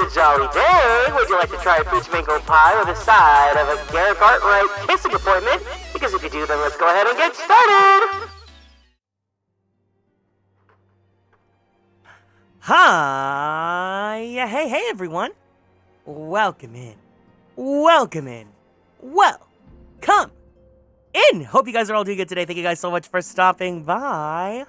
It's a jolly day. Would you like to try a peach mango pie with a side of a Garrick Arkwright kissing appointment? Because if you do, then let's go ahead and get started. Hi, hey everyone. Welcome in. Welcome in. Welcome in. Hope you guys are all doing good today. Thank you guys so much for stopping by.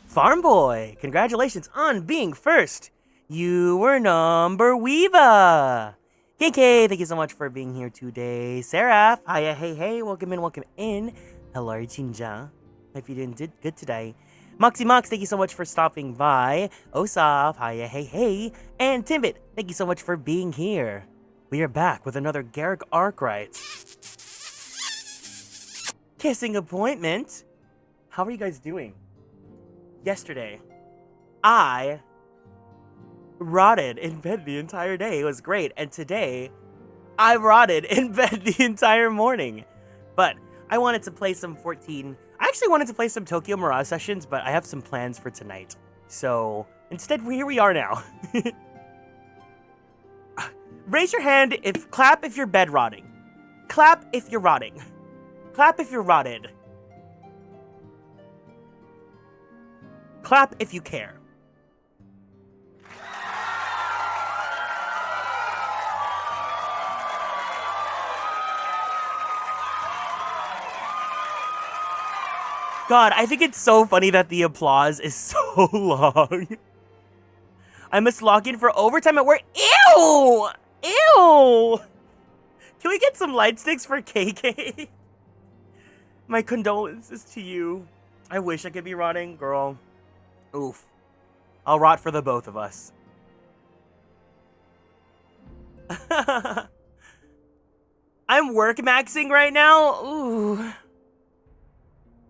Farm Boy, congratulations on being first. You were number Weeva. KK, thank you so much for being here today. Seraph, hiya, hey, welcome in. Hello, Chinja. Hope you did good today. Moxie Mox, thank you so much for stopping by. Osaf, hiya, hey. And Timbit, thank you so much for being here. We are back with another Garrick Arkwright kissing appointment. How are you guys doing? Yesterday, I rotted in bed the entire day. It was great. And today, I rotted in bed the entire morning. But I wanted to play some 14. I actually wanted to play some Tokyo Mirage sessions, but I have some plans for tonight. So instead, here we are now. Raise your hand clap if you're bed rotting. Clap if you're rotting. Clap if you're rotted. Clap if you care. God, I think it's so funny that the applause is so long. I must log in for overtime at work. Ew! Ew! Can we get some light sticks for KK? My condolences to you. I wish I could be rotting, girl. Oof. I'll rot for the both of us. I'm work maxing right now. Ooh.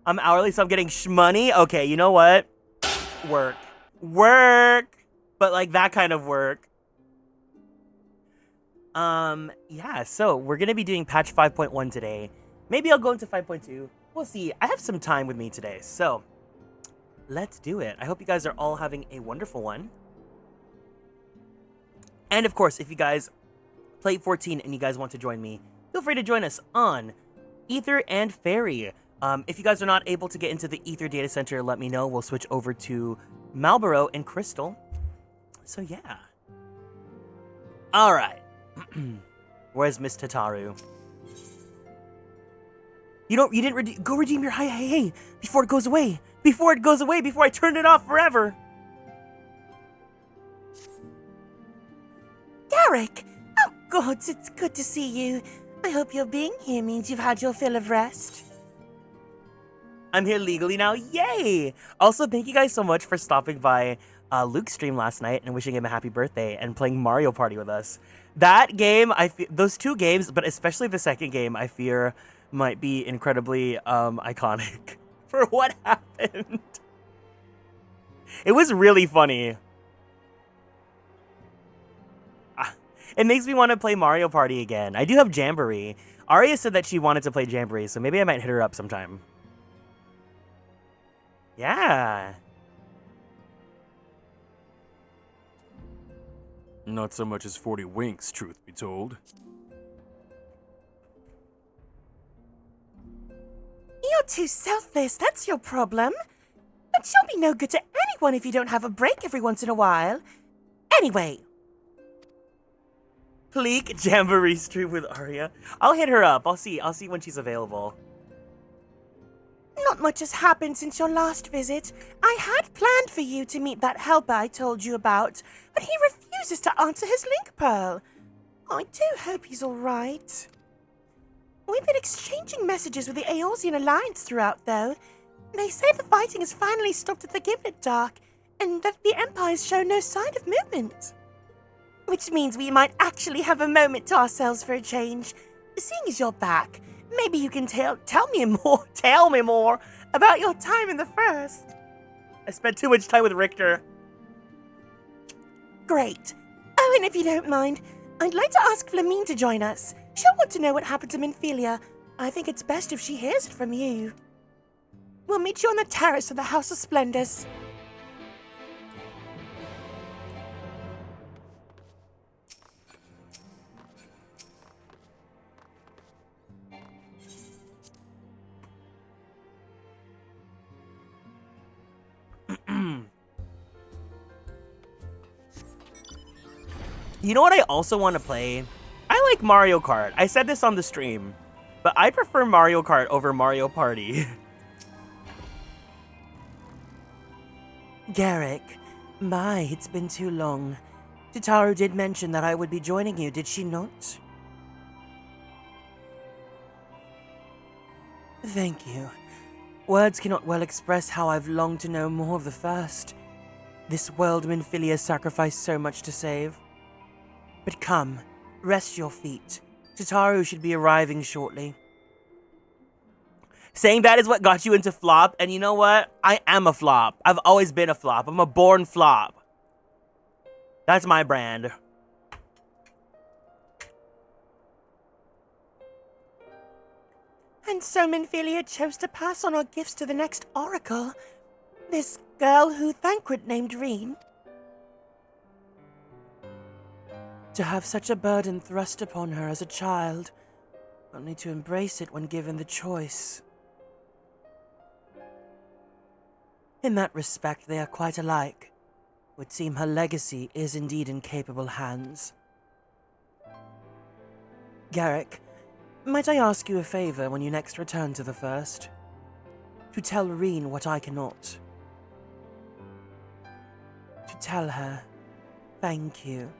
I'm hourly, so I'm getting shmoney. Okay, you know what? Work. Work! But like that kind of work. Yeah, so we're gonna be doing patch 5.1 today. Maybe I'll go into 5.2. We'll see. I have some time with me today, so let's do it. I hope you guys are all having a wonderful one. And of course, if you guys play 14 and you guys want to join me, feel free to join us on Ether and Fairy. If you guys are not able to get into the Ether data center, let me know. We'll switch over to Marlboro and Crystal. So yeah. All right. Where's Miss Tataru? You didn't go redeem your hey before it goes away. Before it goes away, before I turn it off forever. Garrick! Oh gods, it's good to see you. I hope your being here means you've had your fill of rest. I'm here legally now, yay! Also, thank you guys so much for stopping by Luke's stream last night and wishing him a happy birthday and playing Mario Party with us. That game, those two games, but especially the second game, I fear might be incredibly iconic for what happened. It was really funny. It makes me want to play Mario Party again. I do have Jamboree. Arya said that she wanted to play Jamboree, so maybe I might hit her up sometime. Yeah. Not so much as 40 winks, truth be told. You're too selfless, that's your problem. But you'll be no good to anyone if you don't have a break every once in a while. Anyway. Pleek Jamboree stream with Arya. I'll hit her up. I'll see when she's available. Not much has happened since your last visit. I had planned for you to meet that helper I told you about, but he refuses to answer his link pearl. I do hope he's all right. We've been exchanging messages with the Eorzean Alliance throughout, though. They say the fighting has finally stopped at the Gimlet Dark, and that the Empire's show no sign of movement. Which means we might actually have a moment to ourselves for a change. Seeing as you're back, maybe you can tell me more about your time in the First. I spent too much time with Richter. Great. Oh, and if you don't mind, I'd like to ask Flamine to join us. She'll want to know what happened to Minfilia. I think it's best if she hears it from you. We'll meet you on the terrace of the House of Splendors. You know what I also want to play? I like Mario Kart. I said this on the stream, but I prefer Mario Kart over Mario Party. Garrick, my, it's been too long. Tataru did mention that I would be joining you, did she not? Thank you. Words cannot well express how I've longed to know more of the First. This world Minfilia sacrificed so much to save. But come, rest your feet. Tataru should be arriving shortly. Saying that is what got you into flop, and you know what? I am a flop. I've always been a flop. I'm a born flop. That's my brand. And so Minfilia chose to pass on our gifts to the next Oracle. This girl who Thancred named Reen. To have such a burden thrust upon her as a child, only to embrace it when given the choice. In that respect, they are quite alike. Would seem her legacy is indeed in capable hands. Garrick, might I ask you a favor when you next return to the First? To tell Reen what I cannot. To tell her, thank you.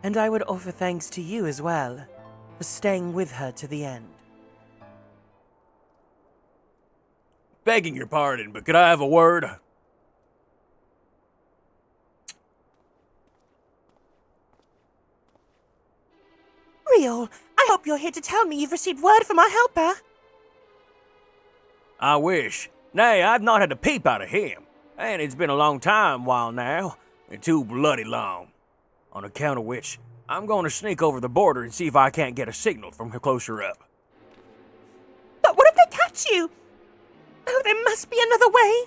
And I would offer thanks to you as well, for staying with her to the end. Begging your pardon, but could I have a word? Real, I hope you're here to tell me you've received word from our helper. I wish. Nay, I've not had a peep out of him. And it's been a long time while now, and too bloody long. On account of which, I'm going to sneak over the border and see if I can't get a signal from closer up. But what if they catch you? Oh, there must be another way.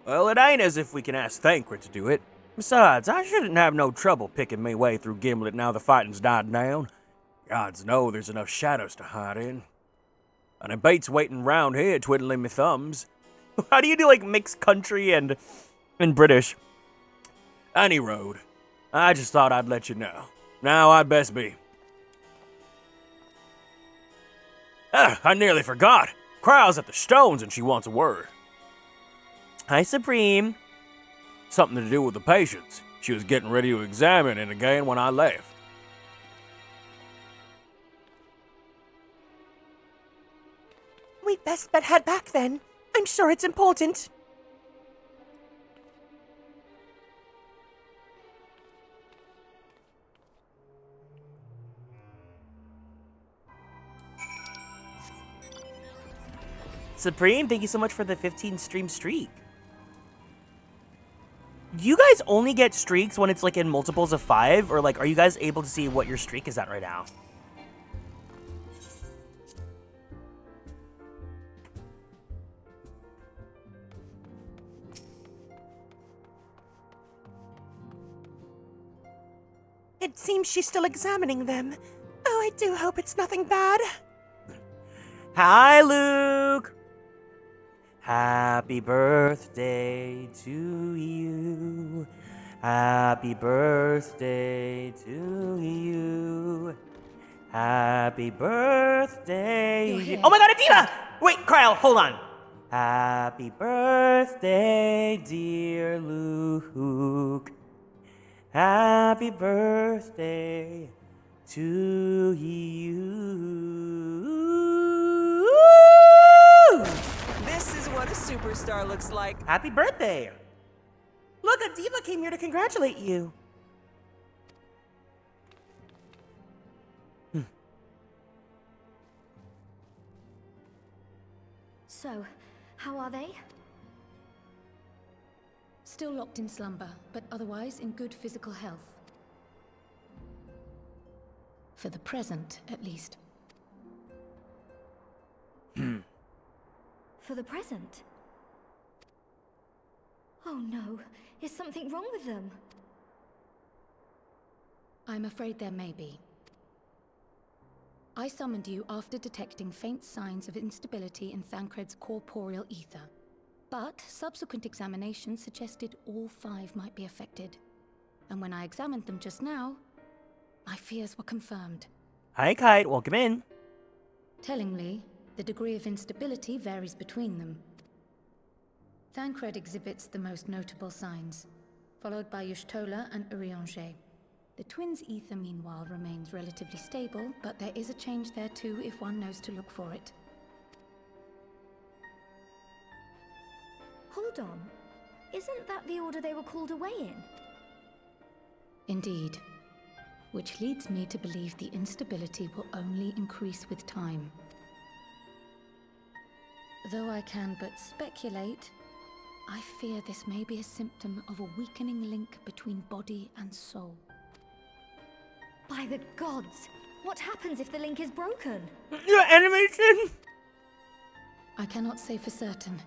Well, it ain't as if we can ask Thancred to do it. Besides, I shouldn't have no trouble picking me way through Gimlet now the fighting's died down. Gods know there's enough shadows to hide in. And a bait's waiting round here twiddling me thumbs. How do you do like mixed country and British? Any road. I just thought I'd let you know. Now I'd best be. I nearly forgot. Crow's at the stones and she wants a word. Hi, Supreme. Something to do with the patients. She was getting ready to examine it again when I left. We'd best bet head back then. I'm sure it's important. Supreme, thank you so much for the 15 stream streak. Do you guys only get streaks when it's like in multiples of 5? Or like, are you guys able to see what your streak is at right now? It seems she's still examining them. Oh, I do hope it's nothing bad. Hi, Luke. Happy birthday to you. Happy birthday to you. Happy birthday. Oh my god, Adiva! Wait, Kyle, hold on. Happy birthday, dear Luke. Happy birthday to you. This is what a superstar looks like. Happy birthday! Look, Adiva came here to congratulate you. So, how are they? Still locked in slumber, but otherwise in good physical health. For the present, at least. For the present? Oh no, is something wrong with them? I'm afraid there may be. I summoned you after detecting faint signs of instability in Thancred's corporeal ether. But subsequent examination suggested all 5 might be affected. And when I examined them just now, my fears were confirmed. Hi, Kite. Welcome in. Tellingly, the degree of instability varies between them. Thancred exhibits the most notable signs, followed by Y'shtola and Urianger. The twins' ether, meanwhile, remains relatively stable, but there is a change there too if one knows to look for it. Hold on. Isn't that the order they were called away in? Indeed. Which leads me to believe the instability will only increase with time. Though I can but speculate, I fear this may be a symptom of a weakening link between body and soul. By the gods! What happens if the link is broken? Your animation! I cannot say for certain.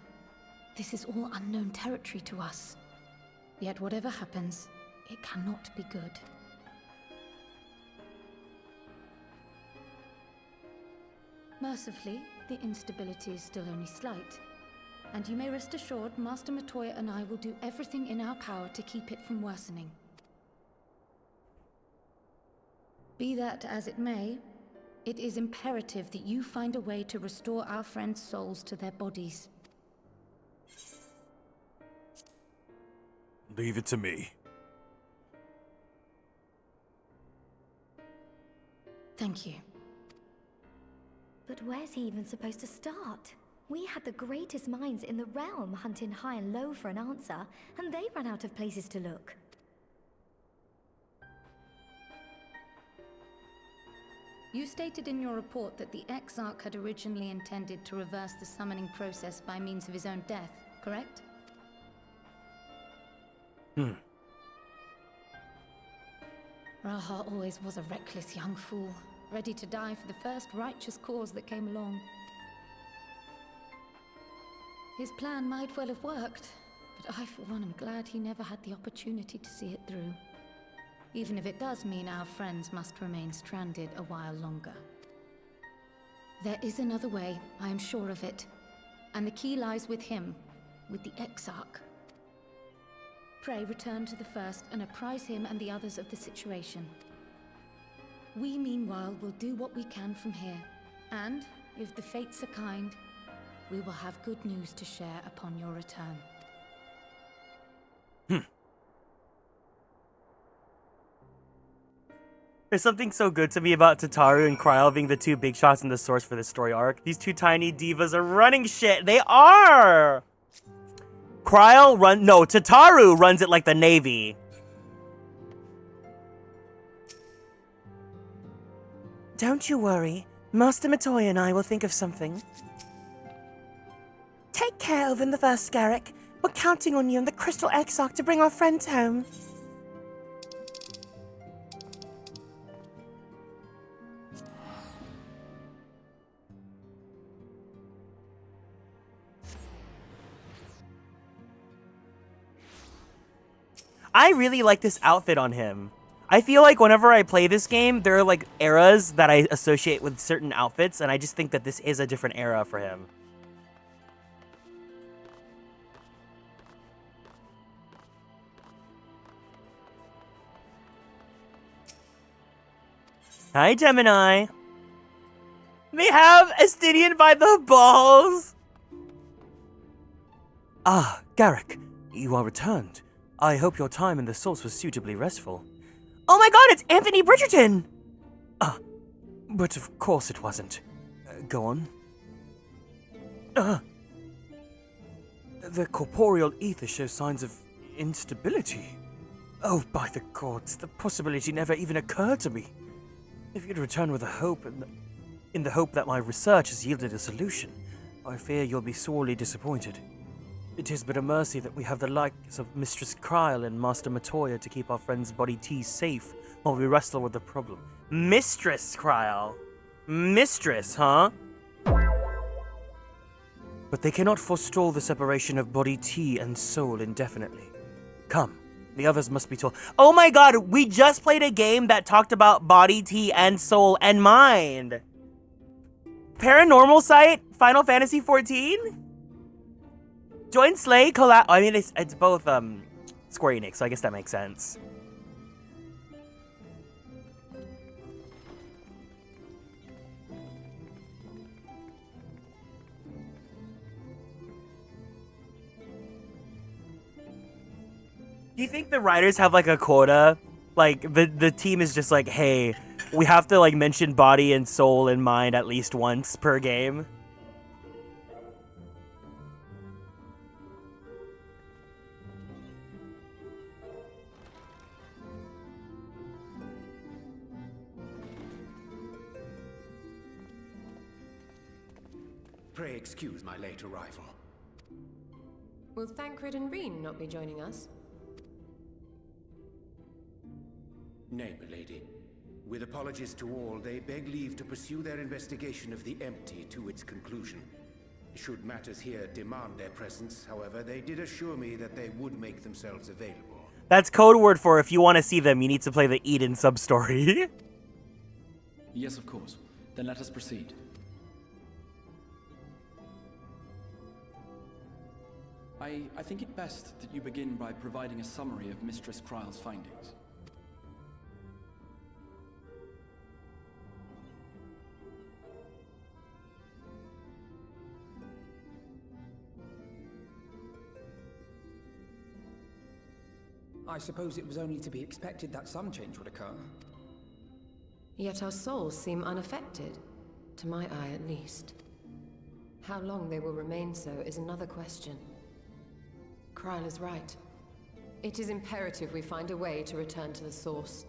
This is all unknown territory to us. Yet whatever happens, it cannot be good. Mercifully, the instability is still only slight. And you may rest assured Master Matoya and I will do everything in our power to keep it from worsening. Be that as it may, it is imperative that you find a way to restore our friends' souls to their bodies. Leave it to me. Thank you. But where's he even supposed to start? We had the greatest minds in the realm hunting high and low for an answer, and they ran out of places to look. You stated in your report that the Exarch had originally intended to reverse the summoning process by means of his own death, correct? Raha always was a reckless young fool, ready to die for the first righteous cause that came along. His plan might well have worked, but I, for one, am glad he never had the opportunity to see it through. Even if it does mean our friends must remain stranded a while longer. There is another way, I am sure of it. And the key lies with him, with the Exarch. Pray return to the First and apprise him and the others of the situation. We, meanwhile, will do what we can from here. And, if the fates are kind, we will have good news to share upon your return. There's something so good to me about Tataru and Kryl being the two big shots in the source for this story arc. These two tiny divas are running shit. They are! Tataru runs it like the Navy. Don't you worry. Master Matoya and I will think of something. Take care over in the First, Garrick. We're counting on you and the Crystal Exarch to bring our friends home. I really like this outfit on him. I feel like whenever I play this game, there are like eras that I associate with certain outfits, and I just think that this is a different era for him. Hi, Gemini. They have Estinian by the balls. Ah, Garrick, you are returned. I hope your time in the source was suitably restful. Oh my god, it's Anthony Bridgerton! But of course it wasn't. Go on. The corporeal ether shows signs of instability. Oh, by the gods, the possibility never even occurred to me. If you'd return with a hope, in the hope that my research has yielded a solution, I fear you'll be sorely disappointed. It is but a mercy that we have the likes of Mistress Kryl and Master Matoya to keep our friend's body T safe while we wrestle with the problem. Mistress Kryl. Mistress, huh? But they cannot forestall the separation of body T and soul indefinitely. Come, the others must be told. Oh my god, we just played a game that talked about body, T, and soul and mind. Paranormal site, Final Fantasy XIV? Join Slay collab. I mean, it's both Square Enix, so I guess that makes sense. Do you think the writers have like a quota? Like the team is just like, hey, we have to like mention body and soul and mind at least once per game? Pray excuse my late arrival. Will Thancred and Reen not be joining us? Nay, milady. With apologies to all, they beg leave to pursue their investigation of the empty to its conclusion. Should matters here demand their presence, however, they did assure me that they would make themselves available. That's code word for if you want to see them, you need to play the Eden sub-story. Yes, of course. Then let us proceed. I think it best that you begin by providing a summary of Mistress Kryl's findings. I suppose it was only to be expected that some change would occur. Yet our souls seem unaffected, to my eye at least. How long they will remain so is another question. Krile is right. It is imperative we find a way to return to the source.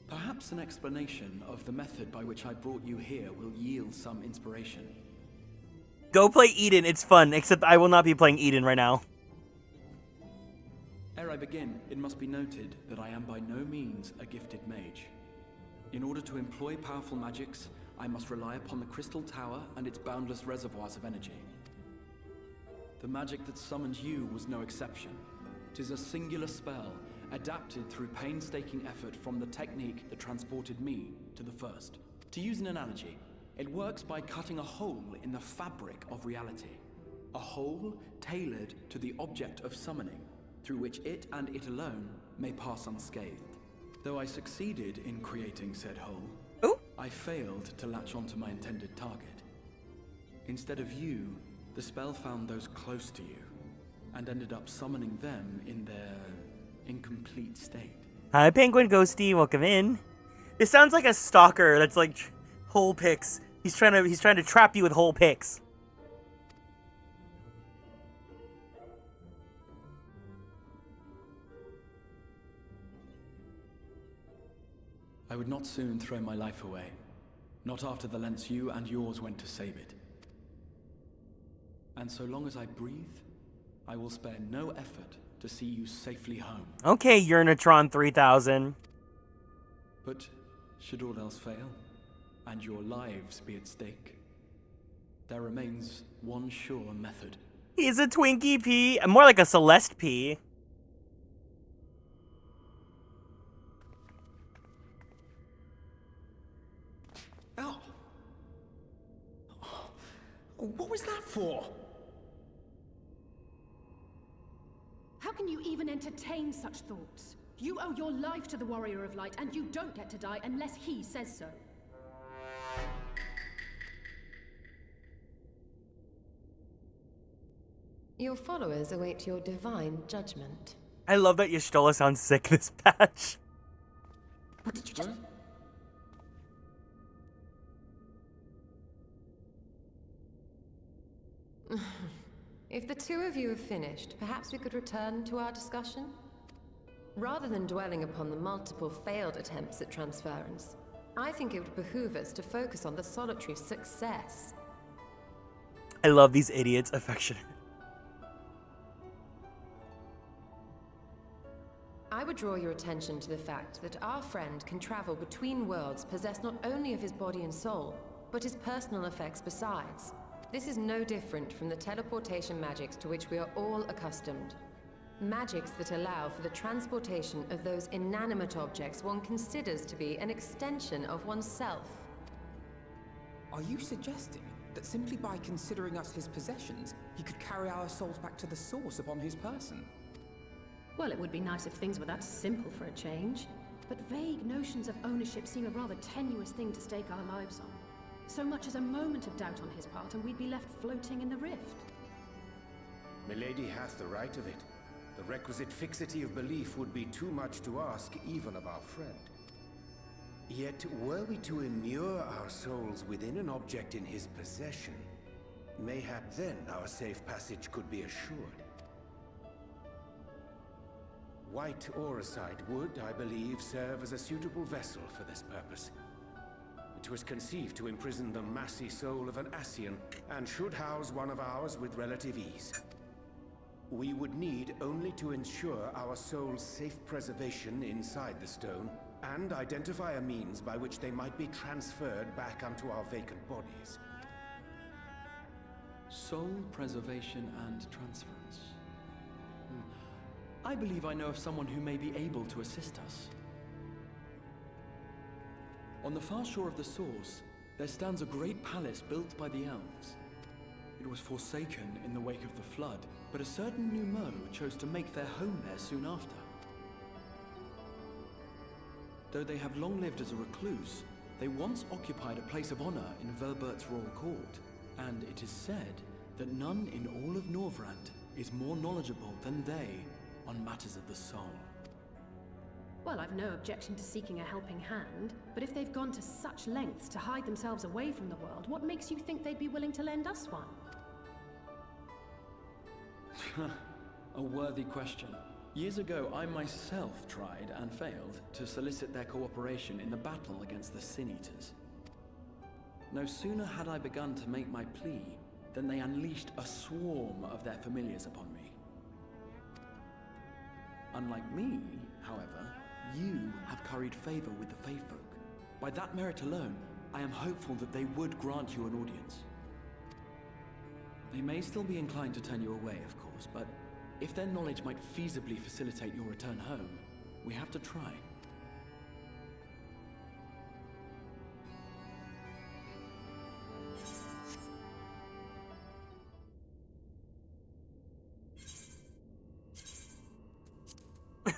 Perhaps an explanation of the method by which I brought you here will yield some inspiration. Go play Eden, it's fun, except I will not be playing Eden right now. Ere I begin, it must be noted that I am by no means a gifted mage. In order to employ powerful magics, I must rely upon the Crystal Tower and its boundless reservoirs of energy. The magic that summoned you was no exception. 'Tis a singular spell, adapted through painstaking effort from the technique that transported me to the first. To use an analogy, it works by cutting a hole in the fabric of reality. A hole tailored to the object of summoning, through which it and it alone may pass unscathed. Though I succeeded in creating said hole, I failed to latch onto my intended target. Instead of you, the spell found those close to you, and ended up summoning them in their incomplete state. Hi, Penguin Ghosty, welcome in. This sounds like a stalker that's like hole picks. He's trying to trap you with hole picks. I would not soon throw my life away, not after the lengths you and yours went to save it. And so long as I breathe, I will spare no effort to see you safely home. Okay, Urinatron 3000. But should all else fail, and your lives be at stake, there remains one sure method. He's a Twinkie P, more like a Celeste P. Oh. What was that for? How can you even entertain such thoughts? You owe your life to the Warrior of Light, and you don't get to die unless he says so. Your followers await your divine judgment. I love that Y'shtola sounds sick this patch. What did you just... If the two of you have finished, perhaps we could return to our discussion? Rather than dwelling upon the multiple failed attempts at transference, I think it would behoove us to focus on the solitary success. I love these idiots, affectionate. I would draw your attention to the fact that our friend can travel between worlds possessed not only of his body and soul, but his personal effects besides. This is no different from the teleportation magics to which we are all accustomed. Magics that allow for the transportation of those inanimate objects one considers to be an extension of oneself. Are you suggesting that simply by considering us his possessions, he could carry our souls back to the source upon his person? Well, it would be nice if things were that simple for a change. But vague notions of ownership seem a rather tenuous thing to stake our lives on. So much as a moment of doubt on his part, and we'd be left floating in the rift. Milady hath the right of it. The requisite fixity of belief would be too much to ask even of our friend. Yet, were we to immure our souls within an object in his possession, mayhap then our safe passage could be assured. White Auracite would, I believe, serve as a suitable vessel for this purpose. It was conceived to imprison the massy soul of an Ascian, and should house one of ours with relative ease. We would need only to ensure our soul's safe preservation inside the stone, and identify a means by which they might be transferred back unto our vacant bodies. Soul preservation and transference. I believe I know of someone who may be able to assist us. On the far shore of the source, there stands a great palace built by the elves. It was forsaken in the wake of the flood, but a certain Numo chose to make their home there soon after. Though they have long lived as a recluse, they once occupied a place of honor in Verbert's royal court, and it is said that none in all of Norvrant is more knowledgeable than they on matters of the soul. Well, I've no objection to seeking a helping hand, but if they've gone to such lengths to hide themselves away from the world, what makes you think they'd be willing to lend us one? A worthy question. Years ago, I myself tried and failed to solicit their cooperation in the battle against the Sin Eaters. No sooner had I begun to make my plea than they unleashed a swarm of their familiars upon me. Unlike me, however, you have curried favor with the Fae folk. By that merit alone, I am hopeful that they would grant you an audience. They may still be inclined to turn you away, of course, but if their knowledge might feasibly facilitate your return home, we have to try.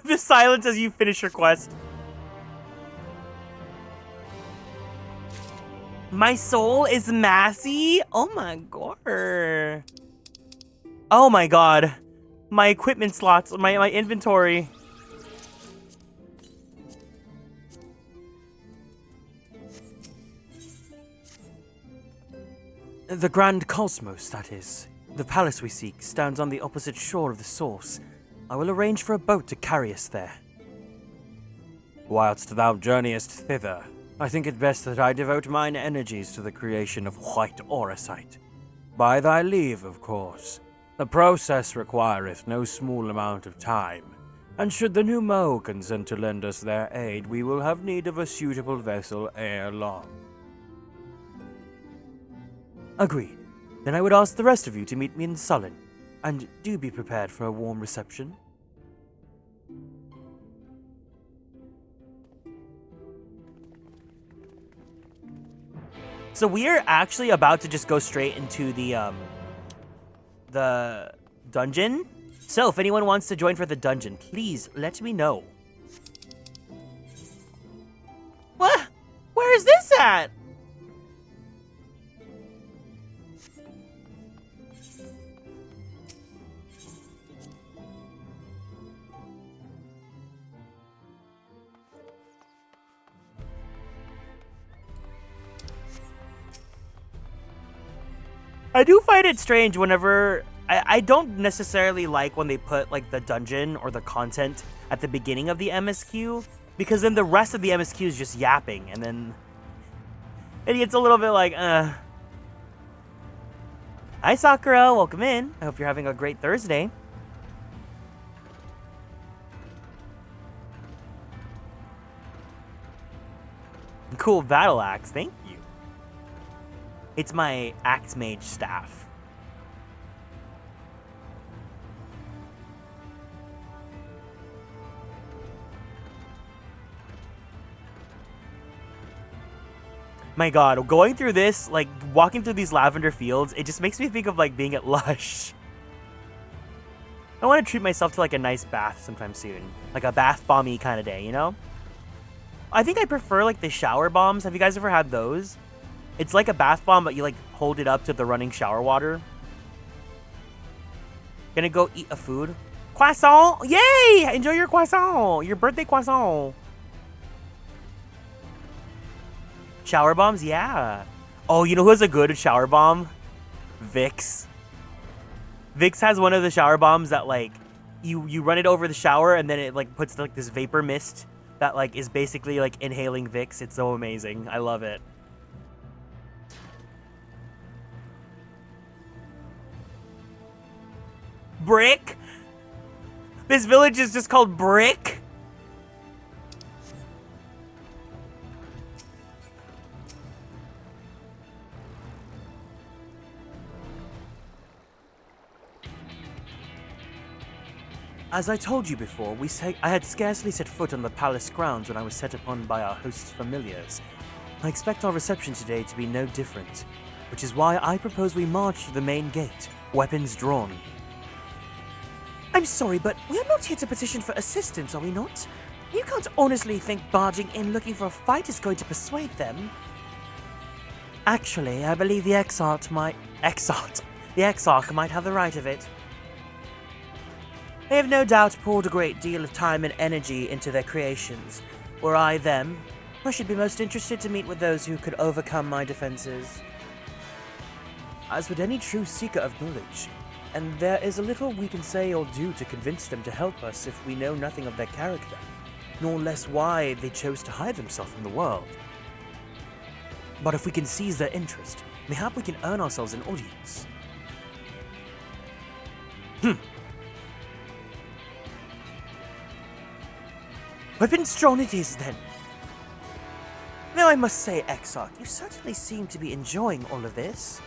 The silence as you finish your quest. My soul is massy? Oh my god. Oh my god. My equipment slots, my inventory. The Grand Cosmos, that is. The palace we seek stands on the opposite shore of the source. I will arrange for a boat to carry us there. Whilst thou journeyest thither, I think it best that I devote mine energies to the creation of white auracite. By thy leave, of course. The process requireth no small amount of time, and should the new Mo consent to lend us their aid, we will have need of a suitable vessel ere long. Agreed. Then I would ask the rest of you to meet me in Sullen, and do be prepared for a warm reception. So we are actually about to just go straight into the dungeon. So if anyone wants to join for the dungeon, please let me know. What? Where is this at? I do find it strange whenever I don't necessarily like when they put like the dungeon or the content at the beginning of the MSQ, because then the rest of the MSQ is just yapping, and then it gets a little bit like Hi Sakura, welcome in. I hope you're having a great Thursday. Cool battle axe, thank you. It's my Axe Mage staff. My god, going through this, like, walking through these lavender fields, it just makes me think of, like, being at Lush. I want to treat myself to, like, a nice bath sometime soon. Like a bath bomb-y kind of day, you know? I think I prefer, like, the shower bombs. Have you guys ever had those? It's like a bath bomb, but you, like, hold it up to the running shower water. Gonna go eat a food. Croissant! Yay! Enjoy your croissant! Your birthday croissant! Shower bombs? Yeah. Oh, you know who has a good shower bomb? Vix. Vix has one of the shower bombs that, like, you run it over the shower and then it, like, puts, like, this vapor mist that, like, is basically, like, inhaling Vix. It's so amazing. I love it. Brick? This village is just called Brick? As I told you before, I had scarcely set foot on the palace grounds when I was set upon by our host's familiars. I expect our reception today to be no different, which is why I propose we march to the main gate, weapons drawn. I'm sorry, but we are not here to petition for assistance, are we not? You can't honestly think barging in looking for a fight is going to persuade them. Actually, I believe the Exarch might have the right of it. They have no doubt poured a great deal of time and energy into their creations. Were I them, I should be most interested to meet with those who could overcome my defenses. As would any true seeker of knowledge, and there is a little we can say or do to convince them to help us if we know nothing of their character, nor less why they chose to hide themselves from the world. But if we can seize their interest, mayhap we can earn ourselves an audience. Weapons drawn it is, then. Now I must say, Exarch, you certainly seem to be enjoying all of this.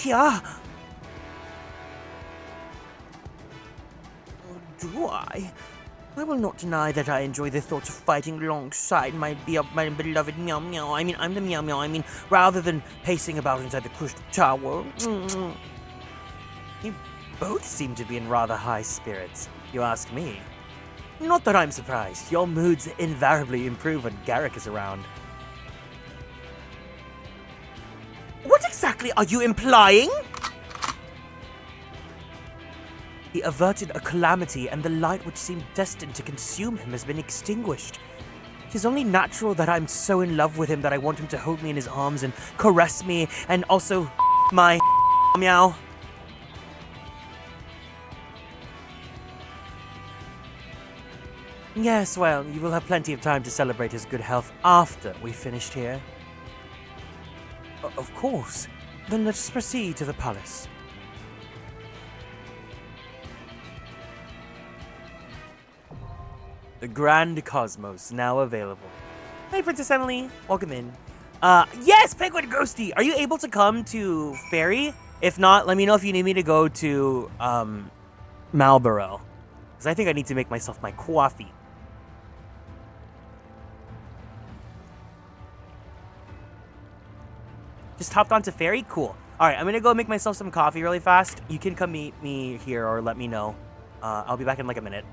Yeah. Do I? I will not deny that I enjoy the thought of fighting alongside my beloved Meow Meow. I mean, I'm the Meow Meow. I mean, rather than pacing about inside the Crystal Tower. You both seem to be in rather high spirits, you ask me. Not that I'm surprised. Your moods invariably improve when Garrick is around. What exactly are you implying? He averted a calamity, and the light which seemed destined to consume him has been extinguished. It is only natural that I'm so in love with him that I want him to hold me in his arms and caress me, and also my meow. Yes, well, you will have plenty of time to celebrate his good health after we've finished here. Of course. Then let us proceed to the palace. The Grand Cosmos, now available. Hey, Princess Emily. Welcome in. Yes, Penguin Ghosty! Are you able to come to Ferry? If not, let me know if you need me to go to, Marlborough. Because I think I need to make myself my coffee. Just hopped onto Ferry? Cool. Alright, I'm gonna go make myself some coffee really fast. You can come meet me here or let me know. I'll be back in like a minute.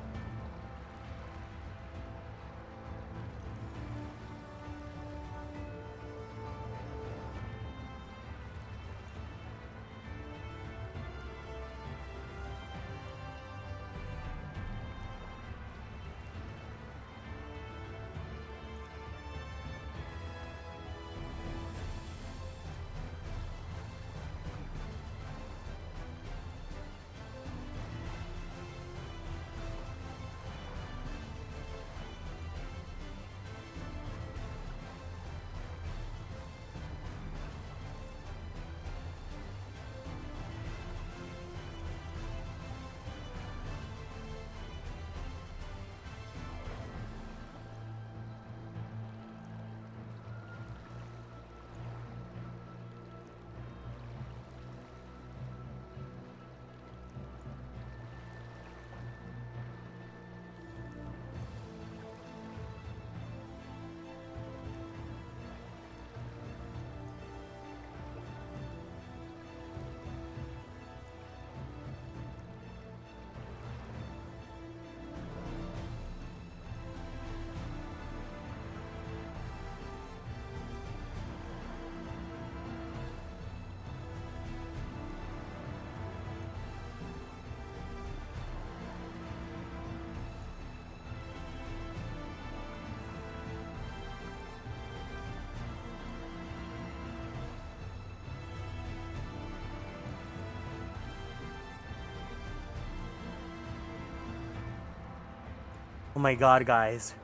Oh my god, guys.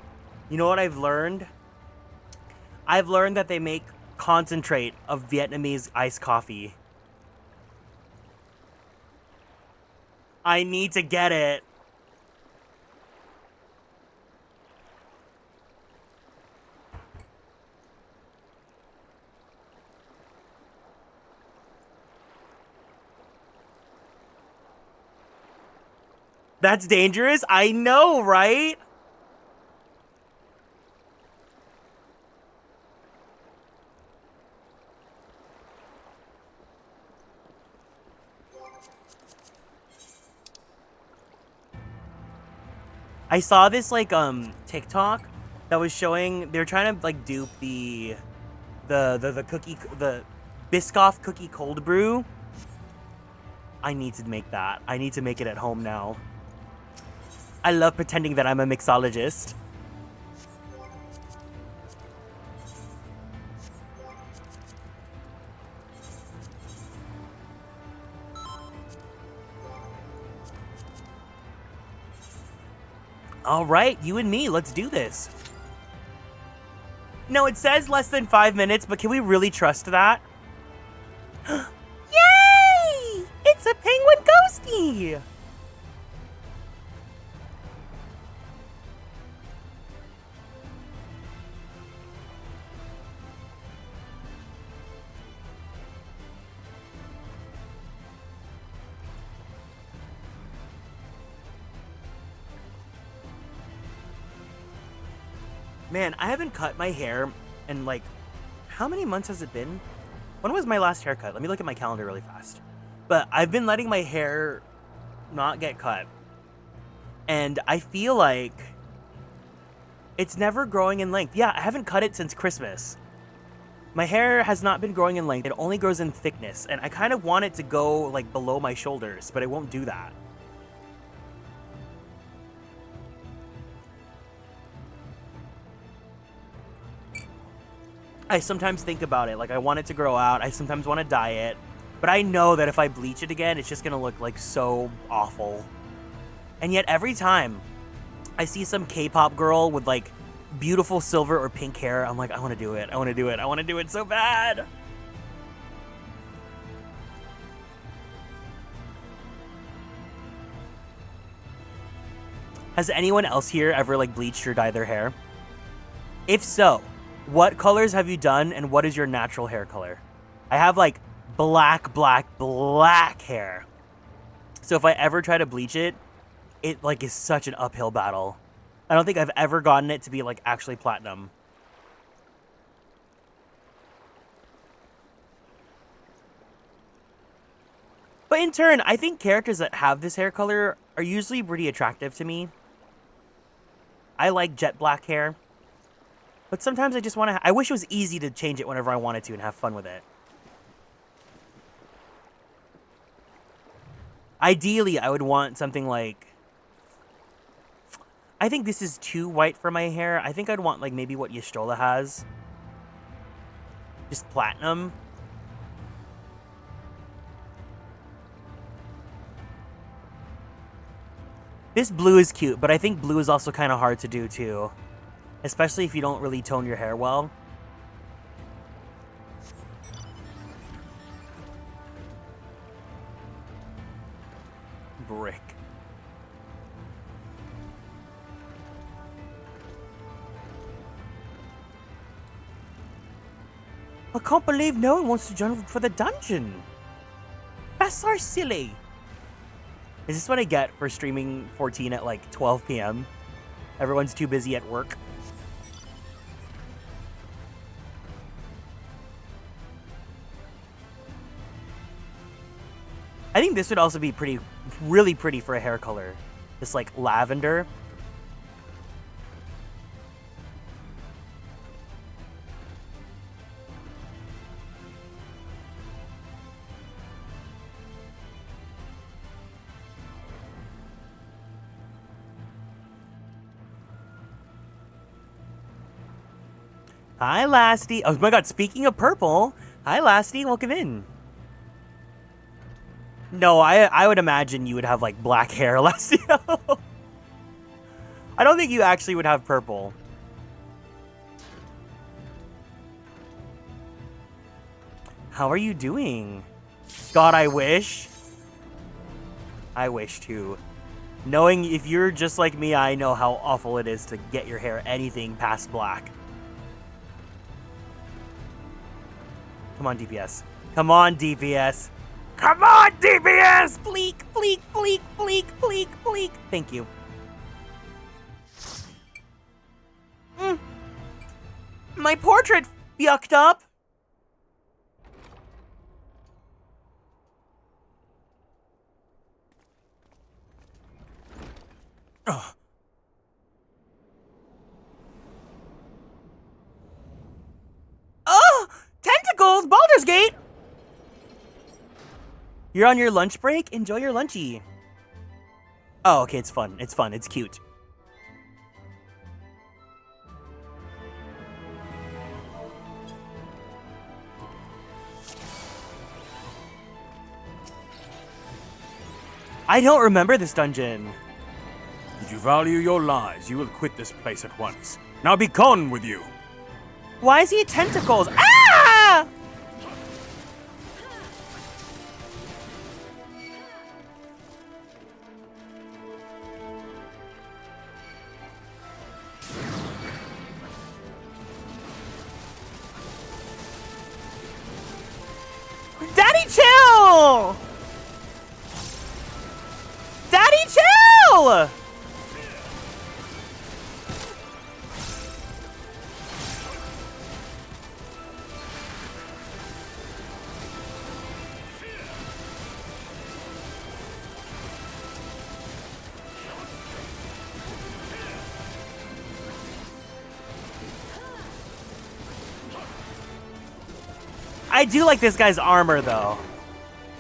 You know what I've learned? I've learned that they make concentrate of Vietnamese iced coffee. I need to get it. That's dangerous? I know, right? I saw this like TikTok that was showing they're trying to like dupe the Biscoff cookie cold brew. I need to make that. I need to make it at home now. I love pretending that I'm a mixologist. All right, you and me, let's do this. No, it says less than 5 minutes, but can we really trust that? Yay! It's a penguin ghosty! Man, I haven't cut my hair in like, how many months has it been? When was my last haircut? Let me look at my calendar really fast. But I've been letting my hair not get cut. And I feel like it's never growing in length. Yeah, I haven't cut it since Christmas. My hair has not been growing in length. It only grows in thickness. And I kind of want it to go like below my shoulders, but it won't do that. I sometimes think about it, like I want it to grow out, I sometimes want to dye it, but I know that if I bleach it again, it's just gonna look like so awful. And yet every time I see some K-pop girl with like beautiful silver or pink hair, I'm like, I want to do it, I want to do it, I want to do it so bad. Has anyone else here ever like bleached or dyed their hair? If so, what colors have you done, and what is your natural hair color? I have like black hair. So if I ever try to bleach it, it like is such an uphill battle. I don't think I've ever gotten it to be like actually platinum. But in turn, I think characters that have this hair color are usually pretty attractive to me. I like jet black hair. But sometimes I just want to... I wish it was easy to change it whenever I wanted to and have fun with it. Ideally, I would want something like... I think this is too white for my hair. I think I'd want like maybe what Y'shtola has. Just platinum. This blue is cute, but I think blue is also kind of hard to do too. Especially if you don't really tone your hair well. Brick. I can't believe no one wants to join for the dungeon. That's so silly. Is this what I get for streaming 14 at like 12 p.m.? Everyone's too busy at work. I think this would also be pretty, really pretty for a hair color. This like lavender. Hi, Lasty. Oh my god, speaking of purple. Hi, Lasty. Welcome in. No, I would imagine you would have, like, black hair, Lastio. I don't think you actually would have purple. How are you doing? God, I wish. I wish, too. Knowing if you're just like me, I know how awful it is to get your hair anything past black. Come on, DPS. Come on, DPS. Come on, DPS! Fleek, fleek, fleek, fleek, fleek, fleek. Thank you. My portrait yucked up. Ugh. Oh! Tentacles! Baldur's Gate! You're on your lunch break? Enjoy your lunchy. Oh, okay, it's fun. It's fun. It's cute. I don't remember this dungeon. If you value your lives, you will quit this place at once. Now be gone with you. Why is he tentacles? Ah! Daddy, chill! Daddy, chill! I do like this guy's armor, though.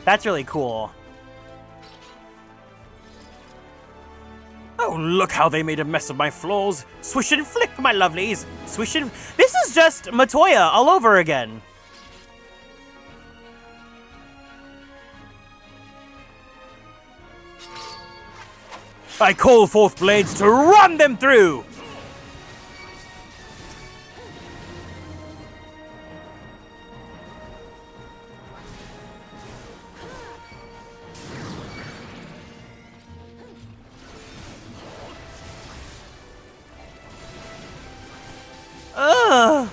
That's really cool. Oh, look how they made a mess of my floors. Swish and flick, my lovelies. Swish and... This is just Matoya all over again. I call forth blades to run them through. Ugh.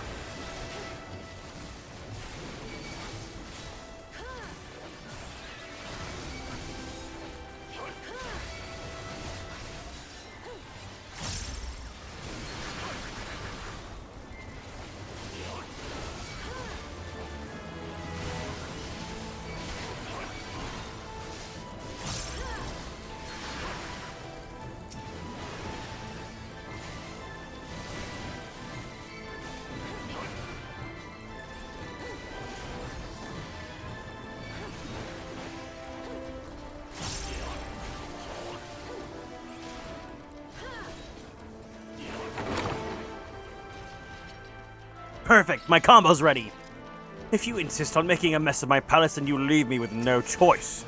Perfect, my combo's ready. If you insist on making a mess of my palace, then you leave me with no choice.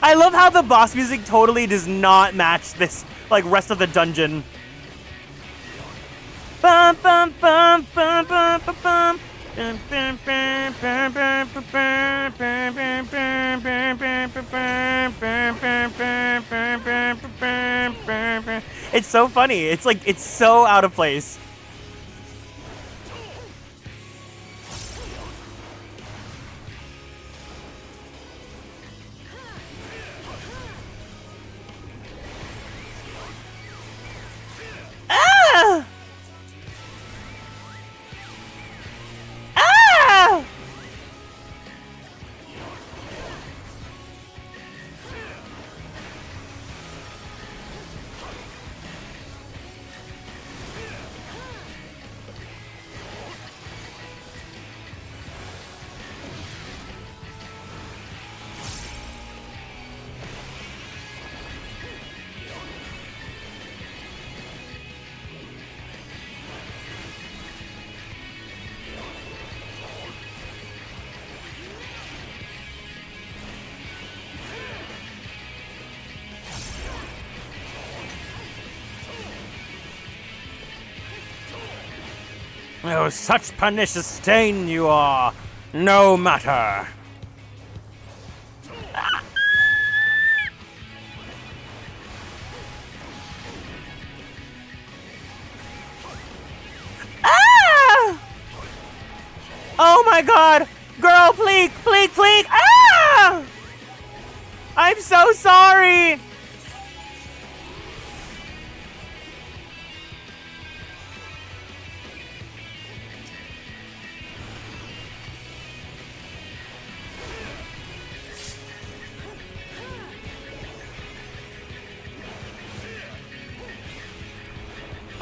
I love how the boss music totally does not match this, like, rest of the dungeon. Bum, bum, bum, bum, bum, bum, bum. It's so funny. It's like, it's so out of place. Ah! Ah! Oh, such pernicious stain you are! No matter! Ah! Oh my god! Girl, please, please, please! Ah! I'm so sorry!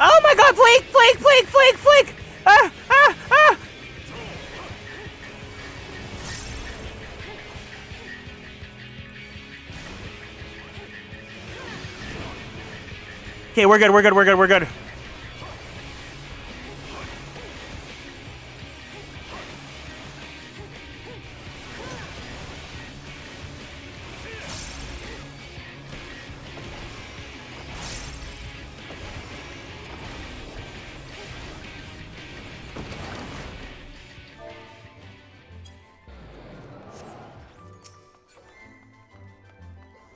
Oh my god, fleek, fleek, fleek, fleek, fleek! Ah, ah, ah! Okay, we're good, we're good, we're good, we're good.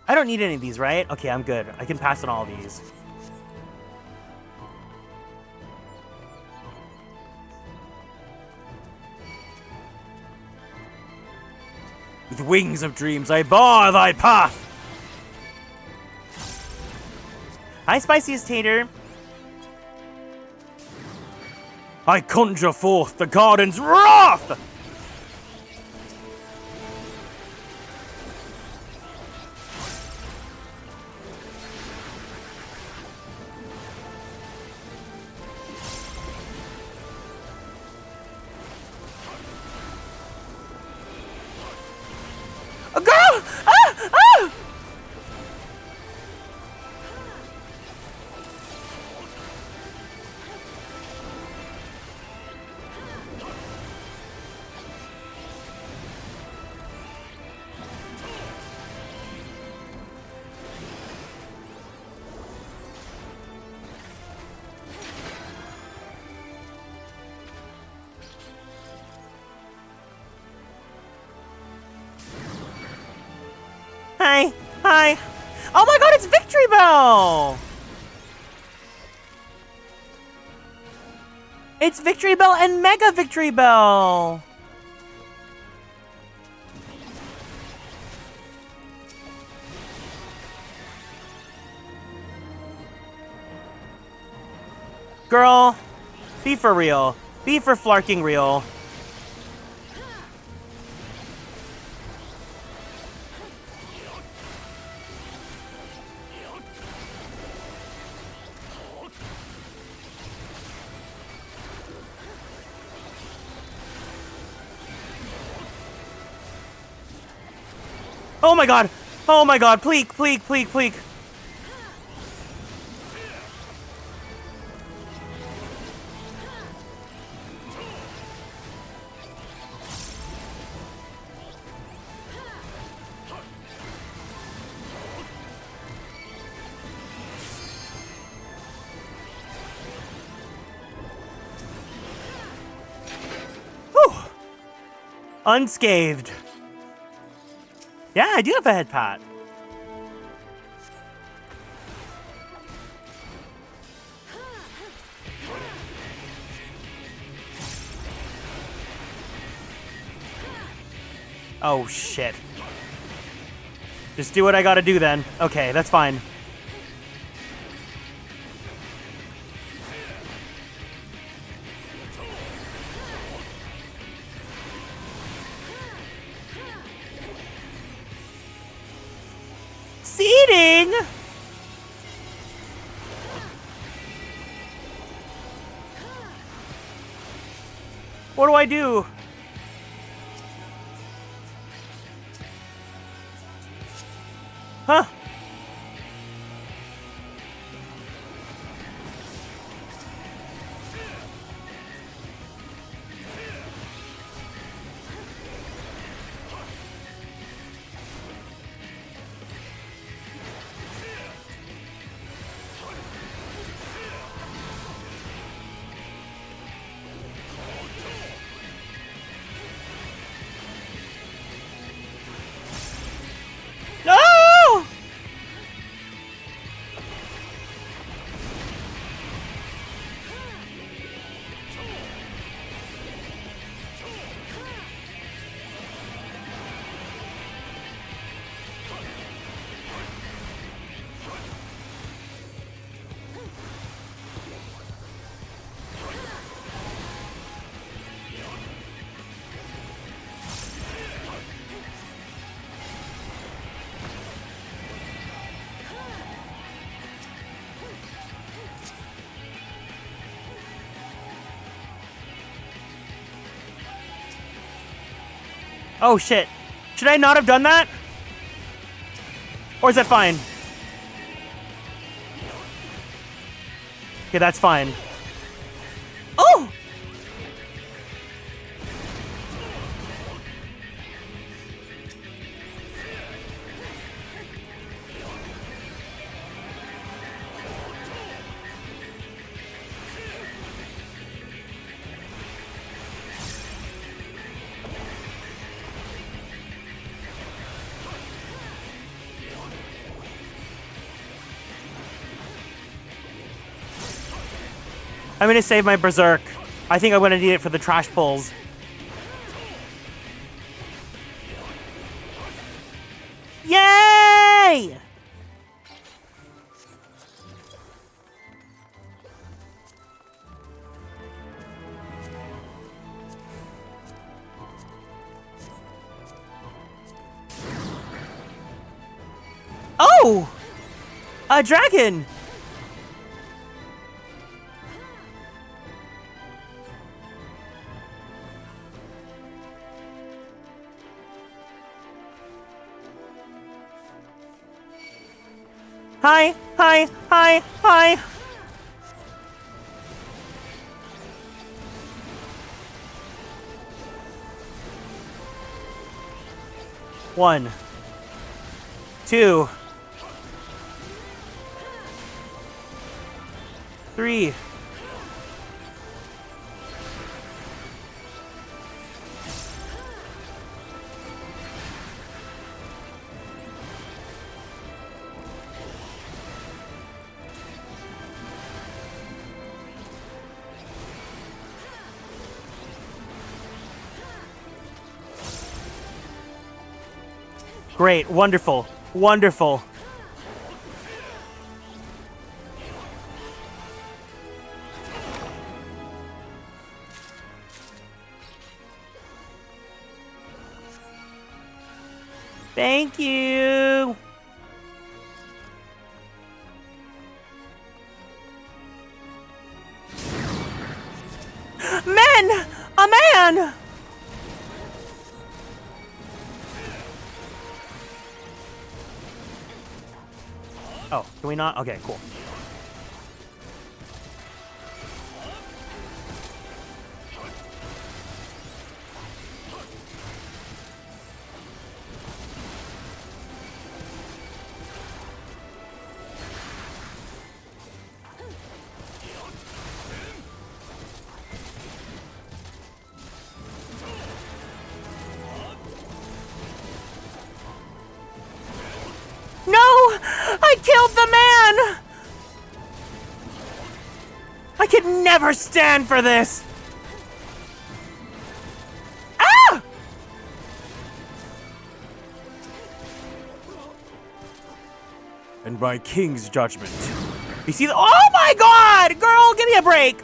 I don't need any of these, right? Okay, I'm good. I can pass on all these. With wings of dreams, I bar thy path. Hi, Spiciest Tater. I conjure forth the garden's wrath. A girl! Ah! Ah! Hi. Hi. Oh my god, it's Victory Bell! It's Victory Bell and Mega Victory Bell! Girl, be for real. Be for flarking real. Oh my god! Oh my god, pleek, pleek, pleek, pleek. Whew. Unscathed. Yeah, I do have a head pat. Oh, shit. Just do what I gotta do then. Okay, that's fine. Seating! What do I do? Huh? No! Oh shit. Should I not have done that? Or is that fine? Okay, that's fine. Oh! I'm gonna save my berserk. I think I'm gonna need it for the trash pulls. Yay! Oh! A dragon! Hi, hi, hi, hi. One, two, three. Great, wonderful, wonderful. Thank you. Men! A man! Oh, can we not? Okay, cool. No! I killed the man! I could never stand for this! Ah! And by King's judgment. You see the— oh my god! Girl, give me a break!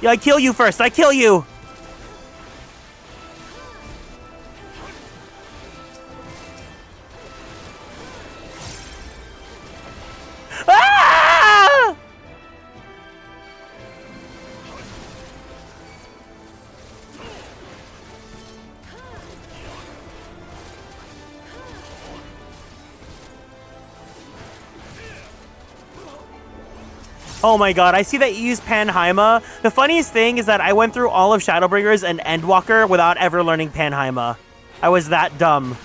Yeah, I kill you first. I kill you. Ah! Oh my god, I see that you use Panheima. The funniest thing is that I went through all of Shadowbringers and Endwalker without ever learning Panheima. I was that dumb.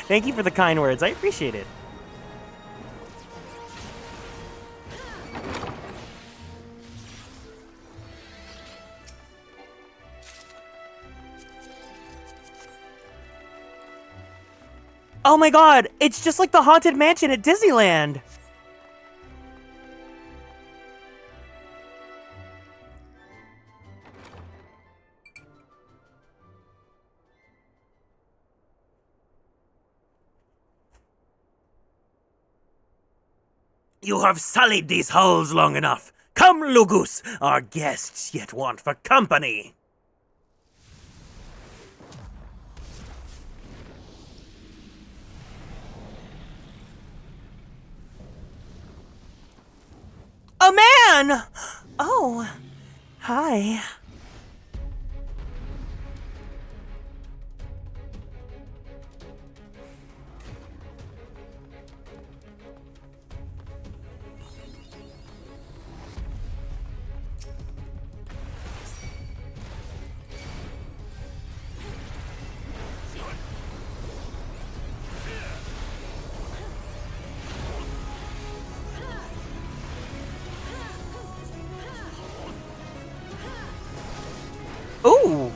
Thank you for the kind words. I appreciate it. Oh my god, it's just like the Haunted Mansion at Disneyland. You have sullied these halls long enough. Come Come, Lugus, our guests yet want for company. A man! Oh, hi. Ooh.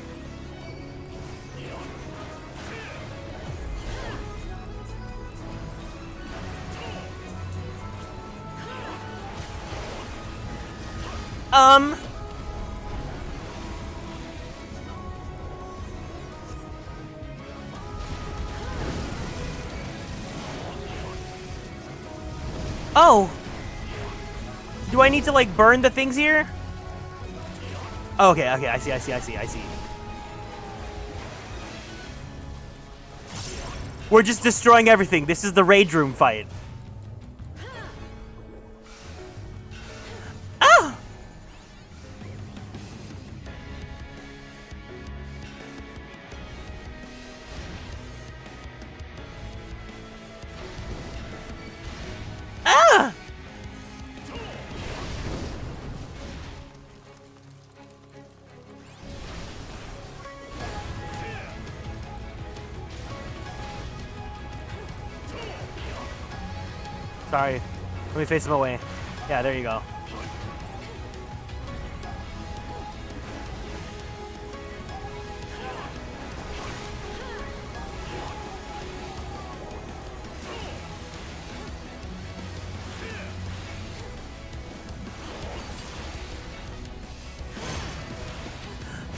Oh. Do I need to, like, burn the things here? Okay, I see. We're just destroying everything. This is the rage room fight. Ah! Ah! Sorry. Let me face him away. Yeah, there you go.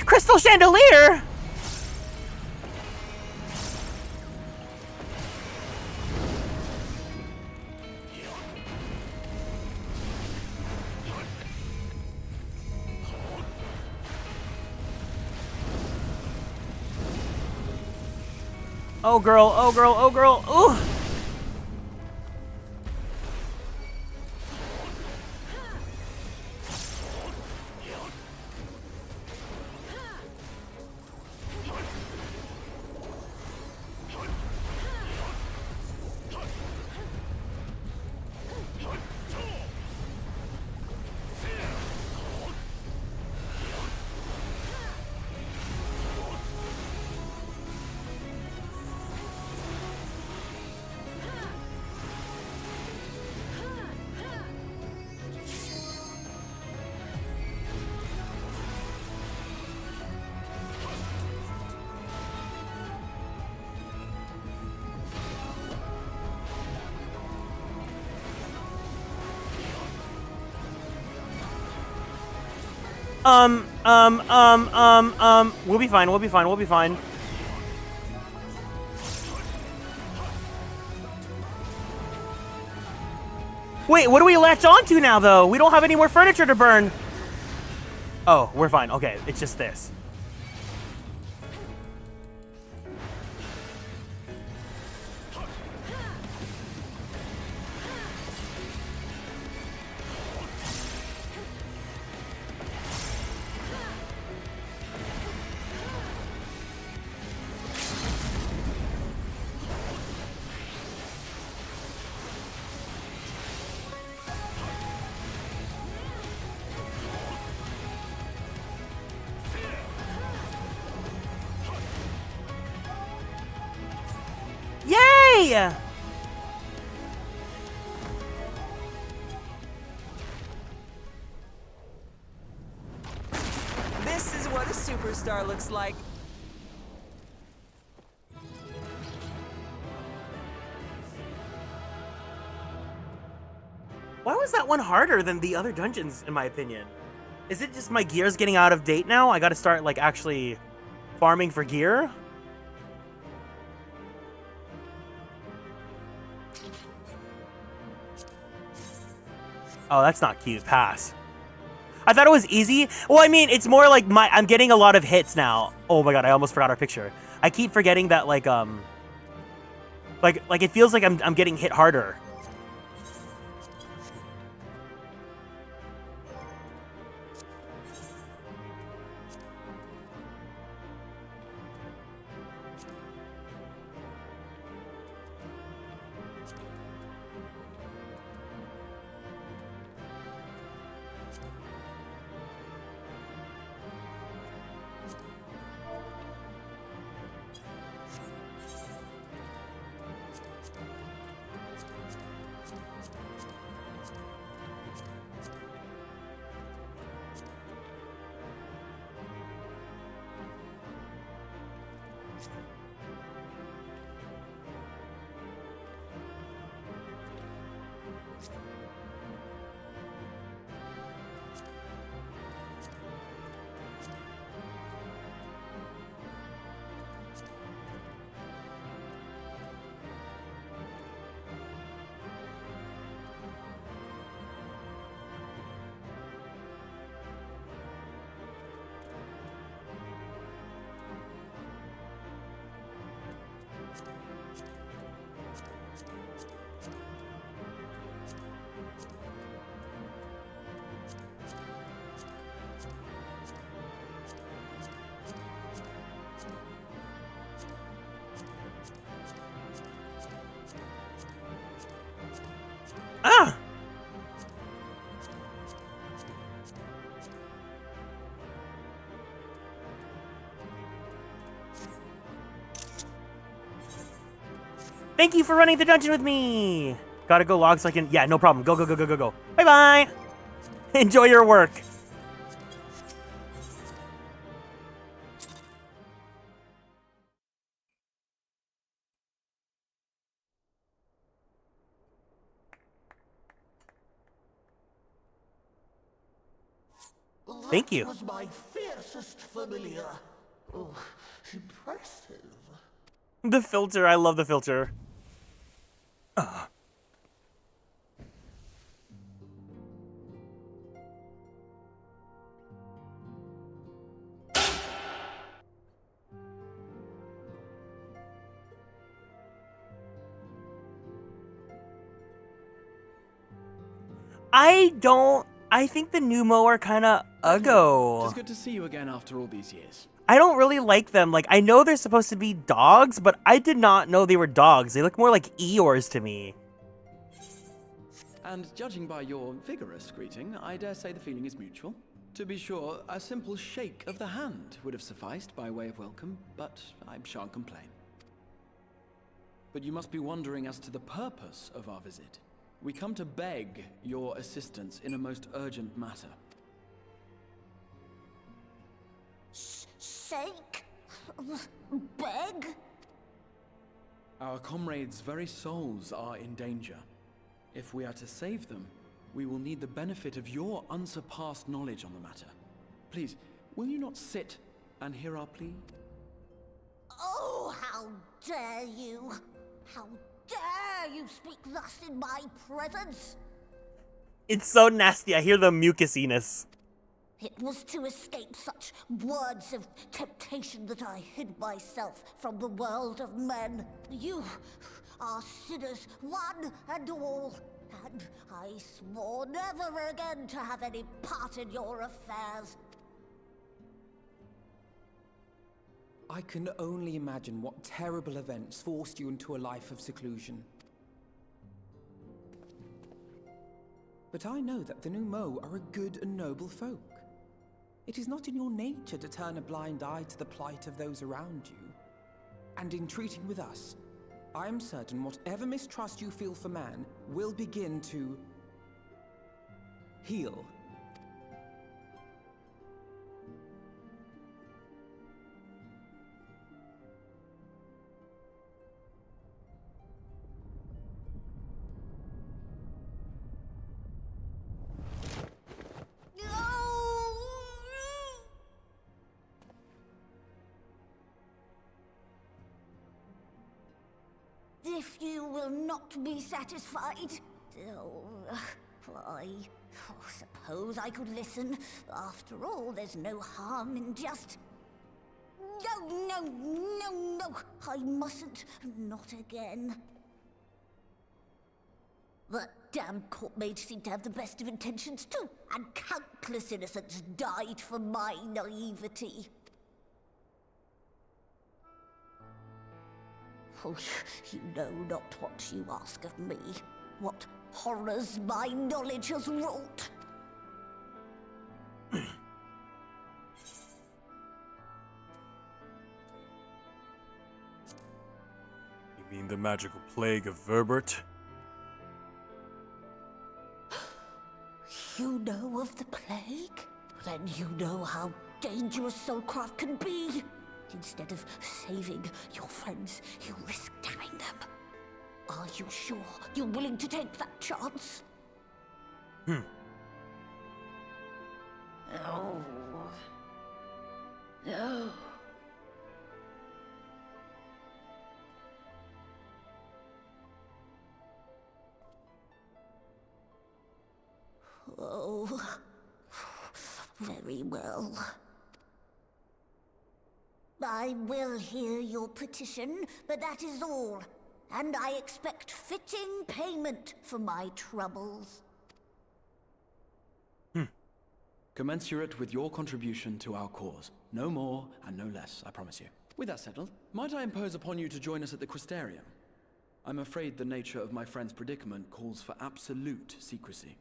Crystal chandelier? Oh girl, oh girl, oh girl, ooh! We'll be fine, we'll be fine, we'll be fine. Wait, what do we latch onto now, though? We don't have any more furniture to burn. Oh, we're fine. Okay, it's just this. Yay! This is what a superstar looks like. Why was that one harder than the other dungeons, in my opinion? Is it just my gear's getting out of date now? I gotta start, like, actually farming for gear? Oh, that's not cute. Pass. I thought it was easy. Well, I mean, it's more like I'm getting a lot of hits now. Oh my god, I almost forgot our picture. I keep forgetting that like it feels like I'm getting hit harder. Ah! Thank you for running the dungeon with me. Gotta go log so I can. Yeah, no problem. Go, go, go, go, go, go. Bye bye. Enjoy your work. Thank you. That was my fiercest familiar. Oh, impressive. The filter. I love the filter. I think the Numo are kind of uggo. It's good to see you again after all these years. I don't really like them. Like, I know they're supposed to be dogs, but I did not know they were dogs. They look more like Eeyores to me. And judging by your vigorous greeting, I dare say the feeling is mutual. To be sure, a simple shake of the hand would have sufficed by way of welcome, but I shan't complain. But you must be wondering as to the purpose of our visit. We come to beg your assistance in a most urgent matter. Sake? Beg? Our comrades' very souls are in danger. If we are to save them, we will need the benefit of your unsurpassed knowledge on the matter. Please, will you not sit and hear our plea? Oh, how dare you! How dare you speak thus in my presence! It's so nasty. I hear the mucusiness. It was to escape such words of temptation that I hid myself from the world of men. You are sinners, one and all, and I swore never again to have any part in your affairs. I can only imagine what terrible events forced you into a life of seclusion. But I know that the Numo are a good and noble folk. It is not in your nature to turn a blind eye to the plight of those around you. And in treating with us, I am certain whatever mistrust you feel for man will begin to heal. If you will not be satisfied, I Oh, suppose I could listen. After all, there's no harm in just... No, I mustn't. Not again. That damn court mage seemed to have the best of intentions too, and countless innocents died for my naivety. Oh, you know not what you ask of me. What horrors my knowledge has wrought. You mean the magical plague of Verbert? You know of the plague? Then you know how dangerous soulcraft can be. Instead of saving your friends, you risk damning them. Are you sure you're willing to take that chance? Hmm. No. No. Oh, very well. I will hear your petition, but that is all. And I expect fitting payment for my troubles. Commensurate with your contribution to our cause. No more and no less, I promise you. With that settled, might I impose upon you to join us at the Crystarium? I'm afraid the nature of my friend's predicament calls for absolute secrecy.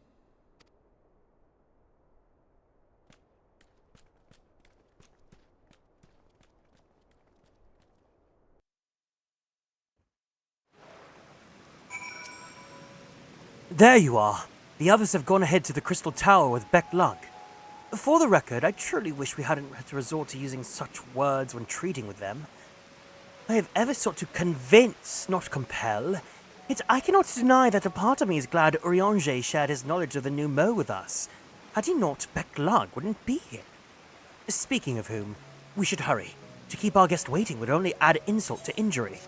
There you are. The others have gone ahead to the Crystal Tower with Beck-Lug. For the record, I truly wish we hadn't had to resort to using such words when treating with them. I have ever sought to convince, not compel. Yet I cannot deny that a part of me is glad Urianger shared his knowledge of the new Mo with us. Had he not, Beck-Lug wouldn't be here. Speaking of whom, we should hurry. To keep our guest waiting would only add insult to injury.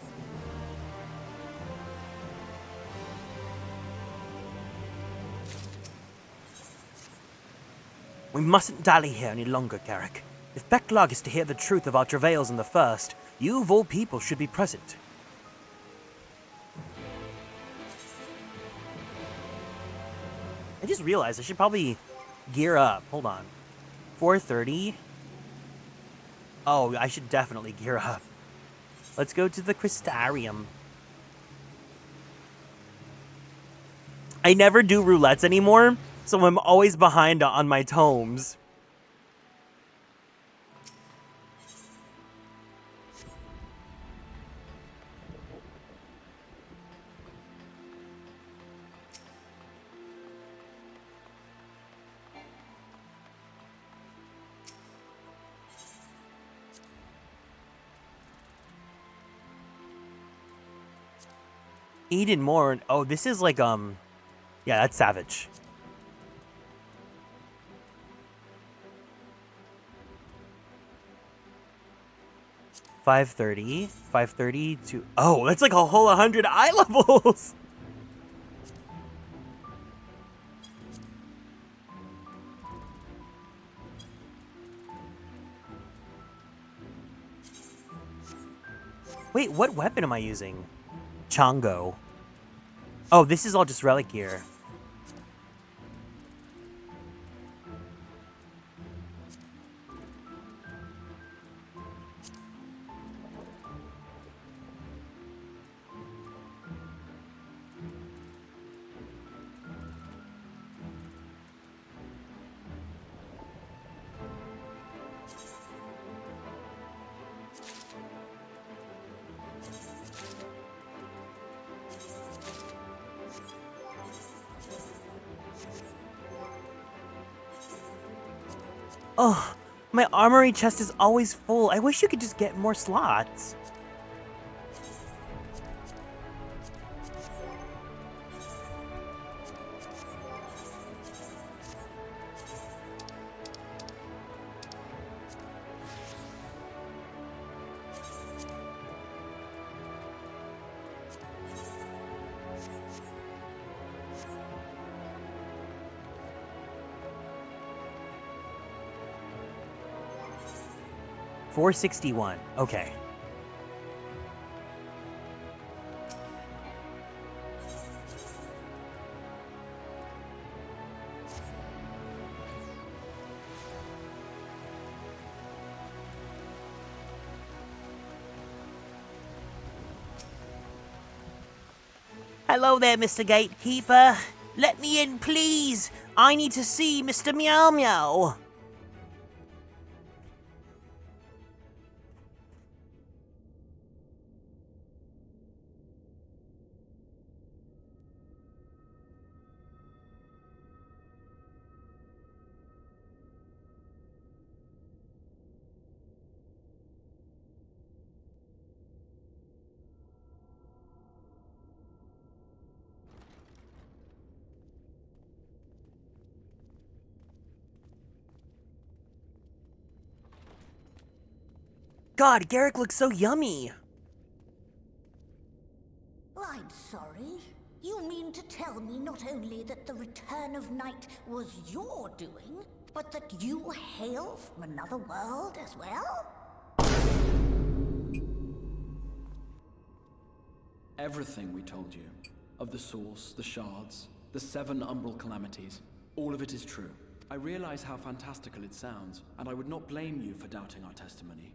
We mustn't dally here any longer, Garrick. If Beck-Lug is to hear the truth of our travails in the first, you of all people should be present. I just realized I should probably gear up. Hold on. 4:30? Oh, I should definitely gear up. Let's go to the Crystarium. I never do roulettes anymore, so I'm always behind on my tomes. Eden Moore. Oh, this is like, yeah, that's Savage. $530 to... Oh, that's like a whole 100 eye levels! Wait, what weapon am I using? Chongo. Oh, this is all just relic gear. Oh, my armory chest is always full. I wish you could just get more slots. 461. Okay. Hello there, Mr. Gatekeeper. Let me in, please. I need to see Mr. Meow Meow. God, Garrick looks so yummy. I'm sorry. You mean to tell me not only that the return of night was your doing, but that you hail from another world as well? Everything we told you, of the source, the shards, the 7 umbral calamities, all of it is true. I realize how fantastical it sounds, and I would not blame you for doubting our testimony.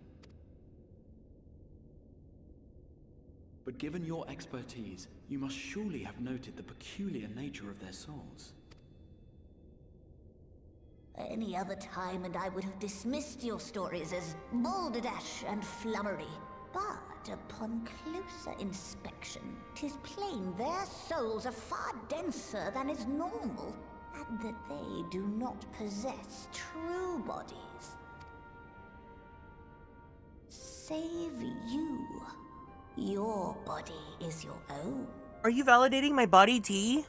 But given your expertise, you must surely have noted the peculiar nature of their souls. Any other time and I would have dismissed your stories as balderdash and flummery. But upon closer inspection, 'tis plain their souls are far denser than is normal, and that they do not possess true bodies. Save you. Your body is your own. Are you validating my body, T?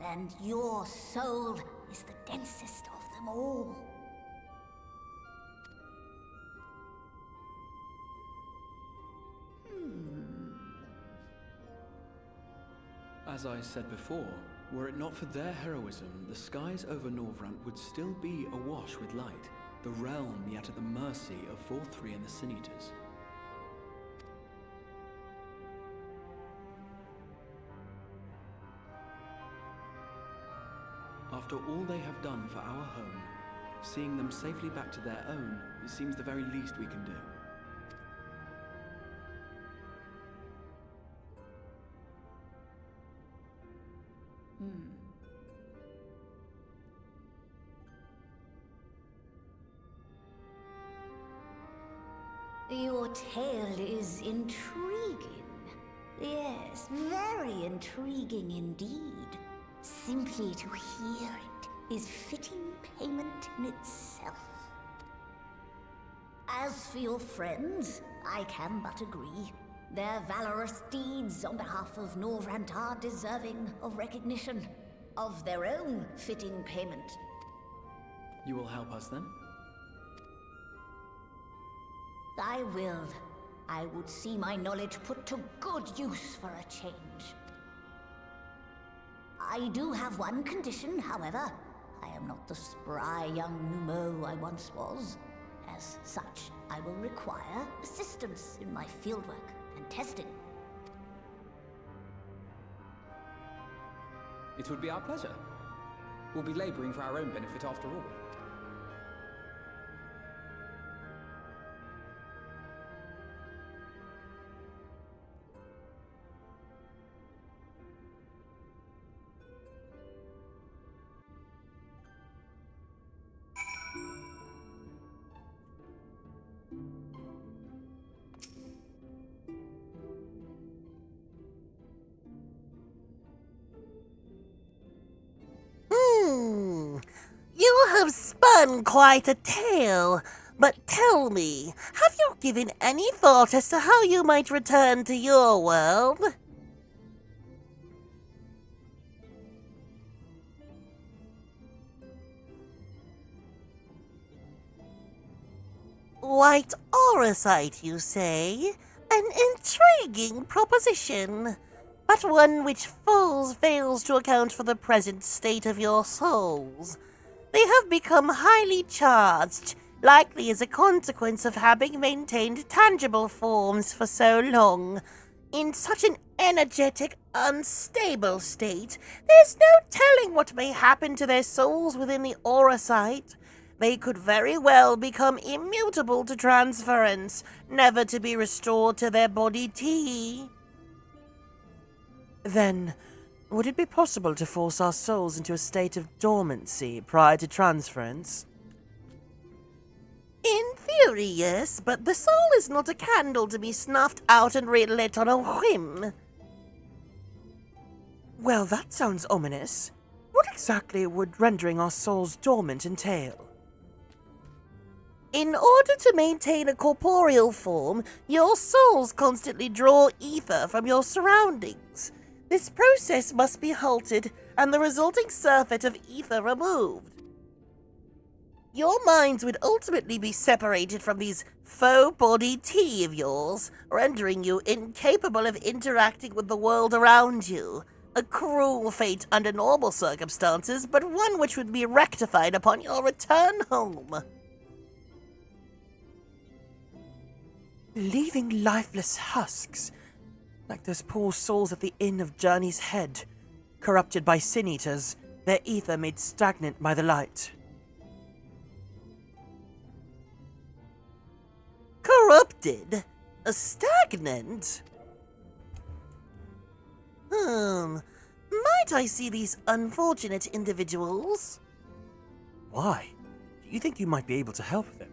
And your soul is the densest of them all. As I said before, were it not for their heroism, the skies over Norvrant would still be awash with light, the realm yet at the mercy of Vorthri and the Sin Eaters. After all they have done for our home, seeing them safely back to their own seems the very least we can do. Your tale is intriguing. Yes, very intriguing indeed. Simply to hear it is fitting payment in itself. As for your friends, I can but agree. Their valorous deeds on behalf of Norvrant are deserving of recognition, of their own fitting payment. You will help us then? I will. I would see my knowledge put to good use for a change. I do have one condition, however. I am not the spry young Numo I once was. As such, I will require assistance in my fieldwork and testing. It would be our pleasure. We'll be laboring for our own benefit after all. You have spun quite a tale, but tell me, have you given any thought as to how you might return to your world? White Auracite, you say? An intriguing proposition, but one which fails to account for the present state of your souls. They have become highly charged, likely as a consequence of having maintained tangible forms for so long. In such an energetic, unstable state, there's no telling what may happen to their souls within the aura site. They could very well become immutable to transference, never to be restored to their body T. Then, would it be possible to force our souls into a state of dormancy prior to transference? In theory, yes, but the soul is not a candle to be snuffed out and relit on a whim. Well, that sounds ominous. What exactly would rendering our souls dormant entail? In order to maintain a corporeal form, your souls constantly draw ether from your surroundings. This process must be halted and the resulting surfeit of ether removed. Your minds would ultimately be separated from these faux body T of yours, rendering you incapable of interacting with the world around you. A cruel fate under normal circumstances, but one which would be rectified upon your return home. Leaving lifeless husks, like those poor souls at the Inn of Journey's Head, corrupted by sin-eaters, their ether made stagnant by the light. Corrupted? Stagnant? Might I see these unfortunate individuals? Why? Do you think you might be able to help them?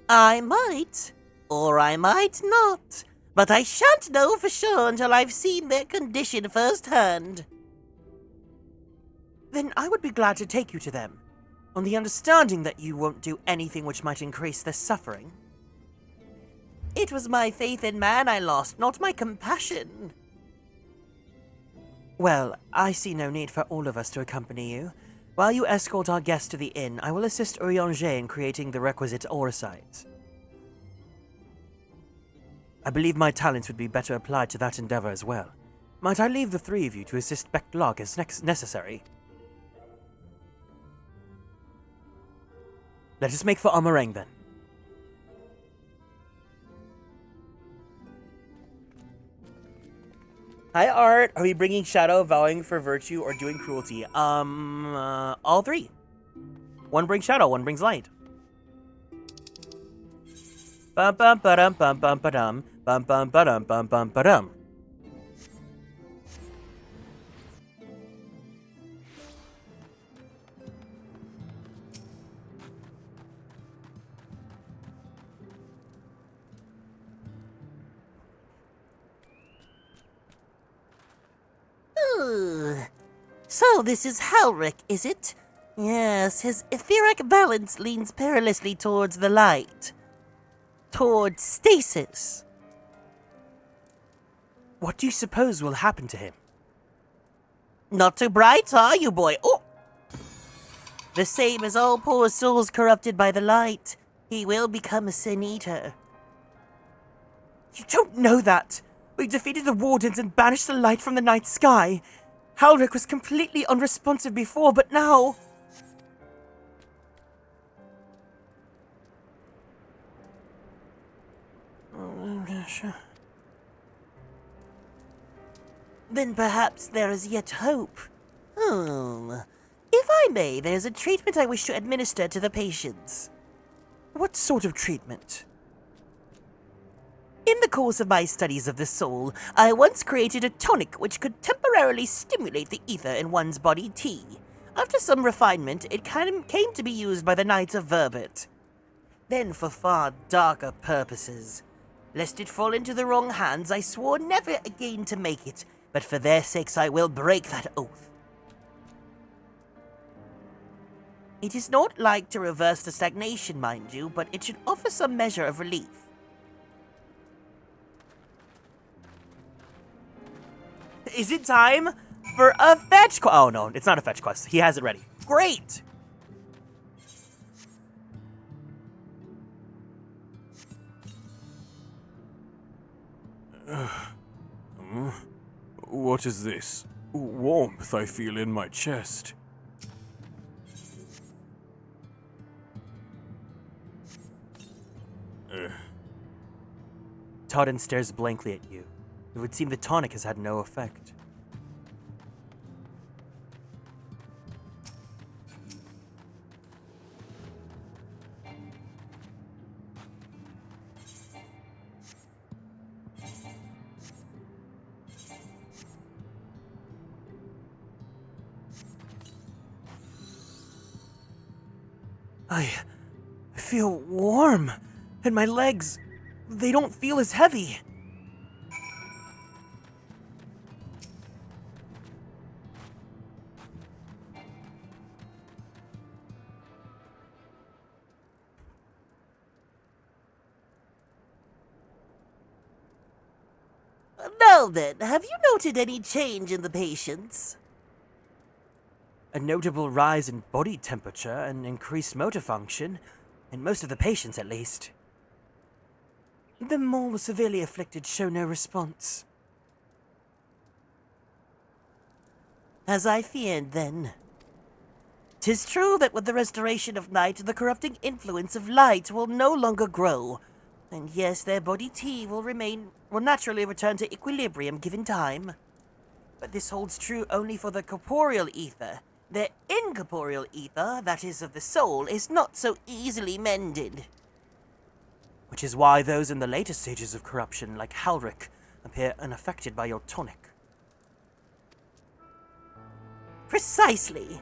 I might, or I might not, but I shan't know for sure until I've seen their condition firsthand. Then I would be glad to take you to them, on the understanding that you won't do anything which might increase their suffering. It was my faith in man I lost, not my compassion. Well, I see no need for all of us to accompany you. While you escort our guests to the inn, I will assist Urianger in creating the requisite aura sites. I believe my talents would be better applied to that endeavor as well. Might I leave the three of you to assist Beck-Log as necessary? Let us make for Amarang then. Hi, Art. Are we bringing Shadow, vowing for virtue, or doing cruelty? All three. One brings Shadow, one brings light. Bum bum ba-dum bum bum ba-dum bum bum ba-dum bum bum ba-dum. So this is Halric, is it? Yes, his etheric balance leans perilously towards the light. Towards stasis. What do you suppose will happen to him? Not too bright, are you, boy? Oh! The same as all poor souls corrupted by the light. He will become a sin-eater. You don't know that! We defeated the Wardens and banished the light from the night sky. Halric was completely unresponsive before, but now... Then perhaps there is yet hope. If I may, there's a treatment I wish to administer to the patients. What sort of treatment? In the course of my studies of the soul, I once created a tonic which could temporarily stimulate the ether in one's body T. After some refinement, it came to be used by the Knights of Verbit. Then for far darker purposes. Lest it fall into the wrong hands, I swore never again to make it, but for their sakes I will break that oath. It is not like to reverse the stagnation, mind you, but it should offer some measure of relief. Is it time for a fetch quest? Oh no, it's not a fetch quest. He has it ready. Great! What is this? Warmth I feel in my chest. Totten stares blankly at you. It would seem the tonic has had no effect. I feel warm, and my legs, they don't feel as heavy. Now then, have you noted any change in the patients? A notable rise in body temperature and increased motor function, in most of the patients at least. The more severely afflicted show no response. As I feared, then. 'Tis true that with the restoration of night, the corrupting influence of light will no longer grow. And yes, their body T will naturally return to equilibrium given time. But this holds true only for the corporeal ether. Their incorporeal ether, that is of the soul, is not so easily mended. Which is why those in the later stages of corruption, like Halric, appear unaffected by your tonic. Precisely.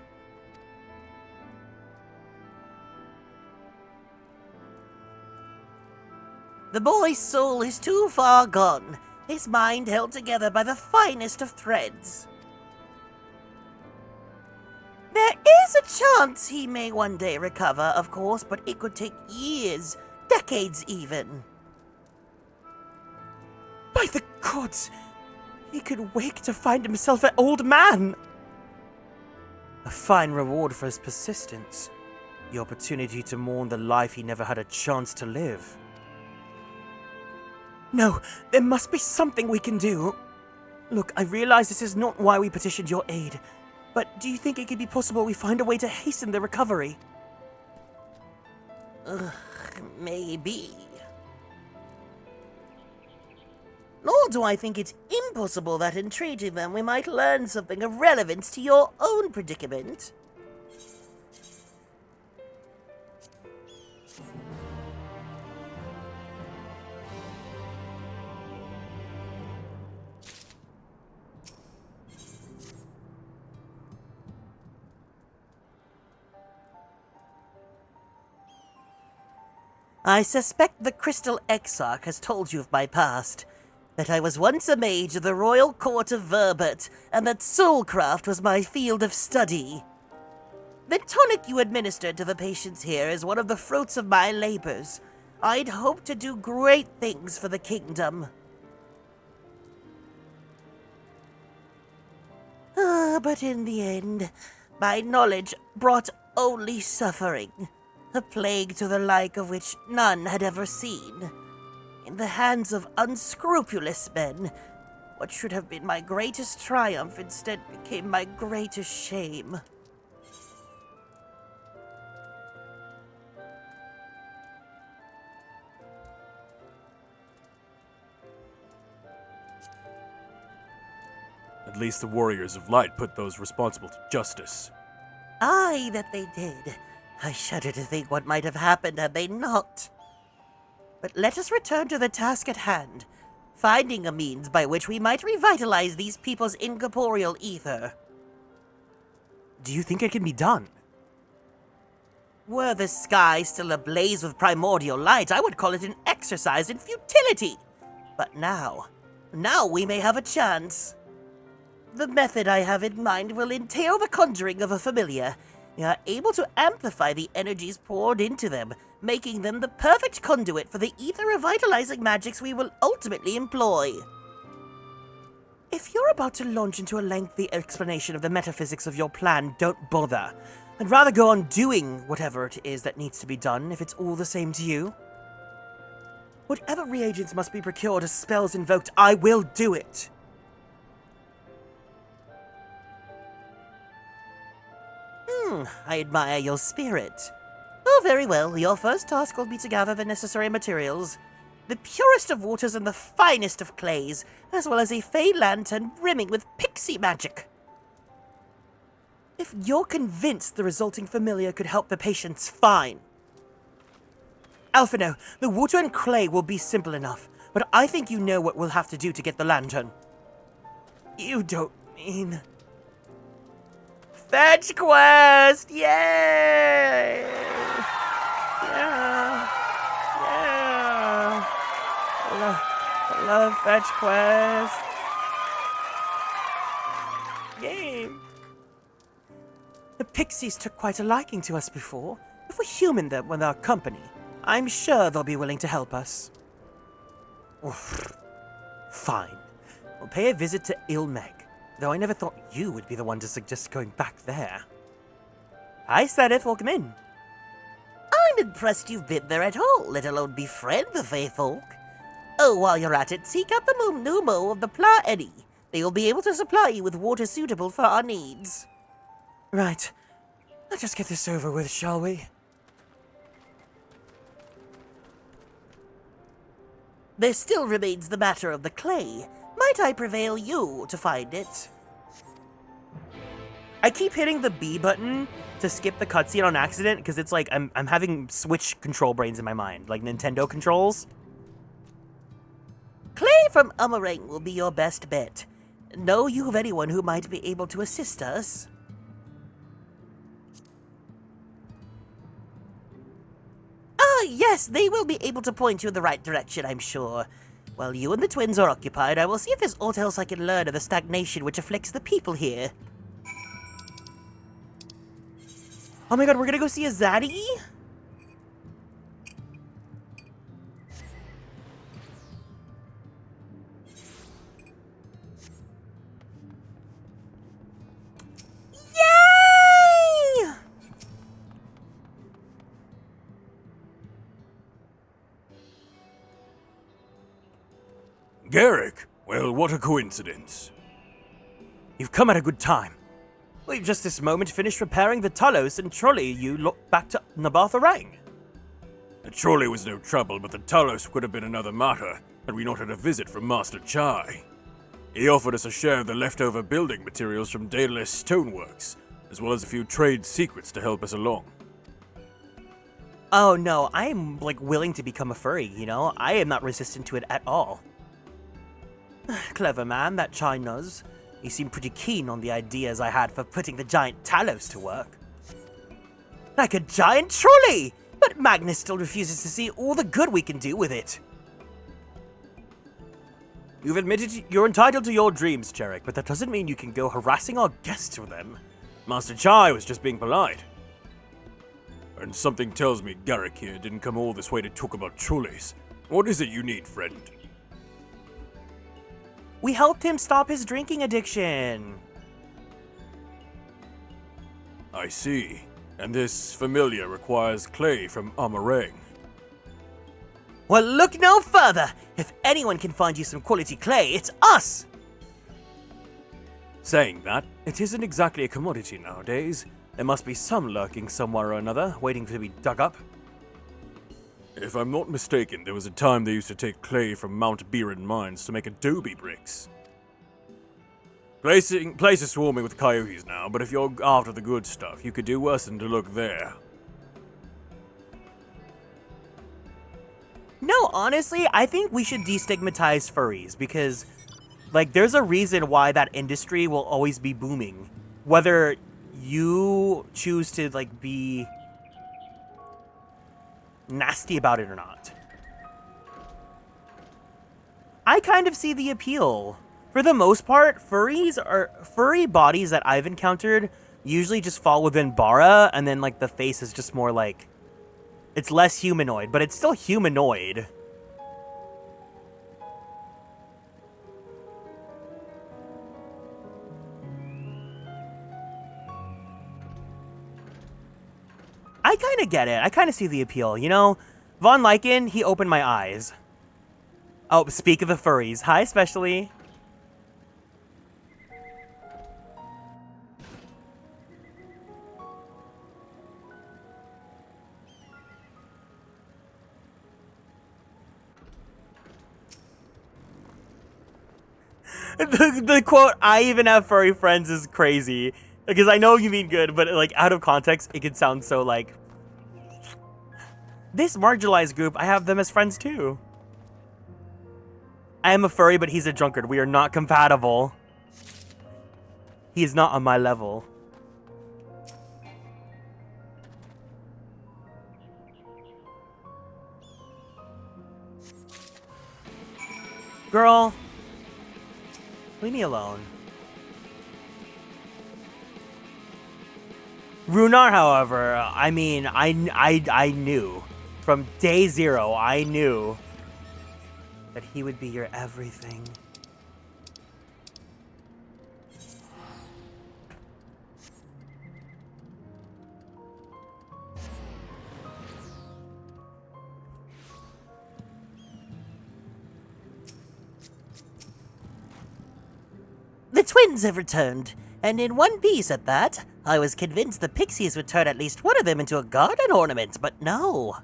The boy's soul is too far gone, his mind held together by the finest of threads. There is a chance he may one day recover, of course, but it could take years, decades even. By the gods! He could wake to find himself an old man! A fine reward for his persistence. The opportunity to mourn the life he never had a chance to live. No, there must be something we can do. Look, I realize this is not why we petitioned your aid, but do you think it could be possible we find a way to hasten the recovery? Maybe. Nor do I think it's impossible that in treating them we might learn something of relevance to your own predicament. I suspect the Crystal Exarch has told you of my past. That I was once a mage of the royal court of Verbert, and that soulcraft was my field of study. The tonic you administered to the patients here is one of the fruits of my labors. I'd hoped to do great things for the kingdom. But in the end, my knowledge brought only suffering. A plague to the like of which none had ever seen. In the hands of unscrupulous men, what should have been my greatest triumph instead became my greatest shame. At least the Warriors of Light put those responsible to justice. Aye, that they did. I shudder to think what might have happened had they not. But let us return to the task at hand, finding a means by which we might revitalize these people's incorporeal ether. Do you think it can be done? Were the sky still ablaze with primordial light, I would call it an exercise in futility. But now we may have a chance. The method I have in mind will entail the conjuring of a familiar. We are able to amplify the energies poured into them, making them the perfect conduit for the ether revitalizing magics we will ultimately employ. If you're about to launch into a lengthy explanation of the metaphysics of your plan, don't bother. I'd rather go on doing whatever it is that needs to be done if it's all the same to you. Whatever reagents must be procured as spells invoked, I will do it. I admire your spirit. Oh, very well. Your first task will be to gather the necessary materials. The purest of waters and the finest of clays, as well as a fey lantern brimming with pixie magic. If you're convinced the resulting familiar could help the patients, fine. Alphino, the water and clay will be simple enough, but I think you know what we'll have to do to get the lantern. You don't mean... Fetch quest! Yay! Yeah! Yeah! I love fetch quest. Game. The pixies took quite a liking to us before. If we human them with our company, I'm sure they'll be willing to help us. Oof. Fine. We'll pay a visit to Ilmeg, though I never thought you would be the one to suggest going back there. Hi, Sedith, welcome in. I'm impressed you've been there at all, let alone befriend the Fey folk. Oh, while you're at it, seek out the Numo of the Pla-Eddy. They will be able to supply you with water suitable for our needs. Right. Let's just get this over with, shall we? There still remains the matter of the clay. Might I prevail you to find it? I keep hitting the B button to skip the cutscene on accident because it's like I'm having Switch control brains in my mind, like Nintendo controls. Clay from Umarang will be your best bet. Know you of anyone who might be able to assist us? Ah, yes, they will be able to point you in the right direction, I'm sure. While you and the twins are occupied, I will see if there's aught else I can learn of the stagnation which afflicts the people here. Oh my god, we're gonna go see a Zaddy? Yay! Garrick, well, what a coincidence. You've come at a good time. We've just this moment finished repairing the Talos and trolley you look back to Nabartha-Rang. The trolley was no trouble, but the Talos could have been another matter, had we not had a visit from Master Chai. He offered us a share of the leftover building materials from Daedalus Stoneworks, as well as a few trade secrets to help us along. Oh no, I am like willing to become a furry, you know? I am not resistant to it at all. Clever man, that Chai knows. He seemed pretty keen on the ideas I had for putting the giant Talos to work. Like a giant trolley! But Magnus still refuses to see all the good we can do with it. You've admitted you're entitled to your dreams, Jarek, but that doesn't mean you can go harassing our guests with them. Master Chai was just being polite. And something tells me Garrick here didn't come all this way to talk about trolleys. What is it you need, friend? We helped him stop his drinking addiction. I see. And this familiar requires clay from Umarang. Well, look no further! If anyone can find you some quality clay, it's us! Saying that, it isn't exactly a commodity nowadays. There must be some lurking somewhere or another, waiting to be dug up. If I'm not mistaken, there was a time they used to take clay from Mount Biran mines to make adobe bricks. Place is swarming with coyotes now, but if you're after the good stuff, you could do worse than to look there. No, honestly, I think we should destigmatize furries, because, like, there's a reason why that industry will always be booming. Whether you choose to, like, be nasty about it or not. I kind of see the appeal. For the most part, furry bodies that I've encountered usually just fall within Bara, and then, like, the face is just more, like, it's less humanoid, but it's still humanoid. I kind of get it. I kind of see the appeal, you know? Von Lycan, he opened my eyes. Oh, speak of the furries. Hi, especially. The quote, "I even have furry friends," is crazy. Because I know you mean good, but like out of context, it could sound so like... This marginalized group, I have them as friends too. I am a furry, but he's a drunkard. We are not compatible. He is not on my level. Girl, leave me alone. Runar, however, I mean, I knew. From day zero, I knew that he would be your everything. The twins have returned, and in one piece at that. I was convinced the pixies would turn at least one of them into a garden ornament, but no.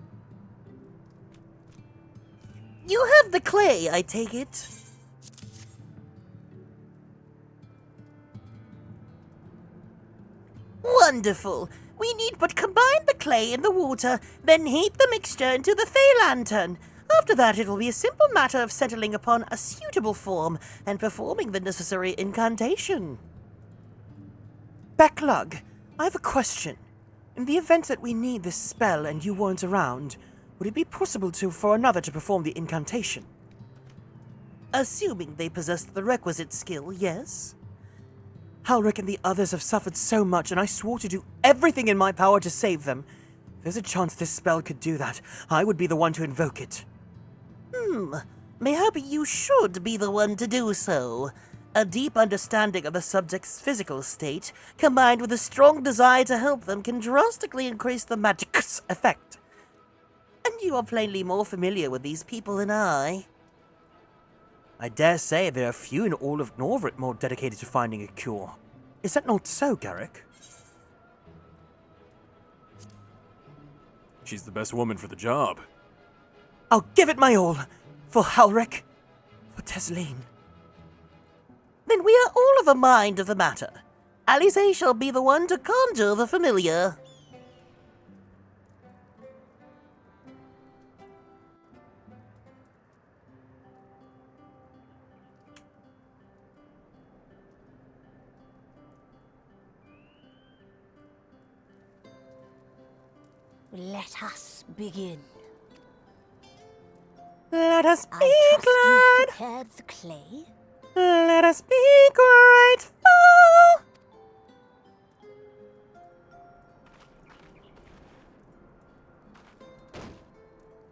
You have the clay, I take it. Wonderful. We need but combine the clay and the water, then heat the mixture into the Fey Lantern. After that, it will be a simple matter of settling upon a suitable form and performing the necessary incantation. Backlog, I have a question. In the event that we need this spell and you weren't around, would it be possible for another to perform the incantation? Assuming they possessed the requisite skill, yes. Halric and the others have suffered so much, and I swore to do everything in my power to save them. If there's a chance this spell could do that, I would be the one to invoke it. Mayhap you should be the one to do so. A deep understanding of the subject's physical state, combined with a strong desire to help them, can drastically increase the magic's effect. And you are plainly more familiar with these people than I. I dare say there are few in all of Norvrit more dedicated to finding a cure. Is that not so, Garrick? She's the best woman for the job. I'll give it my all. For Halric. For Tesleen. Then we are all of a mind of the matter. Alice shall be the one to conjure the familiar. Let us begin. Let us be I trust glad. you've prepared the clay. Let us be grateful.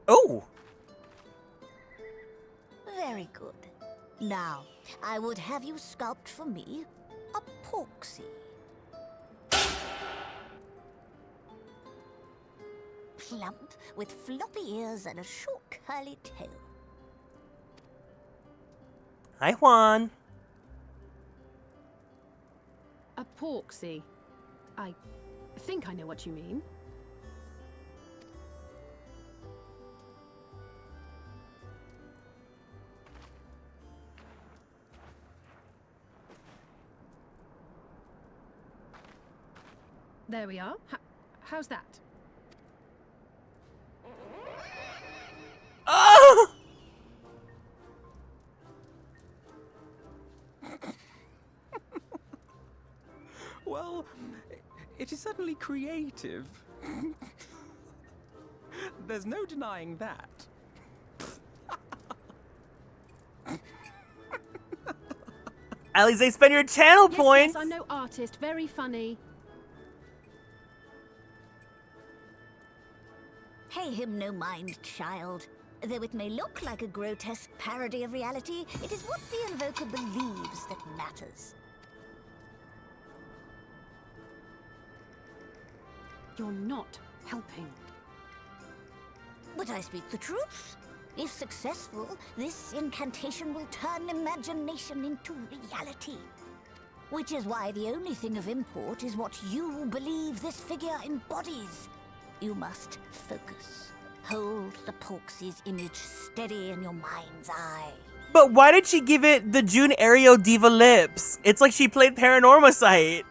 Oh! Very good. Now, I would have you sculpt for me a porksy. Plump, with floppy ears and a short curly tail. Hi, Juan. A porksy. I think I know what you mean. There we are. How's that? Oh! Well, it is certainly creative. There's no denying that. Alize, spend your channel points! Yes, I'm no artist. Very funny. Pay him no mind, child. Though it may look like a grotesque parody of reality, it is what the invoker believes that matters. You're not helping. But I speak the truth. If successful, this incantation will turn imagination into reality. Which is why the only thing of import is what you believe this figure embodies. You must focus. Hold the Porksy's image steady in your mind's eye. But why did she give it the June Aereo Diva lips? It's like she played Paranormosite.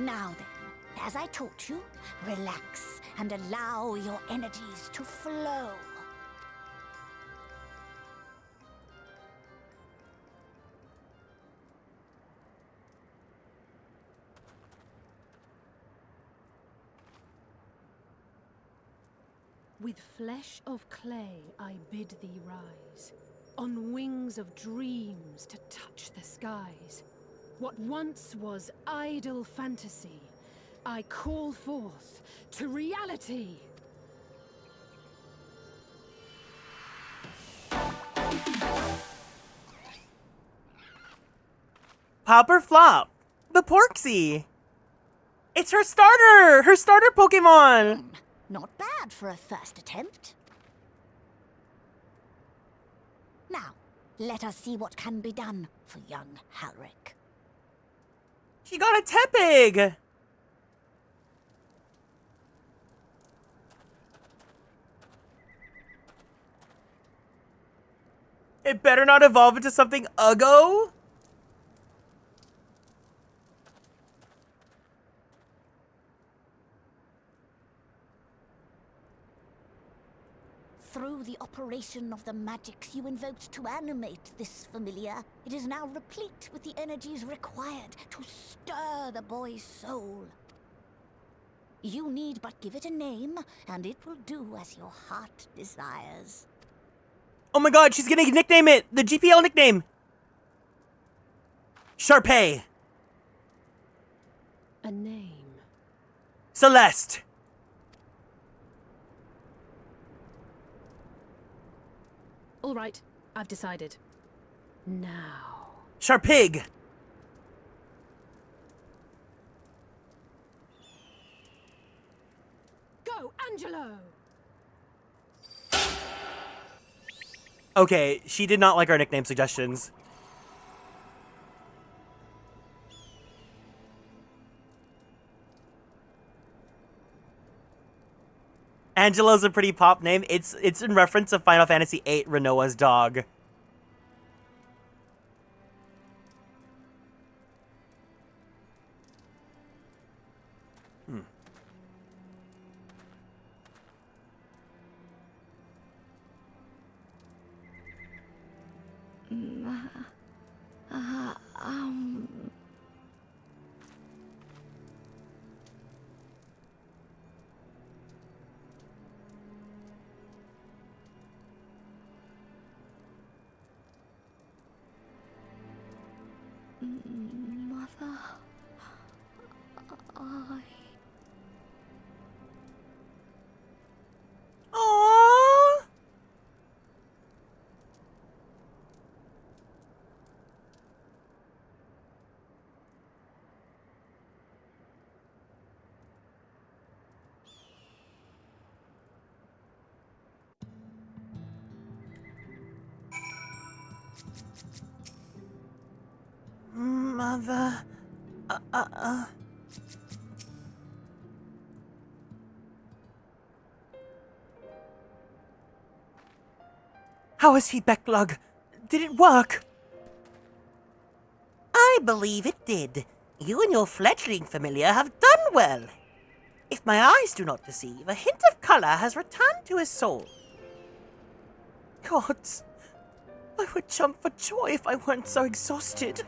Now then, as I taught you, relax and allow your energies to flow. With flesh of clay I bid thee rise, on wings of dreams to touch the skies. What once was idle fantasy, I call forth to reality. Pop or flop? The Porksy. It's her starter Pokemon. Not bad for a first attempt. Now, let us see what can be done for young Halric. She got a Tepig. It better not evolve into something uggo. Through the operation of the magics you invoked to animate this familiar, it is now replete with the energies required to stir the boy's soul. You need but give it a name, and it will do as your heart desires. Oh my god, she's gonna nickname it! The GPL nickname! Sharpay. A name. Celeste. All right, I've decided. Now. Sharpig. Go, Angelo! Okay, she did not like our nickname suggestions. Angelo's a pretty pop name. It's in reference to Final Fantasy VIII, Renoa's dog. Mother, Aww. Mother. How is he, Becklug? Did it work? I believe it did. You and your fledgling familiar have done well. If my eyes do not deceive, a hint of color has returned to his soul. Gods, I would jump for joy if I weren't so exhausted.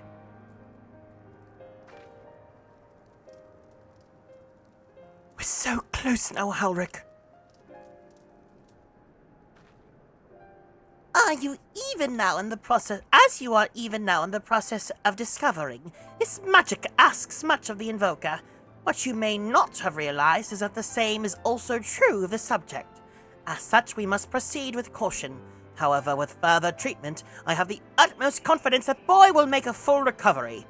We're so close now, Halric. As you are even now in the process of discovering, this magic asks much of the invoker. What you may not have realized is that the same is also true of the subject. As such, we must proceed with caution. However, with further treatment, I have the utmost confidence that boy will make a full recovery.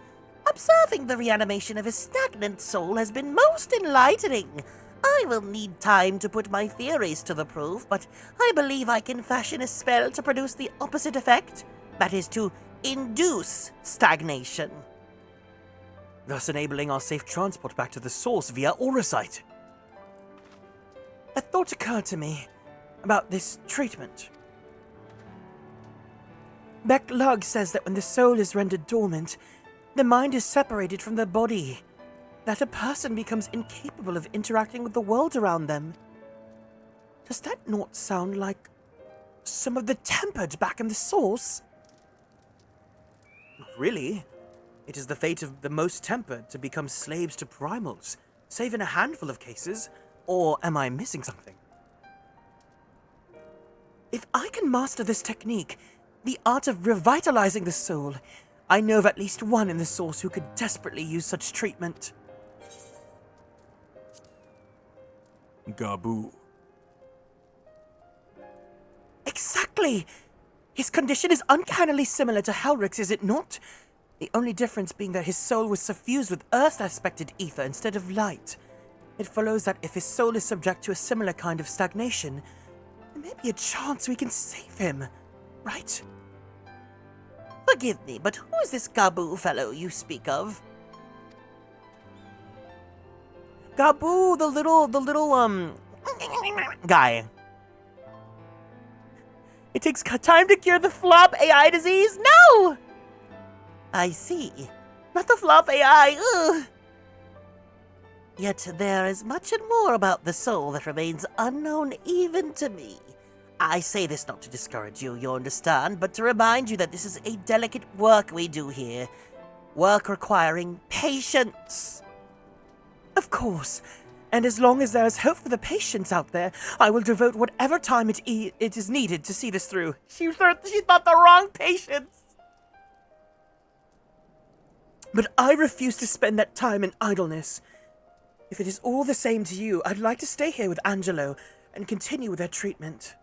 Observing the reanimation of his stagnant soul has been most enlightening. I will need time to put my theories to the proof, but I believe I can fashion a spell to produce the opposite effect. That is, to induce stagnation. Thus enabling our safe transport back to the source via Auracite. A thought occurred to me about this treatment. Backlog says that when the soul is rendered dormant, the mind is separated from the body, that a person becomes incapable of interacting with the world around them. Does that not sound like some of the tempered back in the source? Not really. It is the fate of the most tempered to become slaves to primals, save in a handful of cases. Or am I missing something? If I can master this technique, the art of revitalizing the soul, I know of at least one in the source who could desperately use such treatment. Gabu. Exactly! His condition is uncannily similar to Helric's, is it not? The only difference being that his soul was suffused with Earth-aspected ether instead of light. It follows that if his soul is subject to a similar kind of stagnation, there may be a chance we can save him, right? Forgive me, but who is this Gabu fellow you speak of? Gabu, the little, guy. It takes time to cure the flop AI disease? No! I see. Not the flop AI, ugh. Yet there is much and more about the soul that remains unknown even to me. I say this not to discourage you, you understand, but to remind you that this is a delicate work we do here. Work requiring patience. Of course. And as long as there is hope for the patients out there, I will devote whatever time it is needed to see this through. She thought the wrong patients. But I refuse to spend that time in idleness. If it is all the same to you, I'd like to stay here with Angelo and continue with their treatment.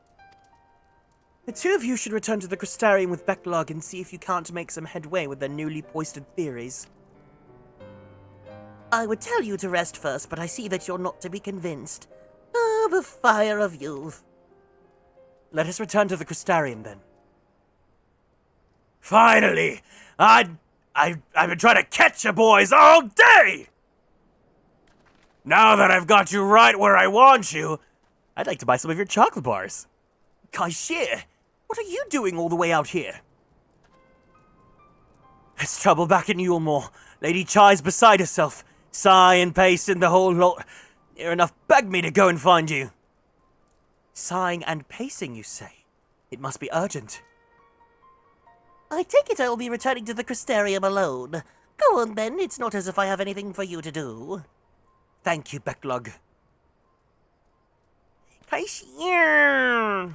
The two of you should return to the Crystarium with Backlog and see if you can't make some headway with their newly foisted theories. I would tell you to rest first, but I see that you're not to be convinced. Ah, the fire of youth. Let us return to the Crystarium, then. Finally! I've been trying to catch you boys all day! Now that I've got you right where I want you, I'd like to buy some of your chocolate bars. Kaishir, what are you doing all the way out here? There's trouble back in Yulmore. Lady Chai's beside herself. Sigh and pace and the whole lot. Near enough begged me to go and find you. Sighing and pacing, you say? It must be urgent. I take it I will be returning to the Crystarium alone. Go on then, it's not as if I have anything for you to do. Thank you, Backlog. Kaishir!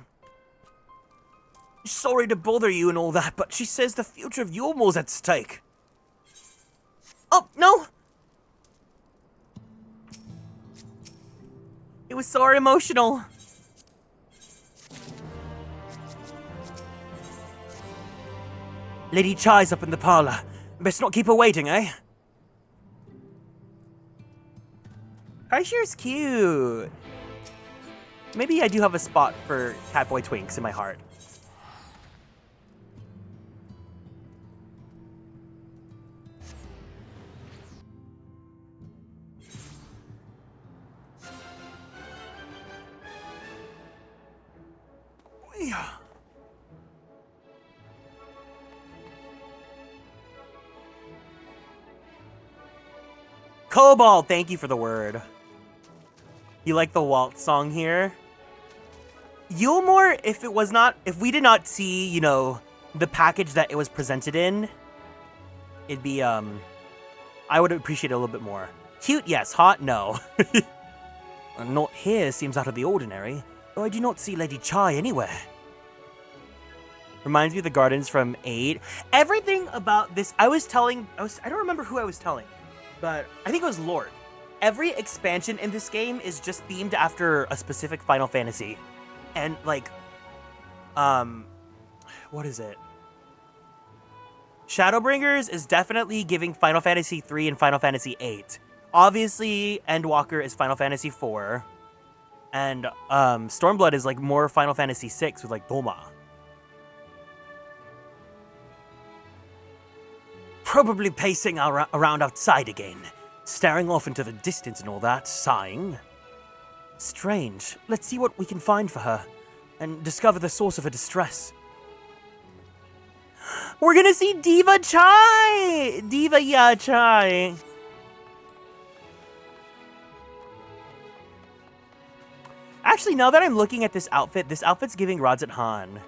Sorry to bother you and all that, but she says the future of Yulmore's at stake. Oh, no! It was so emotional. Lady Chai's up in the parlor. Best not keep her waiting, eh? Kaishir's cute. Maybe I do have a spot for Catboy Twinks in my heart. Cobalt, thank you for the word. You like the waltz song here? Yulmore, if we did not see, you know, the package that it was presented in, it'd be, I would appreciate it a little bit more. Cute, yes. Hot, no. Not here seems out of the ordinary, though I do not see Lady Chai anywhere. Reminds me of the gardens from 8. Everything about this, I don't remember who I was telling, but I think it was Lord. Every expansion in this game is just themed after a specific Final Fantasy. And, like, what is it? Shadowbringers is definitely giving Final Fantasy 3 and Final Fantasy 8. Obviously, Endwalker is Final Fantasy 4. And, Stormblood is, like, more Final Fantasy 6 with, like, Doma. Probably pacing around outside again. Staring off into the distance and all that, sighing. Strange. Let's see what we can find for her and discover the source of her distress. We're gonna see Diva Chai! Diva Ya Chai. Actually, now that I'm looking at this outfit's giving Rods at Han.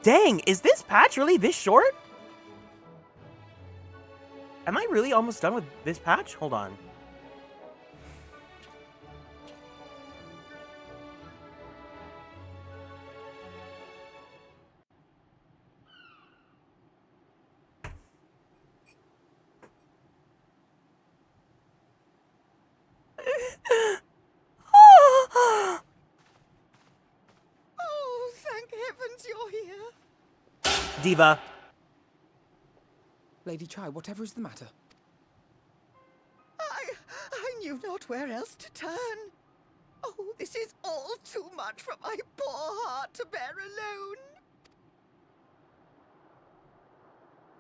Dang, is this patch really this short? Am I really almost done with this patch? Hold on. Oh, thank heavens you're here. Diva. Lady Chai, whatever is the matter? I knew not where else to turn. Oh, this is all too much for my poor heart to bear alone.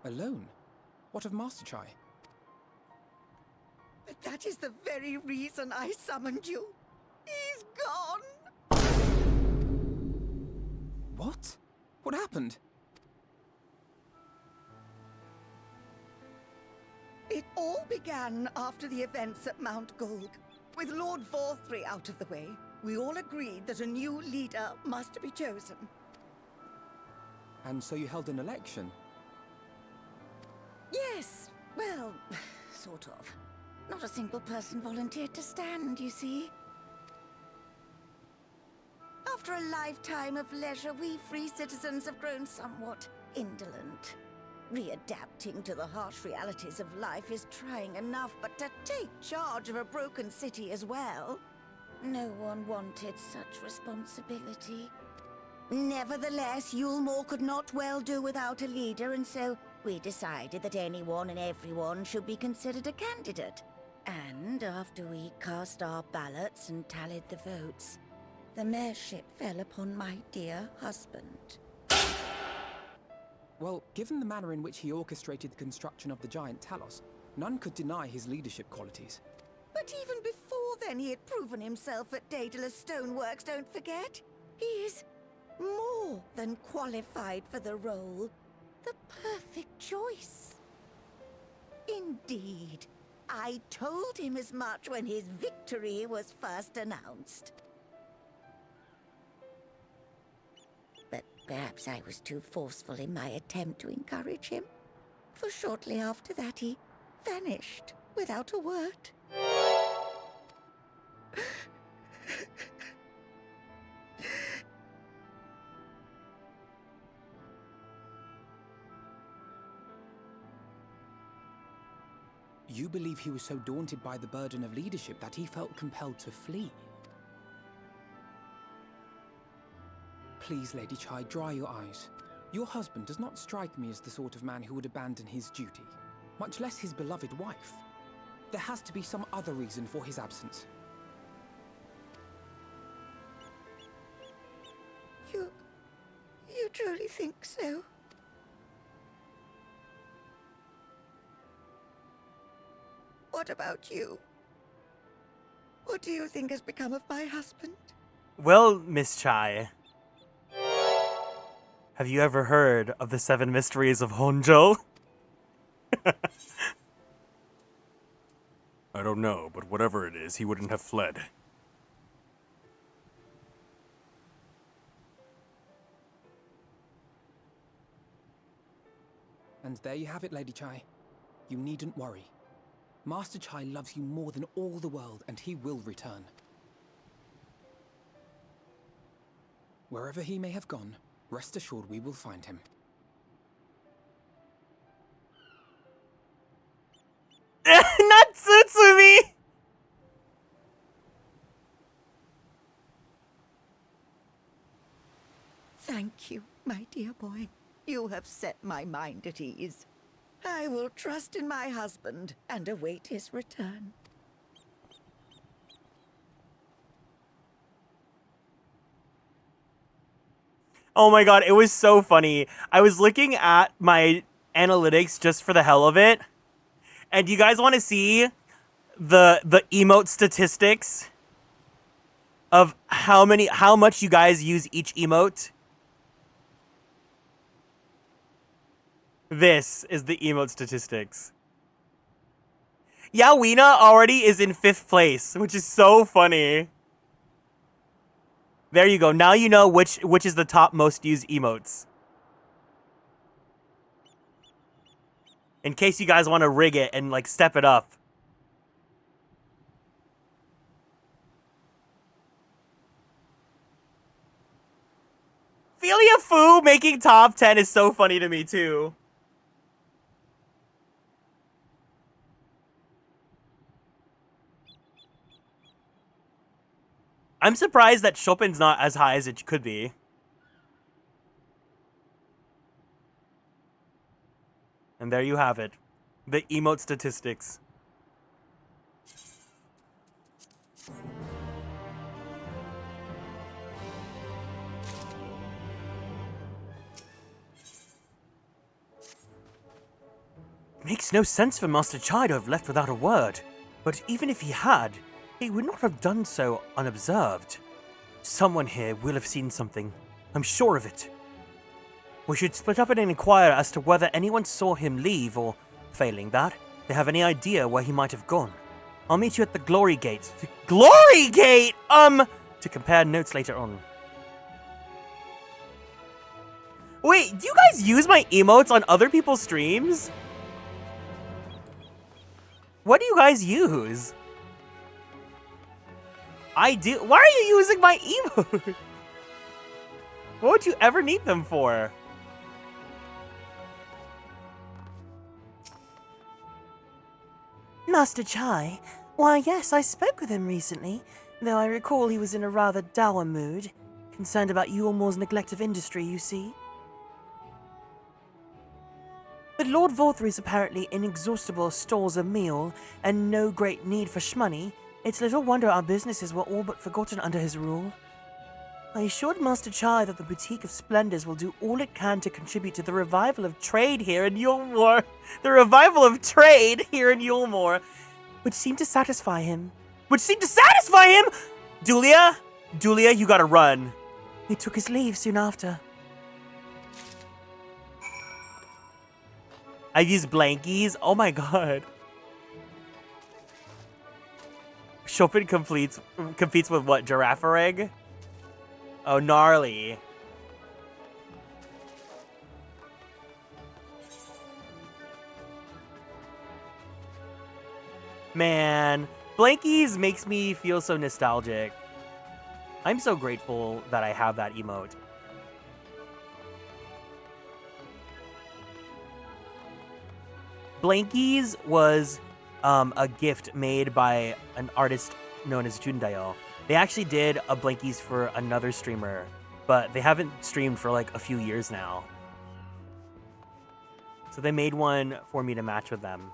Alone? What of Master Chai? But that is the very reason I summoned you. He's gone. What? What happened? It all began after the events at Mount Gulg. With Lord Vorthry out of the way, we all agreed that a new leader must be chosen. And so you held an election? Yes, well, sort of. Not a single person volunteered to stand, you see. After a lifetime of leisure, we free citizens have grown somewhat indolent. Readapting to the harsh realities of life is trying enough, but to take charge of a broken city as well? No one wanted such responsibility. Nevertheless, Yulmore could not well do without a leader, and so we decided that anyone and everyone should be considered a candidate. And after we cast our ballots and tallied the votes, the mayorship fell upon my dear husband. Well, given the manner in which he orchestrated the construction of the giant Talos, none could deny his leadership qualities. But even before then, he had proven himself at Daedalus Stoneworks, don't forget. He is more than qualified for the role. The perfect choice. Indeed. I told him as much when his victory was first announced. But perhaps I was too forceful in my attempt to encourage him. For shortly after that, he vanished without a word. You believe he was so daunted by the burden of leadership that he felt compelled to flee? Please, Lady Chai, dry your eyes. Your husband does not strike me as the sort of man who would abandon his duty, much less his beloved wife. There has to be some other reason for his absence. You truly think so? What about you? What do you think has become of my husband? Well, Miss Chai, have you ever heard of the 7 mysteries of Honjo? I don't know, but whatever it is, he wouldn't have fled. And there you have it, Lady Chai. You needn't worry. Master Chai loves you more than all the world, and he will return. Wherever he may have gone, rest assured we will find him. Not Tsutsumi! Thank you, my dear boy. You have set my mind at ease. I will trust in my husband and await his return. Oh my god, it was so funny. I was looking at my analytics just for the hell of it. And you guys want to see the emote statistics of how much you guys use each emote. This is the emote statistics. Yawina already is in 5th place, which is so funny. There you go. Now you know which is the top most used emotes. In case you guys want to rig it and like step it up. Philia Fu making top 10 is so funny to me too. I'm surprised that Chopin's not as high as it could be. And there you have it. The emote statistics. Makes no sense for Master Chai to have left without a word. But even if he had, he would not have done so unobserved. Someone here will have seen something. I'm sure of it. We should split up and inquire as to whether anyone saw him leave or, failing that, they have any idea where he might have gone. I'll meet you at the Glory Gate. The Glory Gate? To compare notes later on. Wait, do you guys use my emotes on other people's streams? What do you guys use? I do. Why are you using my emotes? What would you ever need them for? Master Chai? Why, yes, I spoke with him recently, though I recall he was in a rather dour mood. Concerned about Yulmore's neglect of industry, you see. But Lord Vorthry's apparently inexhaustible stores of meal, and no great need for shmoney. It's little wonder our businesses were all but forgotten under his rule. I assured Master Chai that the Boutique of Splendors will do all it can to contribute to the revival of trade here in Yulmore. The revival of trade here in Yulmore, which seemed to satisfy him. Dulia, you gotta run. He took his leave soon after. I use blankies. Oh my god. Chopin competes with what? Giraffe rig? Oh, gnarly. Man, blankies makes me feel so nostalgic. I'm so grateful that I have that emote. Blankies was a gift made by an artist known as Jundayo. They actually did a Blankies for another streamer, but they haven't streamed for like a few years now. So they made one for me to match with them.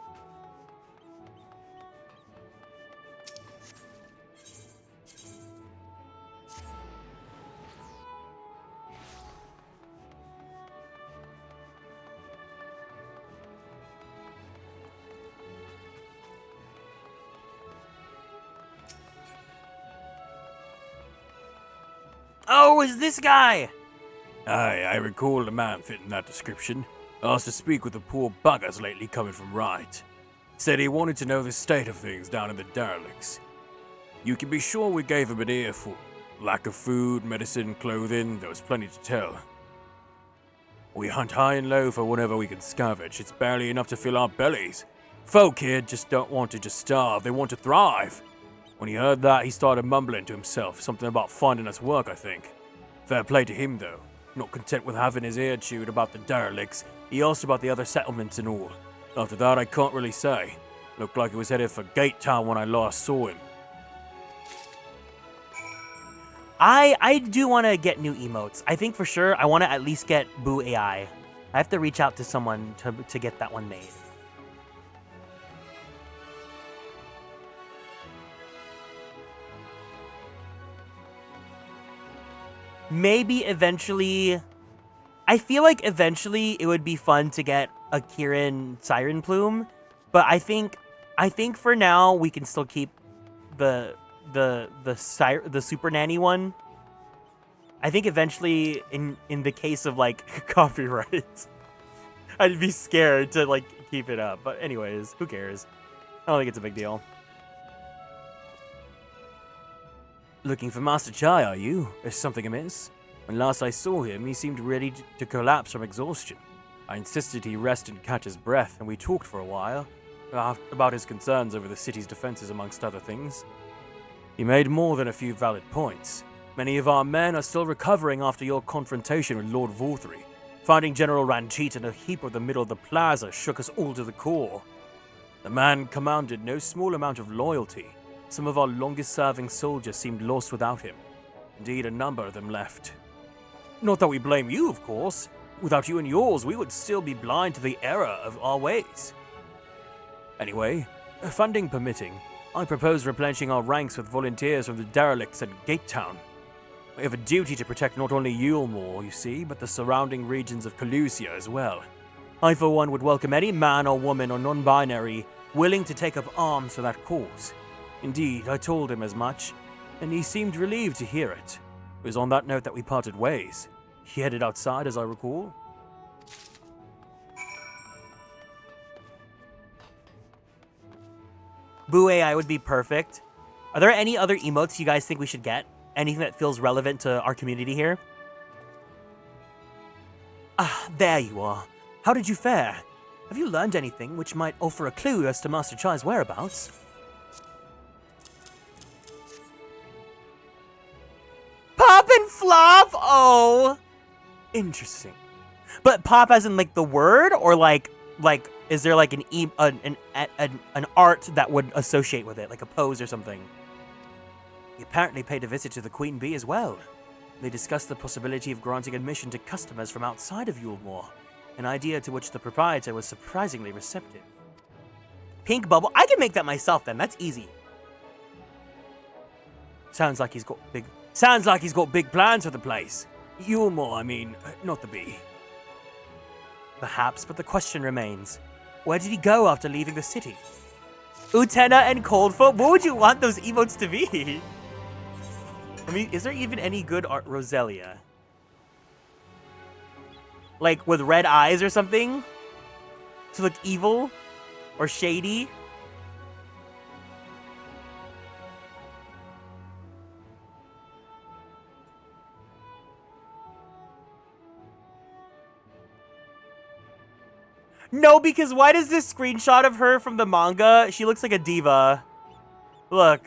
Oh, it's this guy! Aye, I recall the man fitting that description. Asked to speak with the poor buggers lately coming from right. Said he wanted to know the state of things down in the derelicts. You can be sure we gave him an earful. Lack of food, medicine, clothing, there was plenty to tell. We hunt high and low for whatever we can scavenge. It's barely enough to fill our bellies. Folk here just don't want to just starve, they want to thrive. When he heard that, he started mumbling to himself, something about finding us work, I think. Fair play to him, though. Not content with having his ear chewed about the derelicts, he asked about the other settlements and all. After that, I can't really say. Looked like he was headed for Gate Town when I last saw him. I do want to get new emotes. I think for sure I want to at least get Boo AI. I have to reach out to someone to get that one made. Maybe eventually... I feel like eventually it would be fun to get a Kieran Siren Plume, but I think I think for now we can still keep the super nanny one. I think eventually, in the case of like copyright, I'd be scared to like keep it up. But anyways, who cares? I don't think it's a big deal. Looking for Master Chai, are you? Is something amiss? When last I saw him, he seemed ready to collapse from exhaustion. I insisted he rest and catch his breath, and we talked for a while about his concerns over the city's defenses, amongst other things. He made more than a few valid points. Many of our men are still recovering after your confrontation with Lord Vorthry. Finding General Ranjit in a heap of the middle of the plaza shook us all to the core. The man commanded no small amount of loyalty. Some of our longest-serving soldiers seemed lost without him. Indeed, a number of them left. Not that we blame you, of course. Without you and yours, we would still be blind to the error of our ways. Anyway, funding permitting, I propose replenishing our ranks with volunteers from the derelicts at Gate Town. We have a duty to protect not only Yulmore, you see, but the surrounding regions of Calusia as well. I, for one, would welcome any man or woman or non-binary willing to take up arms for that cause. Indeed, I told him as much, and he seemed relieved to hear it. It was on that note that we parted ways. He headed outside, as I recall. Boo AI would be perfect. Are there any other emotes you guys think we should get? Anything that feels relevant to our community here? Ah, there you are. How did you fare? Have you learned anything which might offer a clue as to Master Chai's whereabouts? Pop and flop? Oh! Interesting. But pop as in like the word, or like is there like an art that would associate with it, like a pose or something? He apparently paid a visit to the Queen Bee as well. They discussed the possibility of granting admission to customers from outside of Yulmore, an idea to which the proprietor was surprisingly receptive. Pink bubble? I can make that myself then, that's easy. Sounds like he's got big plans for the place. Yulmore, I mean, not the Bee. Perhaps, but the question remains. Where did he go after leaving the city? Utena and Coldfoot? What would you want those emotes to be? I mean, is there even any good art? Roselia. Like, with red eyes or something? To look evil? Or shady? No, because why does this screenshot of her from the manga? She looks like a diva. Look.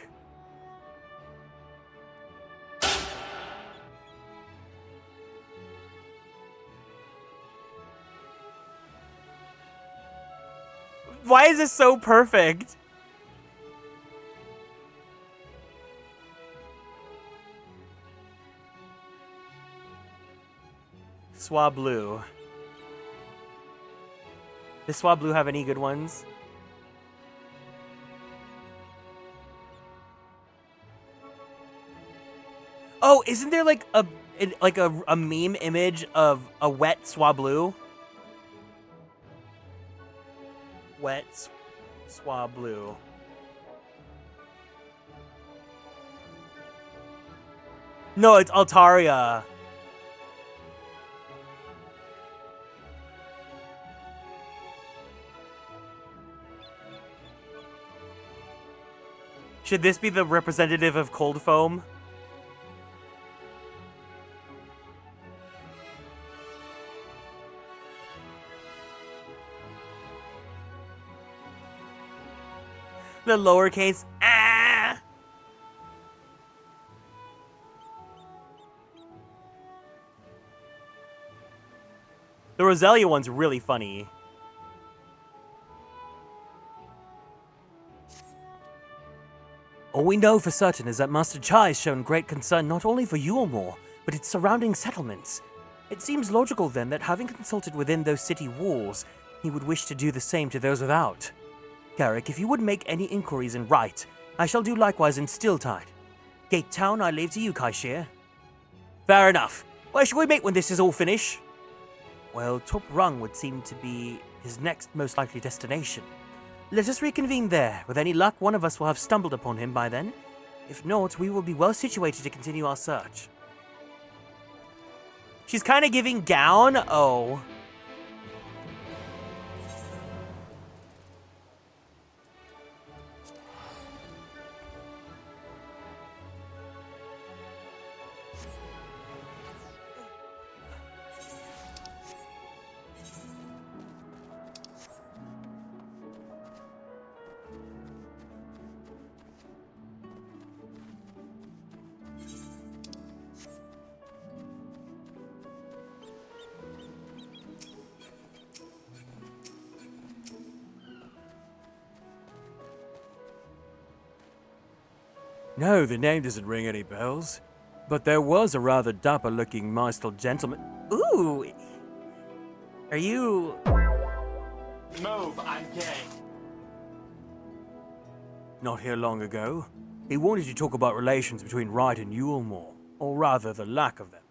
Why is this so perfect? Swablu. Does Swablu have any good ones? Oh, isn't there like a meme image of a wet Swablu? Wet Swablu. No, it's Altaria. Should this be the representative of Cold Foam? The lowercase ah. The Roselia one's really funny. All we know for certain is that Master Chai has shown great concern not only for Yulmore, but its surrounding settlements. It seems logical then that having consulted within those city walls, he would wish to do the same to those without. Garrick, if you would make any inquiries in Right, I shall do likewise in Stilltide. Gate Town, I leave to you, Kaishir. Fair enough. Where shall we meet when this is all finished? Well, Top Rung would seem to be his next most likely destination. Let us reconvene there. With any luck, one of us will have stumbled upon him by then. If not, we will be well situated to continue our search. She's kind of giving gown. Oh. No, the name doesn't ring any bells. But there was a rather dapper-looking Maestal gentleman. Ooh. Are you... Move, I'm gay. Not here long ago. He wanted to talk about relations between Wright and Yulmore, or rather the lack of them.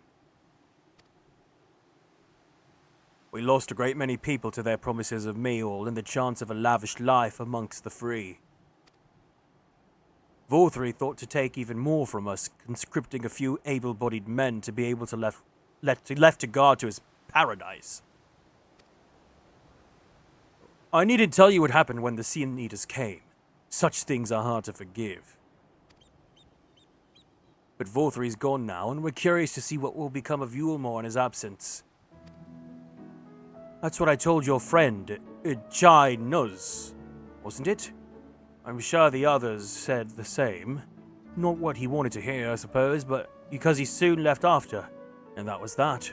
We lost a great many people to their promises of meal and the chance of a lavish life amongst the free. Vorthri thought to take even more from us, conscripting a few able-bodied men to be able to left to guard to his paradise. I needn't tell you what happened when the Sin Eaters came. Such things are hard to forgive. But Vorthri's gone now, and we're curious to see what will become of Yulmore in his absence. That's what I told your friend, Jai Nuz, wasn't it? I'm sure the others said the same. Not what he wanted to hear, I suppose, but because he soon left after. And that was that.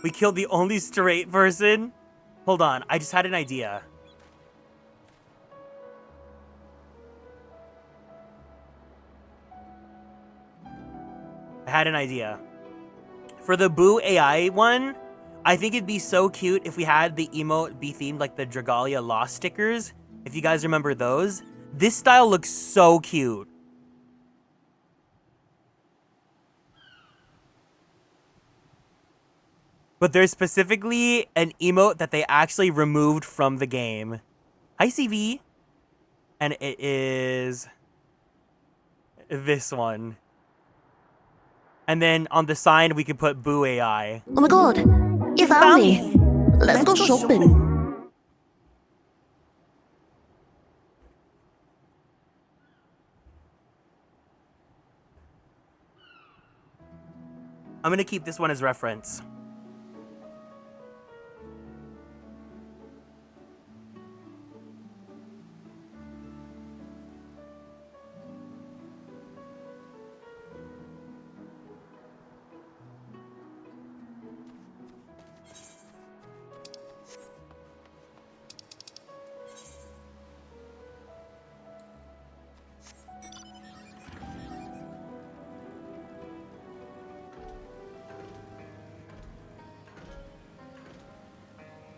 We killed the only straight person? Hold on, I just had an idea. I had an idea. For the Boo AI one, I think it'd be so cute if we had the emote be themed like the Dragalia Lost stickers. If you guys remember those. This style looks so cute. But there's specifically an emote that they actually removed from the game. Hi, CV. And it is this one. And then on the sign, we could put Boo AI. Oh my god, you found me. Let's go shopping. I'm gonna keep this one as reference.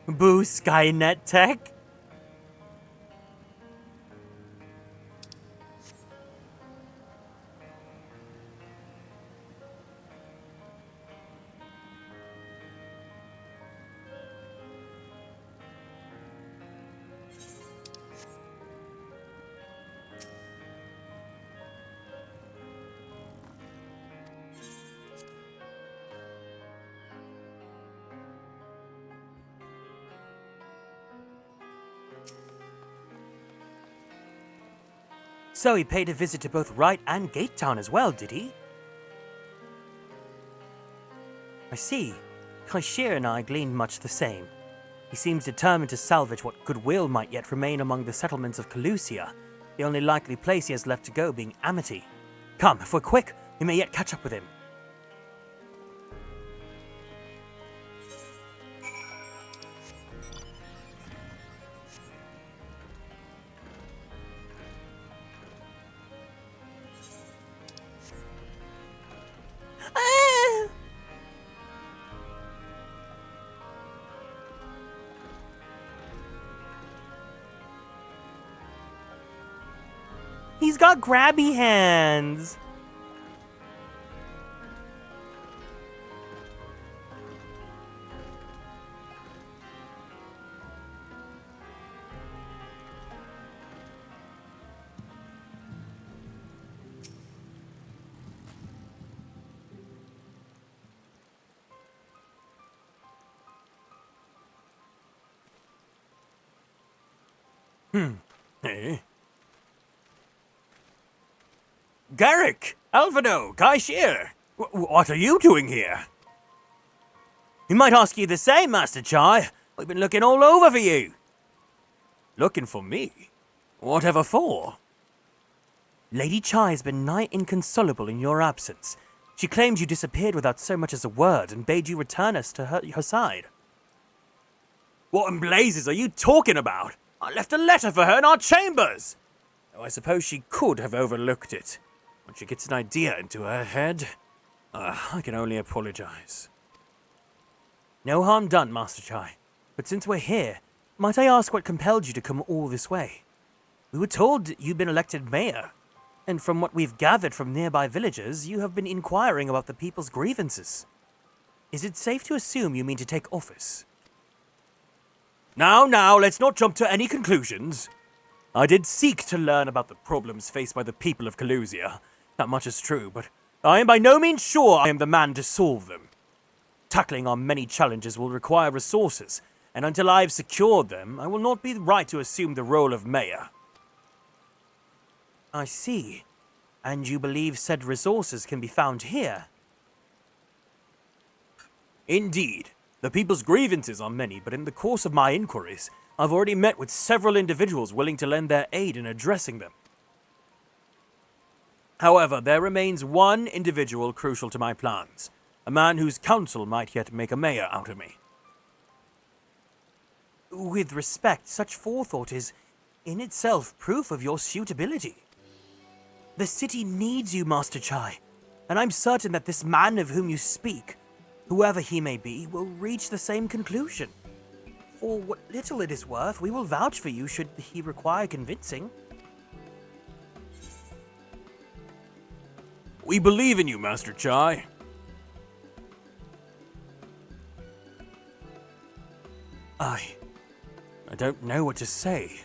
Boo Skynet Tech. So he paid a visit to both Wright and Gatetown as well, did he? I see. Kaishir and I gleaned much the same. He seems determined to salvage what goodwill might yet remain among the settlements of Calusia, the only likely place he has left to go being Amity. Come, if we're quick, we may yet catch up with him. He's got grabby hands. Eh? Garrick! Alphino! Kaishir! What are you doing here? We might ask you the same, Master Chai. We've been looking all over for you. Looking for me? Whatever for? Lady Chai has been nigh inconsolable in your absence. She claims you disappeared without so much as a word and bade you return us to her side. What in blazes are you talking about? I left a letter for her in our chambers! Though I suppose she could have overlooked it. When she gets an idea into her head, I can only apologize. No harm done, Master Chai. But since we're here, might I ask what compelled you to come all this way? We were told you'd been elected mayor, and from what we've gathered from nearby villagers, you have been inquiring about the people's grievances. Is it safe to assume you mean to take office? Now, let's not jump to any conclusions. I did seek to learn about the problems faced by the people of Calusia. That much is true, but I am by no means sure I am the man to solve them. Tackling our many challenges will require resources, and until I've secured them, I will not be right to assume the role of mayor. I see. And you believe said resources can be found here? Indeed. The people's grievances are many, but in the course of my inquiries, I've already met with several individuals willing to lend their aid in addressing them. However, there remains one individual crucial to my plans, a man whose counsel might yet make a mayor out of me. With respect, such forethought is, in itself, proof of your suitability. The city needs you, Master Chai, and I'm certain that this man of whom you speak, whoever he may be, will reach the same conclusion. For what little it is worth, we will vouch for you should he require convincing. We believe in you, Master Chai. I don't know what to say.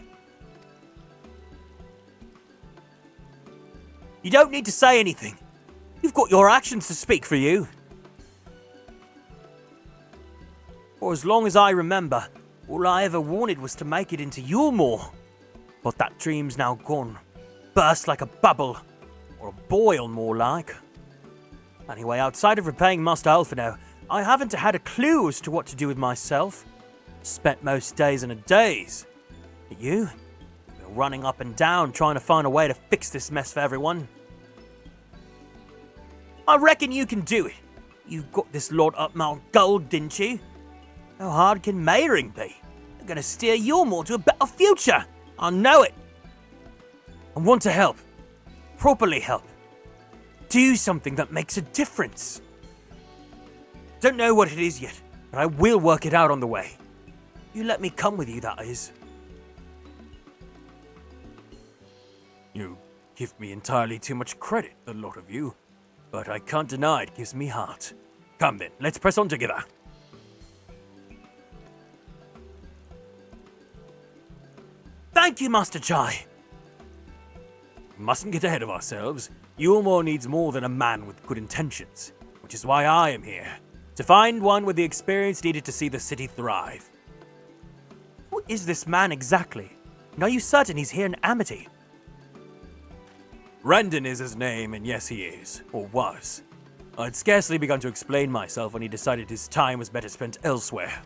You don't need to say anything. You've got your actions to speak for you. For as long as I remember, all I ever wanted was to make it into Yulmore. But that dream's now gone. Burst like a bubble. Or a boil, more like. Anyway, outside of repaying Master Alphino, I haven't had a clue as to what to do with myself. Spent most days in a daze. But you? You're running up and down trying to find a way to fix this mess for everyone. I reckon you can do it. You got this lot up Mount Gold, didn't you? How hard can mayoring be? They're gonna steer Yulmore to a better future. I know it. I want to help. Properly help. Do something that makes a difference. Don't know what it is yet, but I will work it out on the way. You let me come with you, that is. You give me entirely too much credit, the lot of you. But I can't deny it gives me heart. Come then, let's press on together. Thank you, Master Chai. We mustn't get ahead of ourselves. Yulmore needs more than a man with good intentions, which is why I am here. To find one with the experience needed to see the city thrive. Who is this man exactly? And are you certain he's here in Amity? Rendon is his name, and yes he is, or was. I'd scarcely begun to explain myself when he decided his time was better spent elsewhere.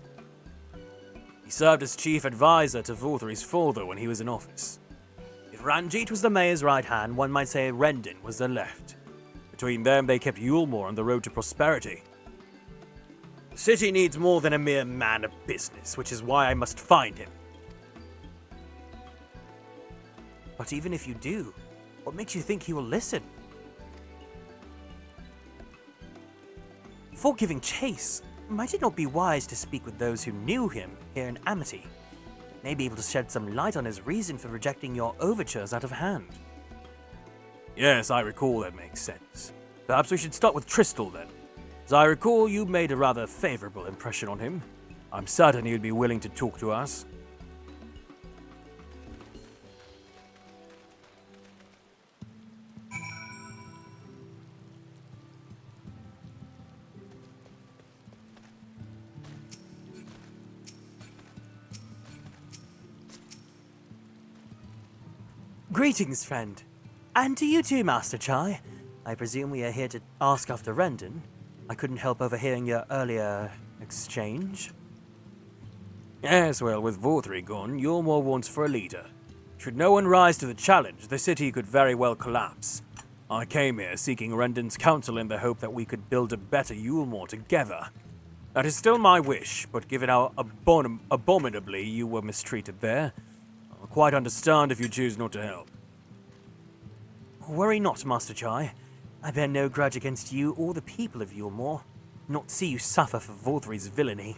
He served as chief advisor to Vorthry's father when he was in office. If Ranjit was the mayor's right hand, one might say Rendon was the left. Between them, they kept Yulmore on the road to prosperity. The city needs more than a mere man of business, which is why I must find him. But even if you do, what makes you think he will listen? Before giving chase, might it not be wise to speak with those who knew him here in Amity? May be able to shed some light on his reason for rejecting your overtures out of hand. Yes, I recall that makes sense. Perhaps we should start with Tristal then. As I recall, you made a rather favorable impression on him. I'm certain he would be willing to talk to us. Greetings, friend. And to you too, Master Chai. I presume we are here to ask after Rendon. I couldn't help overhearing your earlier exchange. Yes, well, with Vorthri gone, Yulmore wants for a leader. Should no one rise to the challenge, the city could very well collapse. I came here seeking Rendon's counsel in the hope that we could build a better Yulmore together. That is still my wish, but given how abominably you were mistreated there, I'll quite understand if you choose not to help. Worry not, Master Chai. I bear no grudge against you or the people of Yulmore. Not see you suffer for Vorthri's villainy.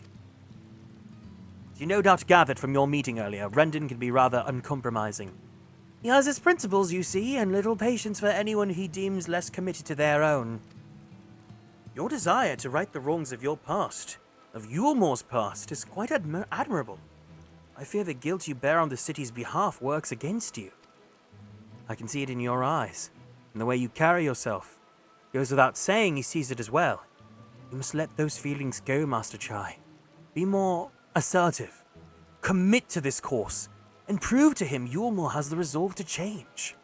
As you no doubt gathered from your meeting earlier, Rendon can be rather uncompromising. He has his principles, you see, and little patience for anyone he deems less committed to their own. Your desire to right the wrongs of your past, of Yulmore's past, is quite admirable. I fear the guilt you bear on the city's behalf works against you. I can see it in your eyes, in the way you carry yourself. It goes without saying he sees it as well. You must let those feelings go, Master Chai. Be more assertive. Commit to this course, and prove to him Yulmore has the resolve to change.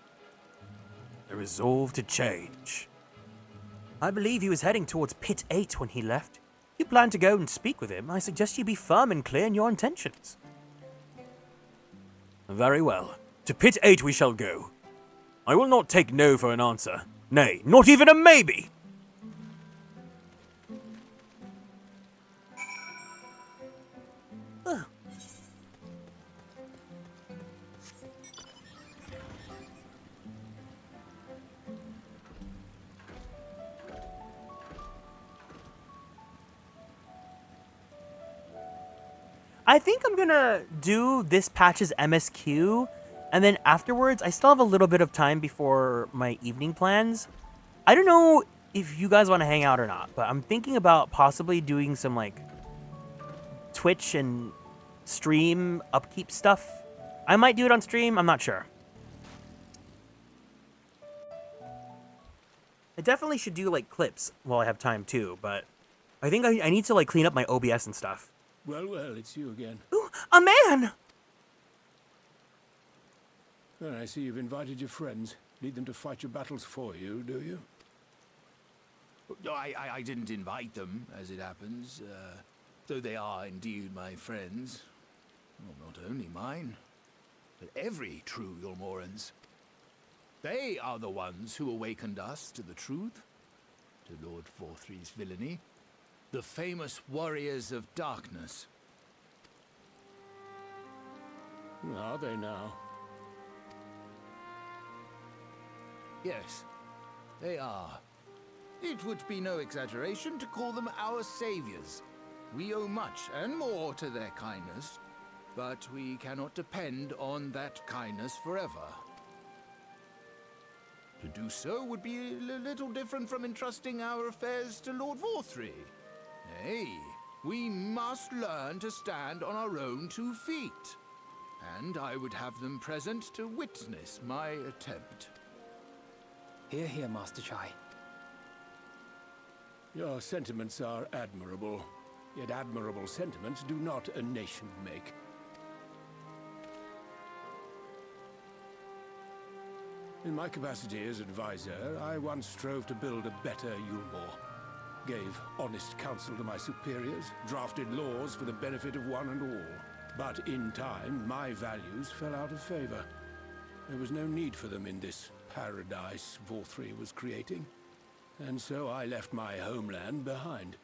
The resolve to change. I believe he was heading towards Pit 8 when he left. If you plan to go and speak with him, I suggest you be firm and clear in your intentions. Very well. To Pit 8 we shall go. I will not take no for an answer. Nay, not even a maybe! I think I'm gonna do this patch's MSQ, and then afterwards, I still have a little bit of time before my evening plans. I don't know if you guys want to hang out or not, but I'm thinking about possibly doing some, like, Twitch and stream upkeep stuff. I might do it on stream, I'm not sure. I definitely should do, like, clips while I have time, too, but I think I need to, like, clean up my OBS and stuff. Well, it's you again. Ooh, a man! Well, I see you've invited your friends. Need them to fight your battles for you, do you? I didn't invite them, as it happens, though they are indeed my friends. Well, not only mine, but every true Yulmoran's. They are the ones who awakened us to the truth, to Lord Vorthri's villainy. The famous warriors of darkness. Are they now? Yes, they are. It would be no exaggeration to call them our saviors. We owe much and more to their kindness, but we cannot depend on that kindness forever. To do so would be a little different from entrusting our affairs to Lord Vorthri. Nay, we must learn to stand on our own 2 feet. And I would have them present to witness my attempt. Hear, hear, Master Chai. Your sentiments are admirable. Yet admirable sentiments do not a nation make. In my capacity as advisor, I once strove to build a better Yulmore. Gave honest counsel to my superiors, drafted laws for the benefit of one and all. But in time, my values fell out of favor. There was no need for them in this paradise Vorthri was creating. And so I left my homeland behind.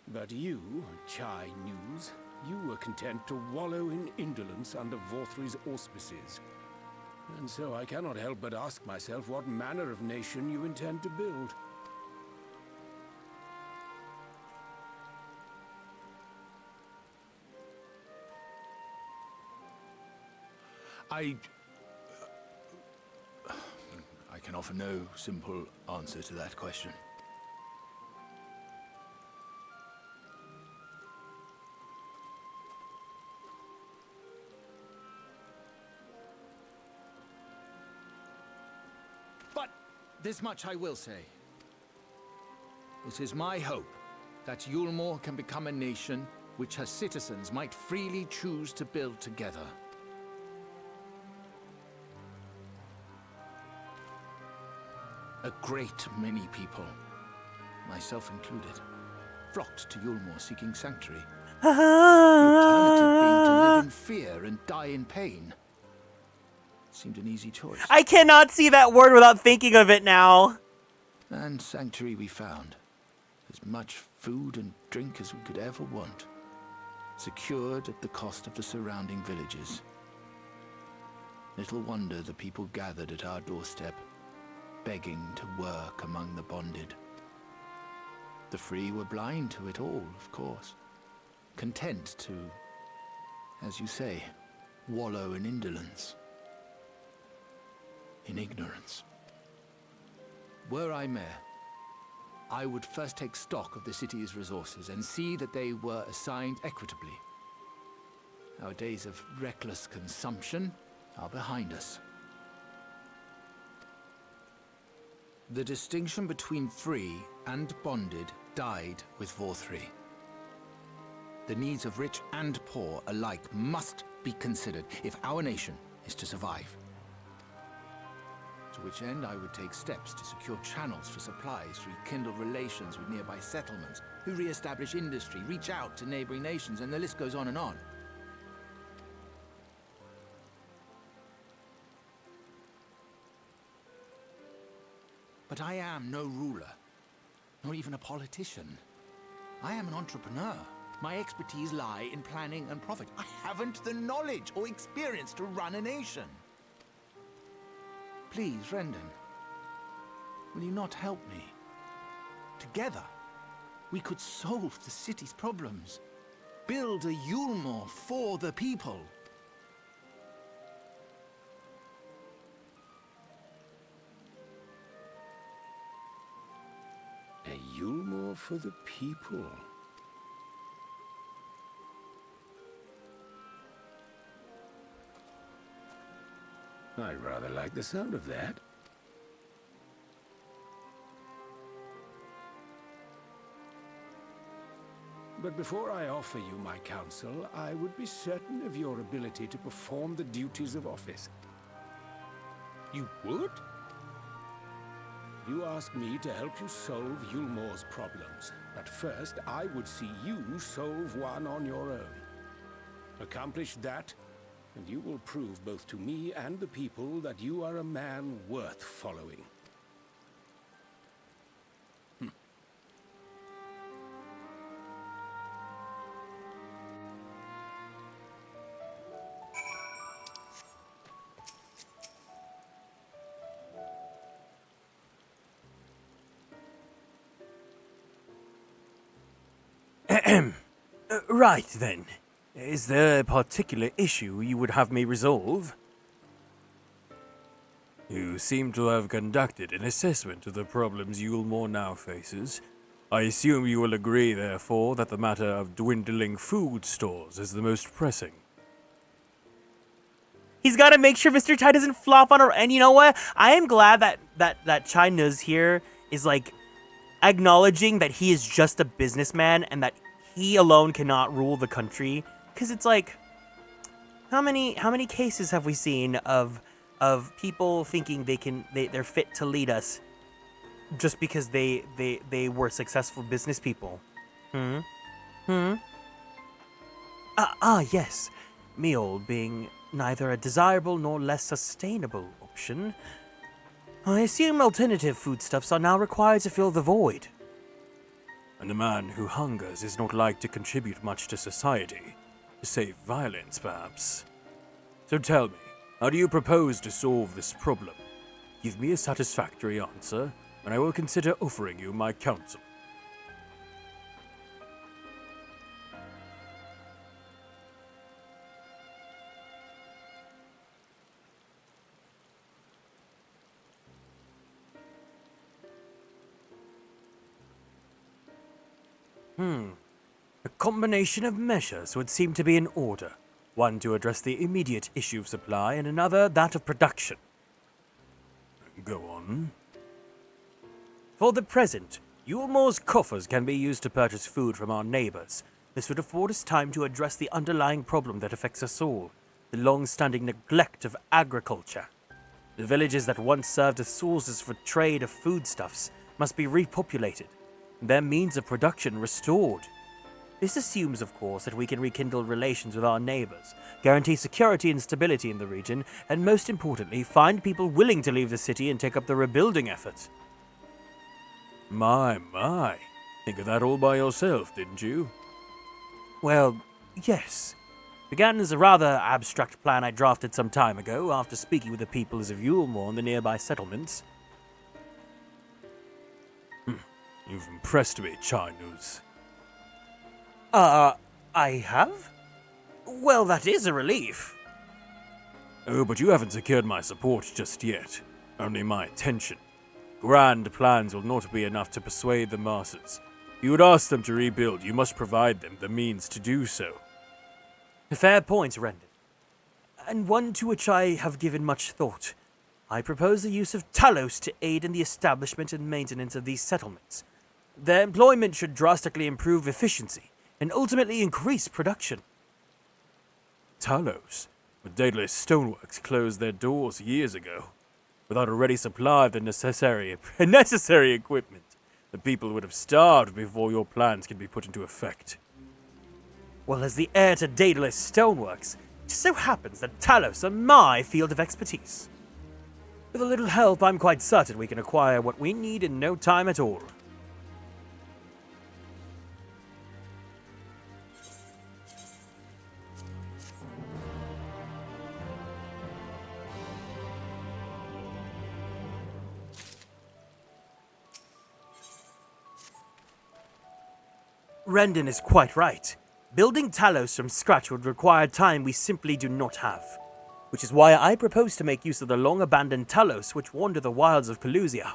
But you, Chai News, you were content to wallow in indolence under Vorthri's auspices. And so I cannot help but ask myself what manner of nation you intend to build. I can offer no simple answer to that question. But this much I will say. It is my hope that Yulmore can become a nation which her citizens might freely choose to build together. A great many people, myself included, flocked to Yulmore seeking sanctuary. The alternative being to live in fear and die in pain. Seemed an easy choice. I cannot see that word without thinking of it now. And sanctuary we found. As much food and drink as we could ever want. Secured at the cost of the surrounding villages. Little wonder the people gathered at our doorstep, begging to work among the bonded. The free were blind to it all, of course. Content to, as you say, wallow in indolence. In ignorance. Were I mayor, I would first take stock of the city's resources and see that they were assigned equitably. Our days of reckless consumption are behind us. The distinction between free and bonded died with Vor3. The needs of rich and poor alike must be considered if our nation is to survive. To which end I would take steps to secure channels for supplies, rekindle relations with nearby settlements, who re-establish industry, reach out to neighboring nations, and the list goes on and on. But I am no ruler, nor even a politician. I am an entrepreneur. My expertise lie in planning and profit. I haven't the knowledge or experience to run a nation. Please, Rendon, will you not help me? Together, we could solve the city's problems. Build a Yulmore for the people. A Yulmore for the people. I rather like the sound of that. But before I offer you my counsel, I would be certain of your ability to perform the duties of office. You would? You ask me to help you solve Yulmore's problems, but first I would see you solve one on your own. Accomplish that, and you will prove both to me and the people that you are a man worth following. Right then. Is there a particular issue you would have me resolve? You seem to have conducted an assessment of the problems Yulmore now faces. I assume you will agree, therefore, that the matter of dwindling food stores is the most pressing. He's got to make sure Mr. Chai doesn't flop on her. And you know what? I am glad that Chai Nuz here is like acknowledging that he is just a businessman and that he alone cannot rule the country. Because it's like, how many cases have we seen of people thinking they're fit to lead us just because they were successful business people? Yes. Meal being neither a desirable nor less sustainable option. I assume alternative foodstuffs are now required to fill the void. And a man who hungers is not like to contribute much to society, save violence, perhaps. So tell me, how do you propose to solve this problem? Give me a satisfactory answer, and I will consider offering you my counsel. A combination of measures would seem to be in order. One to address the immediate issue of supply, and another that of production. Go on. For the present, Yulmore's coffers can be used to purchase food from our neighbors. This would afford us time to address the underlying problem that affects us all, the long-standing neglect of agriculture. The villages that once served as sources for trade of foodstuffs must be repopulated, and their means of production restored. This assumes, of course, that we can rekindle relations with our neighbors, guarantee security and stability in the region, and most importantly, find people willing to leave the city and take up the rebuilding effort. My. Think of that all by yourself, didn't you? Well, yes. Began as a rather abstract plan I drafted some time ago after speaking with the peoples of Yulmore and the nearby settlements. You've impressed me, Chinese. I have? Well, that is a relief. Oh, but you haven't secured my support just yet. Only my attention. Grand plans will not be enough to persuade the masses. If you would ask them to rebuild, you must provide them the means to do so. A fair point, Rendon. And one to which I have given much thought. I propose the use of Talos to aid in the establishment and maintenance of these settlements. Their employment should drastically improve efficiency and ultimately increase production. Talos? But Daedalus Stoneworks closed their doors years ago. Without a ready supply of the necessary equipment, the people would have starved before your plans can be put into effect. Well, as the heir to Daedalus Stoneworks, it just so happens that Talos are my field of expertise. With a little help, I'm quite certain we can acquire what we need in no time at all. Rendon is quite right. Building Talos from scratch would require time we simply do not have. Which is why I propose to make use of the long-abandoned Talos which wander the wilds of Pelusia.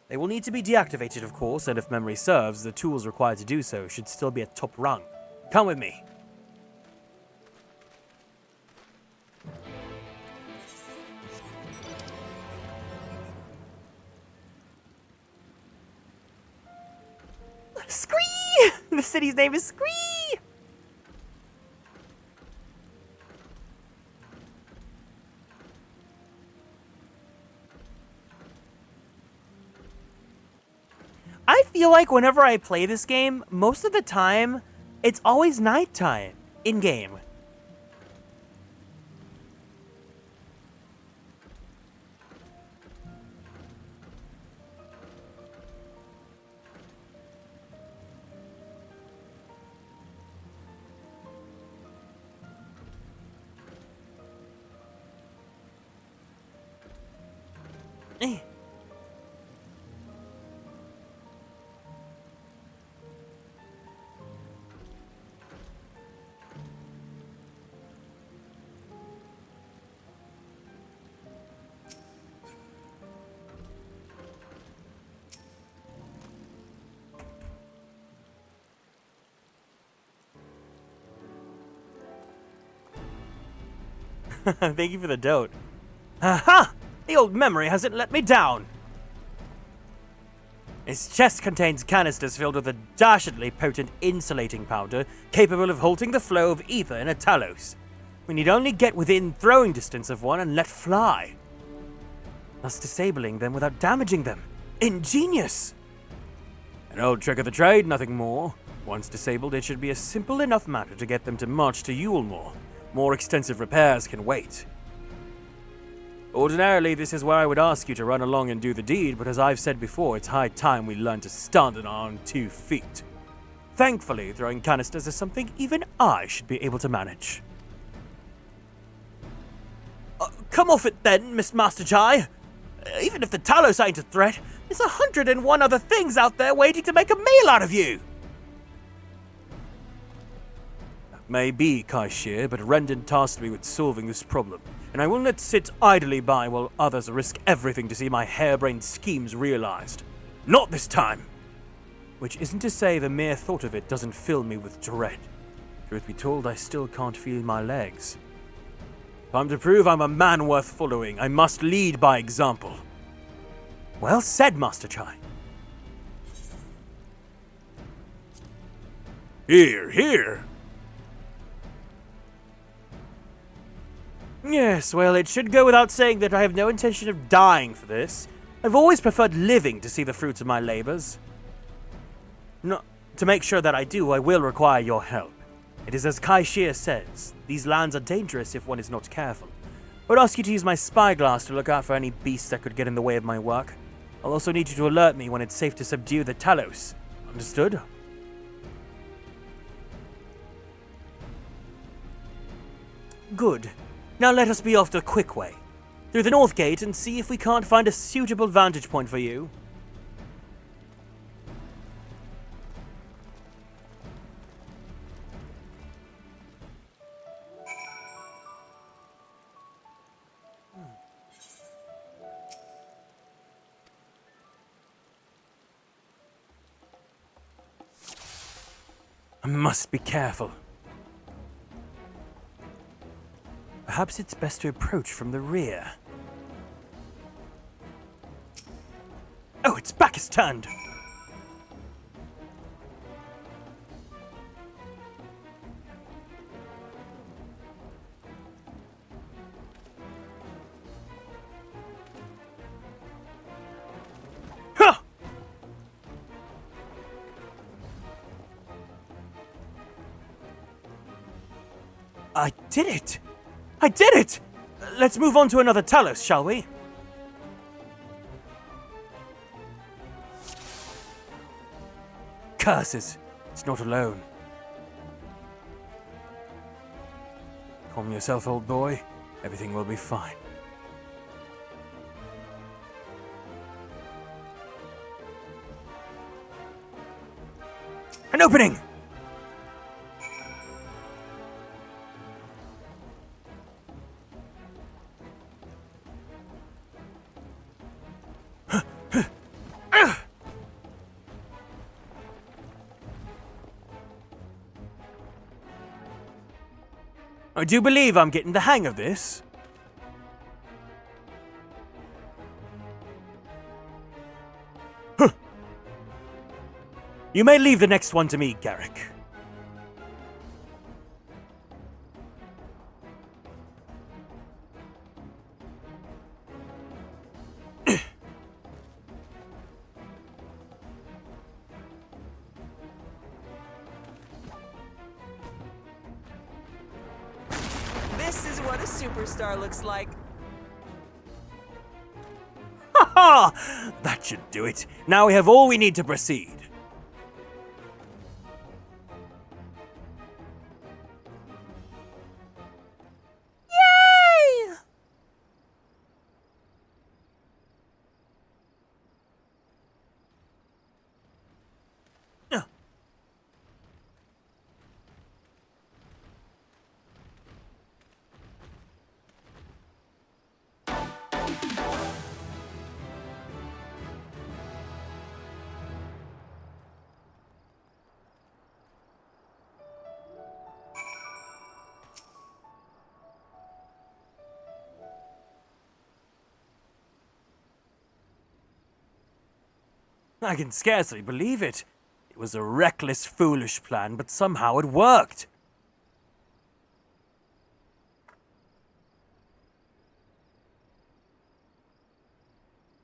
They will need to be deactivated, of course, and if memory serves, the tools required to do so should still be at top rung. Come with me. Scree! The city's name is Scree! I feel like whenever I play this game, most of the time, it's always nighttime in-game. Thank you for the dote. Aha! The old memory hasn't let me down! Its chest contains canisters filled with a dashingly potent insulating powder capable of halting the flow of ether in a Talos. We need only get within throwing distance of one and let fly, thus disabling them without damaging them. Ingenious! An old trick of the trade, nothing more. Once disabled, it should be a simple enough matter to get them to march to Yulmore. More extensive repairs can wait. Ordinarily, this is where I would ask you to run along and do the deed, but as I've said before, it's high time we learn to stand on our own 2 feet. Thankfully, throwing canisters is something even I should be able to manage. Come off it then, Miss Master Chai. Even if the Talos ain't a threat, there's 101 other things out there waiting to make a meal out of you. Maybe, Kaishir, but Rendon tasked me with solving this problem, and I will not sit idly by while others risk everything to see my harebrained schemes realized. Not this time! Which isn't to say the mere thought of it doesn't fill me with dread. Truth be told, I still can't feel my legs. If I'm to prove I'm a man worth following, I must lead by example. Well said, Master Chai. Here, here! Yes, well, it should go without saying that I have no intention of dying for this. I've always preferred living to see the fruits of my labors. No, to make sure that I do, I will require your help. It is as Kai Shir says, these lands are dangerous if one is not careful. I would ask you to use my spyglass to look out for any beasts that could get in the way of my work. I'll also need you to alert me when it's safe to subdue the Talos. Understood? Good. Now let us be off the quick way. Through the north gate and see if we can't find a suitable vantage point for you. I must be careful. Perhaps it's best to approach from the rear. Oh, its back is turned! Huh! I did it! I did it! Let's move on to another Talos, shall we? Curses! It's not alone. Calm yourself, old boy. Everything will be fine. An opening! I do believe I'm getting the hang of this. Huh. You may leave the next one to me, Garrick. This is what a superstar looks like. Ha ha! That should do it. Now we have all we need to proceed. Yay! I can scarcely believe it. It was a reckless, foolish plan, but somehow it worked.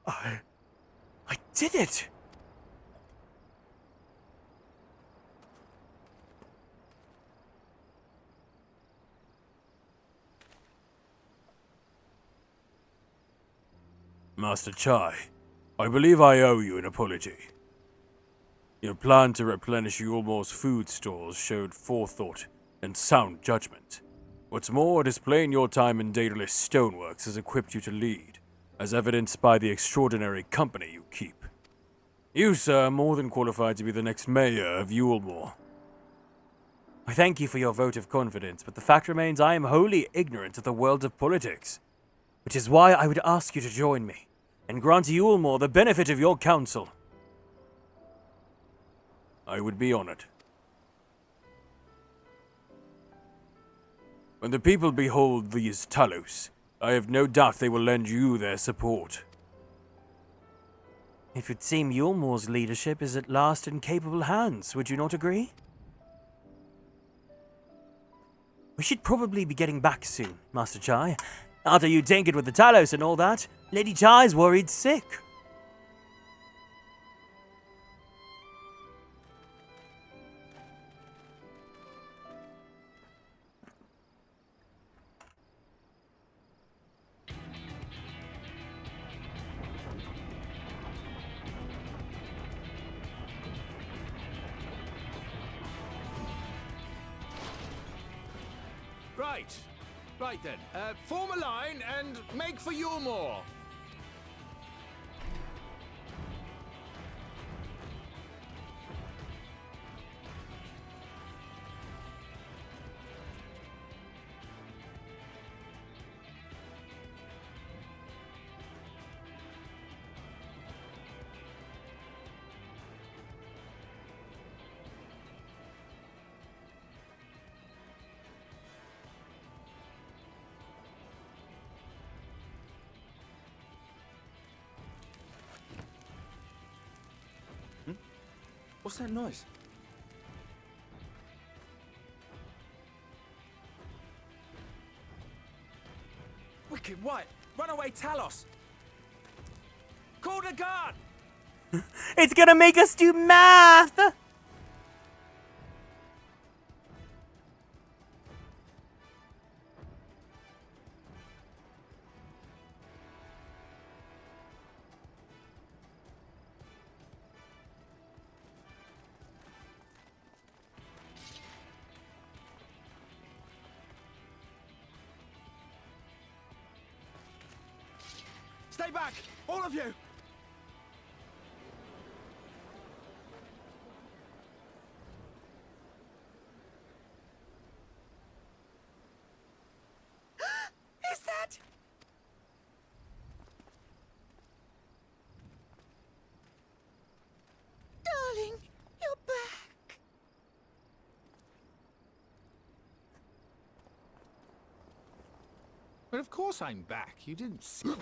I did it! Master Chai, I believe I owe you an apology. Your plan to replenish Yulmor's food stores showed forethought and sound judgment. What's more, it is plain your time in Daedalus Stoneworks has equipped you to lead, as evidenced by the extraordinary company you keep. You, sir, are more than qualified to be the next mayor of Yulmor. I thank you for your vote of confidence, but the fact remains I am wholly ignorant of the world of politics, which is why I would ask you to join me and grant Yulmor the benefit of your counsel. I would be honored. When the people behold these Talos, I have no doubt they will lend you their support. It would seem Yulmor's leadership is at last in capable hands, would you not agree? We should probably be getting back soon, Master Chai. After you tinkered with the Talos and all that, Lady Chai's worried sick. Right then, form a line and make for Yulmore. What's that noise? Wicked White! Runaway Talos! Call the guard! It's gonna make us do math! Stay back! All of you! Is that... Darling, you're back. But of course I'm back. You didn't see...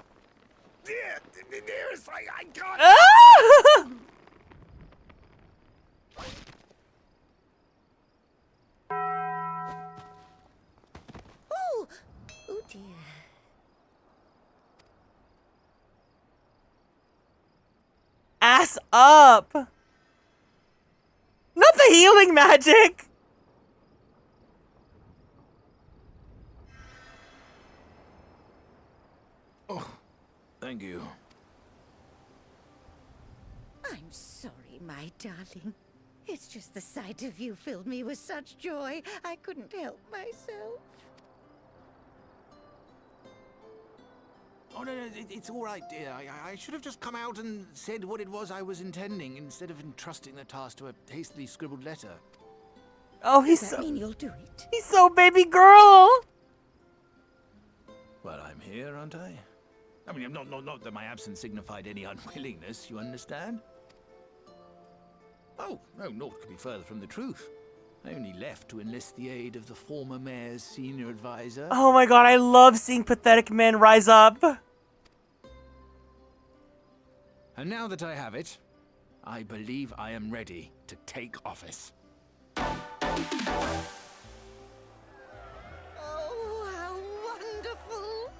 Dearest, I can't... Ah! Oh! Oh dear. Ass up! Not the healing magic! Oh, thank you. I'm sorry, my darling. It's just the sight of you filled me with such joy, I couldn't help myself. Oh, no, it's all right, dear. I should have just come out and said what it was I was intending instead of entrusting the task to a hastily scribbled letter. Oh, he's Does that mean you'll do it? He's so baby girl! Well, I'm here, aren't I? I mean, not that my absence signified any unwillingness, you understand? Oh, no, naught could be further from the truth. I only left to enlist the aid of the former mayor's senior advisor. Oh my god, I love seeing pathetic men rise up. And now that I have it, I believe I am ready to take office. Oh, how wonderful!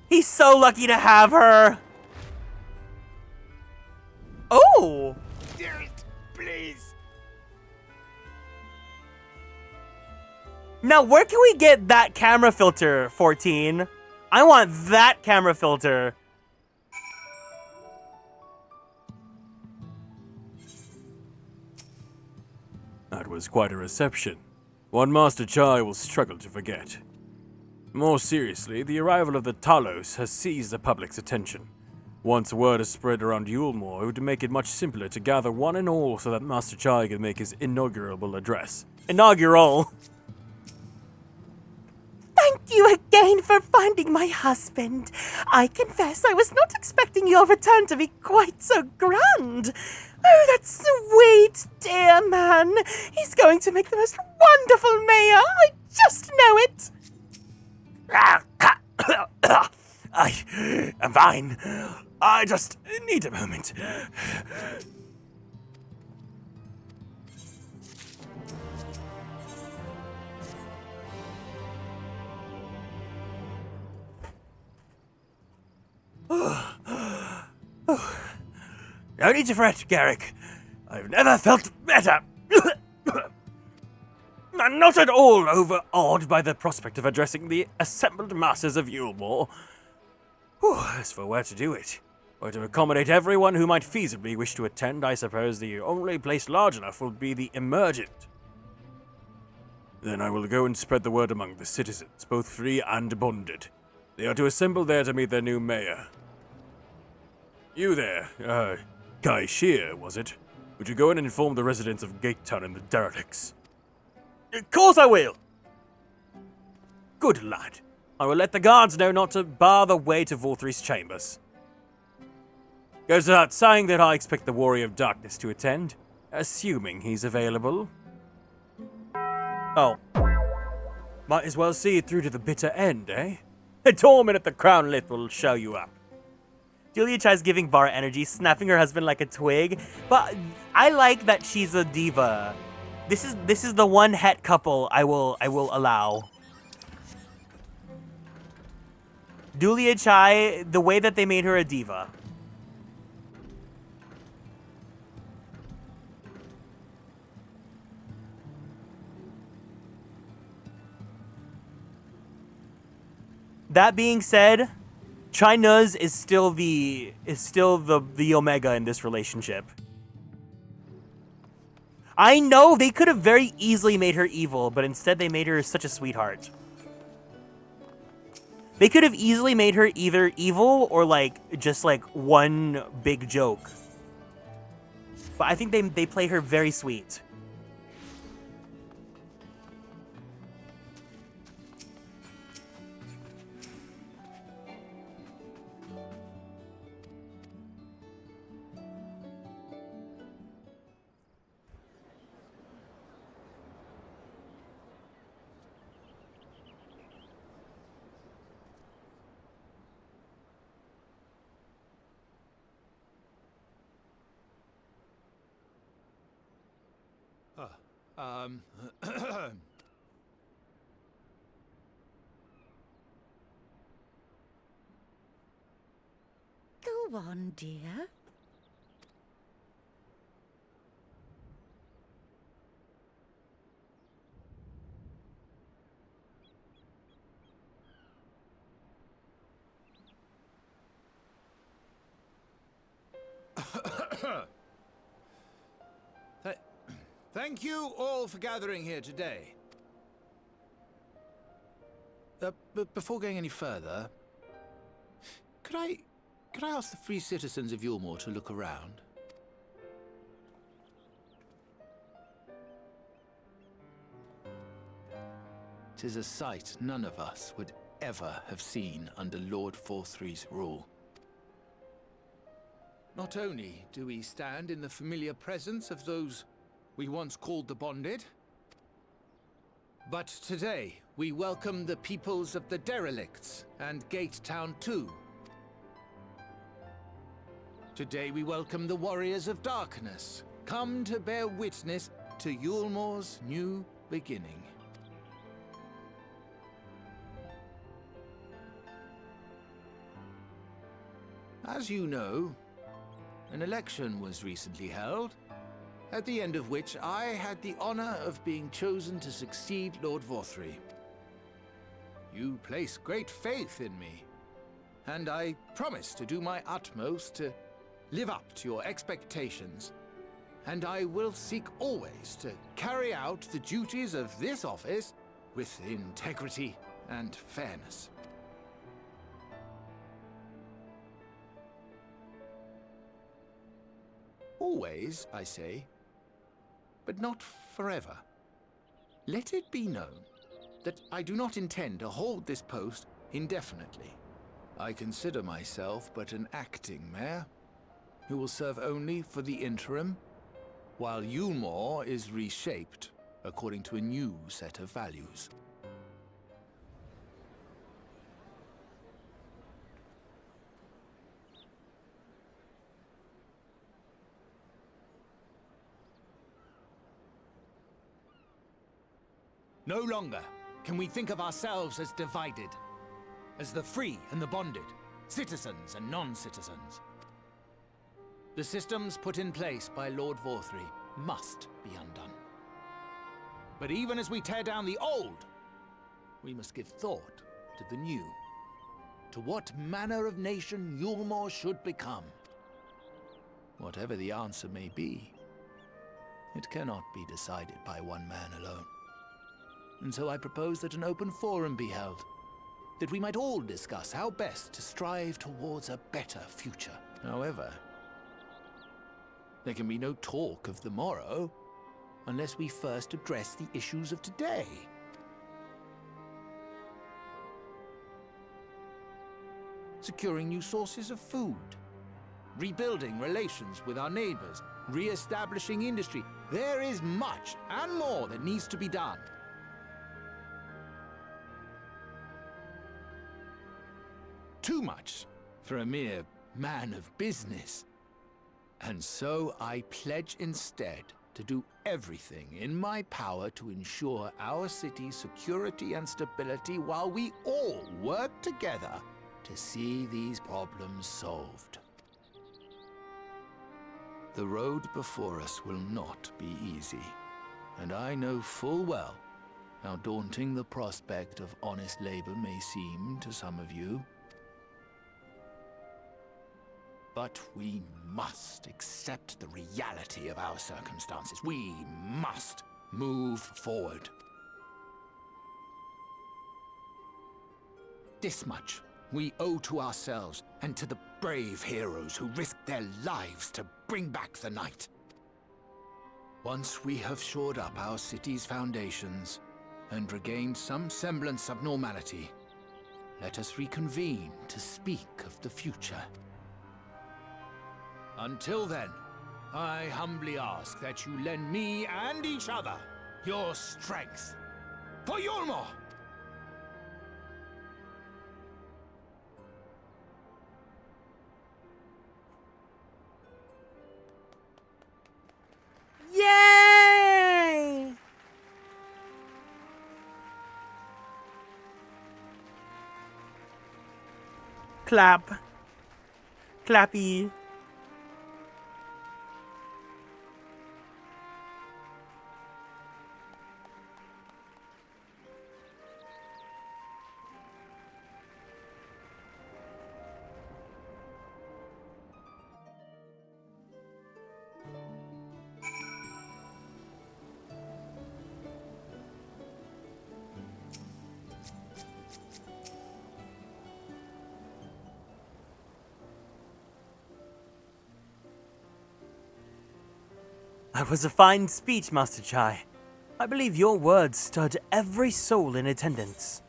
He's so lucky to have her. Oh! Dearest, please. Now, where can we get that camera filter, 14? I want that camera filter. That was quite a reception. One Master Chai will struggle to forget. More seriously, the arrival of the Talos has seized the public's attention. Once word is spread around Yulmore, it would make it much simpler to gather one and all so that Master Chai can make his inaugural address. Inaugural! Thank you again for finding my husband. I confess I was not expecting your return to be quite so grand. Oh, that sweet, dear man. He's going to make the most wonderful mayor. I just know it. I'm fine. I just need a moment. No need to fret, Garrick. I've never felt better. I'm not at all overawed by the prospect of addressing the assembled masses of Yulmore. As for where to do it, or to accommodate everyone who might feasibly wish to attend, I suppose the only place large enough will be the Emergent. Then I will go and spread the word among the citizens, both free and bonded. They are to assemble there to meet their new mayor. You there, Guy Shear, was it? Would you go in and inform the residents of Gatetown and the derelicts? Of course I will! Good lad. I will let the guards know not to bar the way to Vorthry's chambers. Goes without saying that I expect the Warrior of Darkness to attend, assuming he's available. Oh. Might as well see it through to the bitter end, eh? A torment at the Crown Lith will show you up. Julia tries giving Vara energy, snapping her husband like a twig, but I like that she's a diva. This is the one het couple I will allow. Julia Chai, the way that they made her a diva. That being said, Chai Nuz is still the omega in this relationship. I know they could have very easily made her evil, but instead they made her such a sweetheart. They could have easily made her either evil or just one big joke. But I think they play her very sweet. Go on, dear. Thank you all for gathering here today. But before going any further, could I ask the free citizens of Yulmore to look around? "'Tis a sight none of us would ever have seen under Lord Vorthry's rule. Not only do we stand in the familiar presence of those we once called the Bonded, but today we welcome the peoples of the Derelicts and Gatetown too. Today we welcome the Warriors of Darkness, come to bear witness to Yulmore's new beginning. As you know, an election was recently held, at the end of which I had the honor of being chosen to succeed Lord Vorthry. You place great faith in me, and I promise to do my utmost to live up to your expectations, and I will seek always to carry out the duties of this office with integrity and fairness. Always, I say, but not forever. Let it be known that I do not intend to hold this post indefinitely. I consider myself but an acting mayor, who will serve only for the interim, while Yulmore is reshaped according to a new set of values. No longer can we think of ourselves as divided, as the free and the bonded, citizens and non-citizens. The systems put in place by Lord Vorthry must be undone. But even as we tear down the old, we must give thought to the new, to what manner of nation Yulmore should become. Whatever the answer may be, it cannot be decided by one man alone. And so I propose that an open forum be held, that we might all discuss how best to strive towards a better future. However, there can be no talk of the morrow unless we first address the issues of today. Securing new sources of food, rebuilding relations with our neighbors, re-establishing industry. There is much and more that needs to be done. Too much for a mere man of business. And so I pledge instead to do everything in my power to ensure our city's security and stability while we all work together to see these problems solved. The road before us will not be easy, and I know full well how daunting the prospect of honest labor may seem to some of you. But we must accept the reality of our circumstances. We must move forward. This much we owe to ourselves and to the brave heroes who risked their lives to bring back the night. Once we have shored up our city's foundations and regained some semblance of normality, let us reconvene to speak of the future. Until then, I humbly ask that you lend me and each other your strength. For Yulmore! Yay! Clap. Clappy. That was a fine speech, Master Chai. I believe your words stirred every soul in attendance.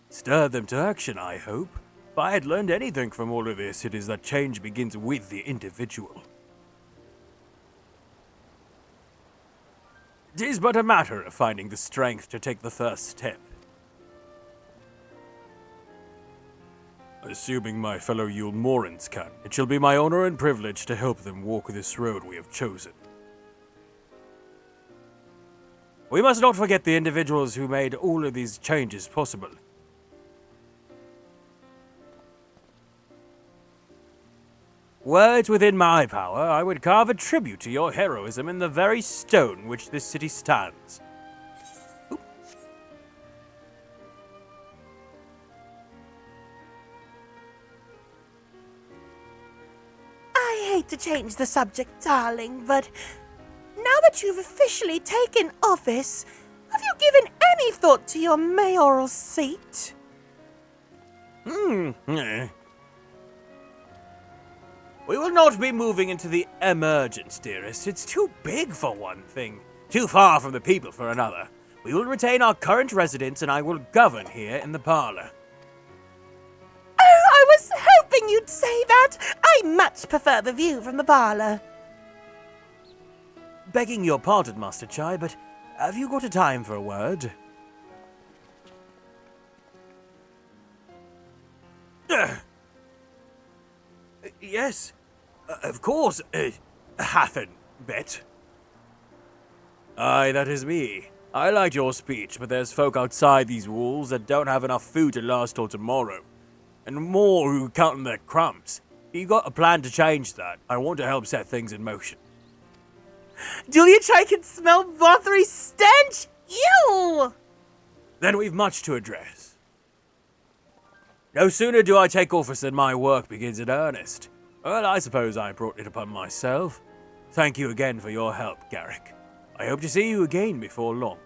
Stir them to action, I hope. If I had learned anything from all of this, it is that change begins with the individual. It is but a matter of finding the strength to take the first step. Assuming my fellow Yulmorans can, it shall be my honor and privilege to help them walk this road we have chosen. We must not forget the individuals who made all of these changes possible. Were it within my power, I would carve a tribute to your heroism in the very stone which this city stands. I hate to change the subject, darling, but now that you've officially taken office, have you given any thought to your mayoral seat? We will not be moving into the emergence, dearest. It's too big for one thing, too far from the people for another. We will retain our current residence, and I will govern here in the parlor. Oh, I was hoping you'd say that. I much prefer the view from the parlor. Begging your pardon, Master Chai, but have you got a time for a word? Yes, of course, Hathen, bet. Aye, that is me. I liked your speech, but there's folk outside these walls that don't have enough food to last till tomorrow. And more who counting their crumbs. You got a plan to change that. I want to help set things in motion. Julia Chai can smell bothery stench! Ew! Then we've much to address. No sooner do I take office than my work begins in earnest. Well, I suppose I brought it upon myself. Thank you again for your help, Garrick. I hope to see you again before long.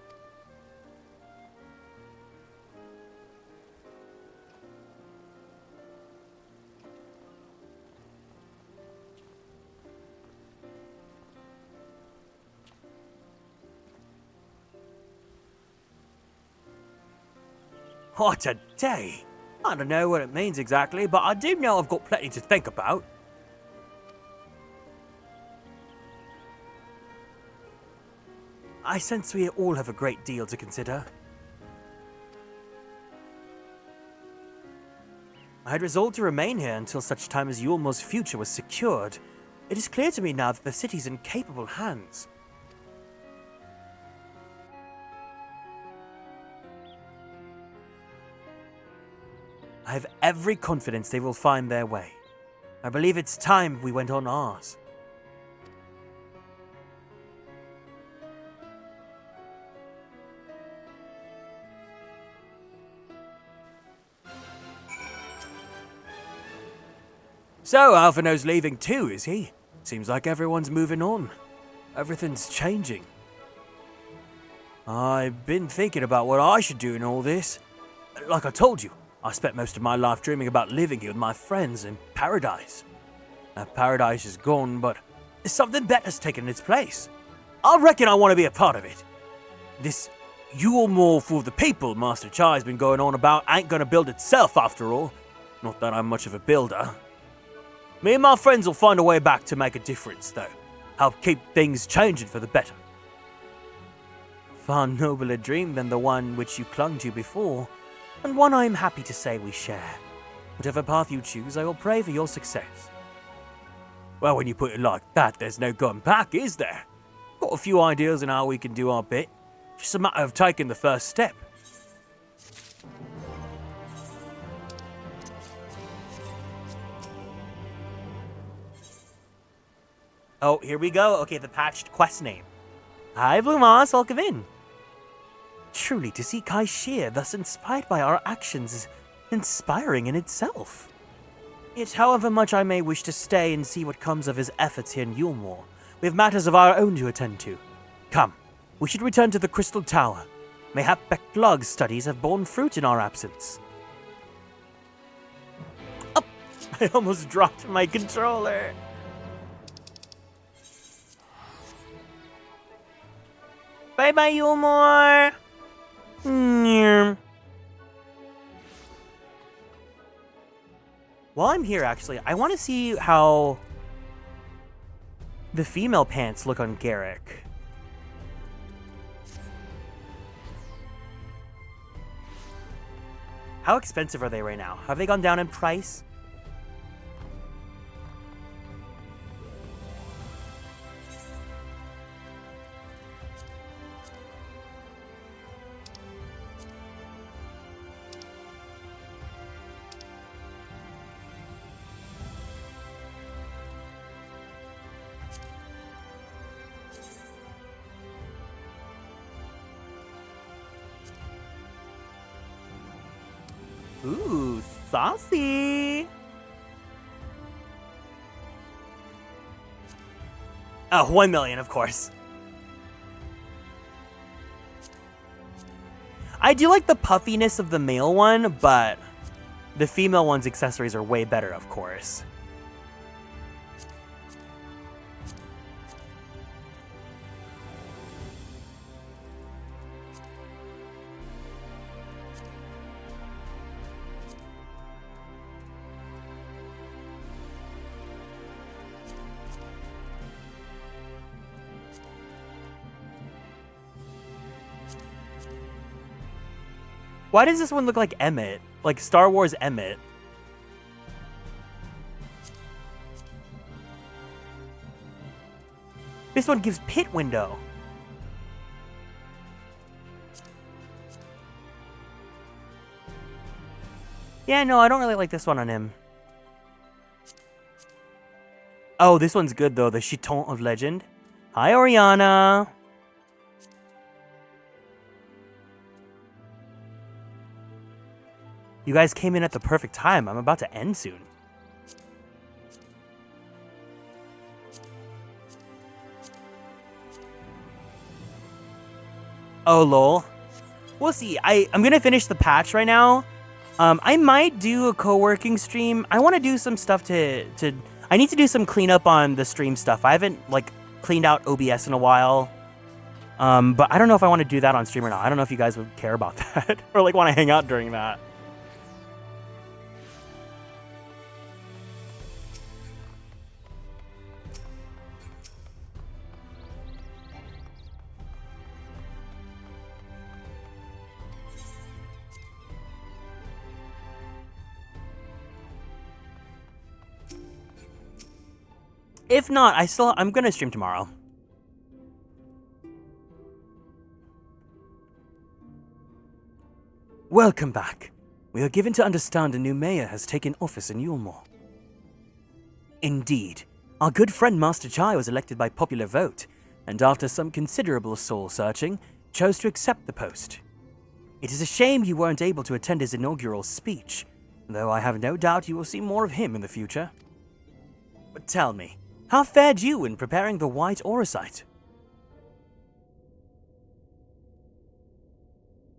What a day! I don't know what it means exactly, but I do know I've got plenty to think about. I sense we all have a great deal to consider. I had resolved to remain here until such time as Yulmore's future was secured. It is clear to me now that the city's in capable hands. I have every confidence they will find their way. I believe it's time we went on ours. So, Alphino's leaving too, is he? Seems like everyone's moving on. Everything's changing. I've been thinking about what I should do in all this. Like I told you, I spent most of my life dreaming about living here with my friends in paradise. Now, paradise is gone, but something better's taken its place. I reckon I want to be a part of it. This Yulmore for the people Master Chai's been going on about ain't gonna build itself after all. Not that I'm much of a builder. Me and my friends will find a way back to make a difference, though. Help keep things changing for the better. Far nobler dream than the one which you clung to before, and one I am happy to say we share. Whatever path you choose, I will pray for your success. Well, when you put it like that, there's no going back, is there? Got a few ideas on how we can do our bit. Just a matter of taking the first step. Oh, here we go. Okay, the patched quest name. Hi, Blue Moss, welcome in. Truly, to see Kai Shir thus inspired by our actions is inspiring in itself. Yet, however much I may wish to stay and see what comes of his efforts here in Yulmore, we have matters of our own to attend to. Come, we should return to the Crystal Tower. Mayhap Becklug's studies have borne fruit in our absence. Oh, I almost dropped my controller. Bye-bye, Yulmore! While I'm here, actually, I want to see how the female pants look on Garrick. How expensive are they right now? Have they gone down in price? Ooh, saucy! Oh, 1 million, of course. I do like the puffiness of the male one, but the female one's accessories are way better, of course. Why does this one look like Emmett? Like Star Wars Emmett? This one gives pit window. Yeah, no, I don't really like this one on him. Oh, this one's good, though. The Chiton of Legend. Hi, Oriana. You guys came in at the perfect time. I'm about to end soon. Oh, lol. We'll see. I'm going to finish the patch right now. I might do a co-working stream. I want to do some stuff to... I need to do some cleanup on the stream stuff. I haven't, like, cleaned out OBS in a while. But I don't know if I want to do that on stream or not. I don't know if you guys would care about that. Or, like, want to hang out during that. If not, I'm gonna stream tomorrow. Welcome back. We are given to understand a new mayor has taken office in Yulmore. Indeed, our good friend Master Chai was elected by popular vote, and after some considerable soul-searching, chose to accept the post. It is a shame you weren't able to attend his inaugural speech, though I have no doubt you will see more of him in the future. But tell me, how fared you in preparing the White Auracite?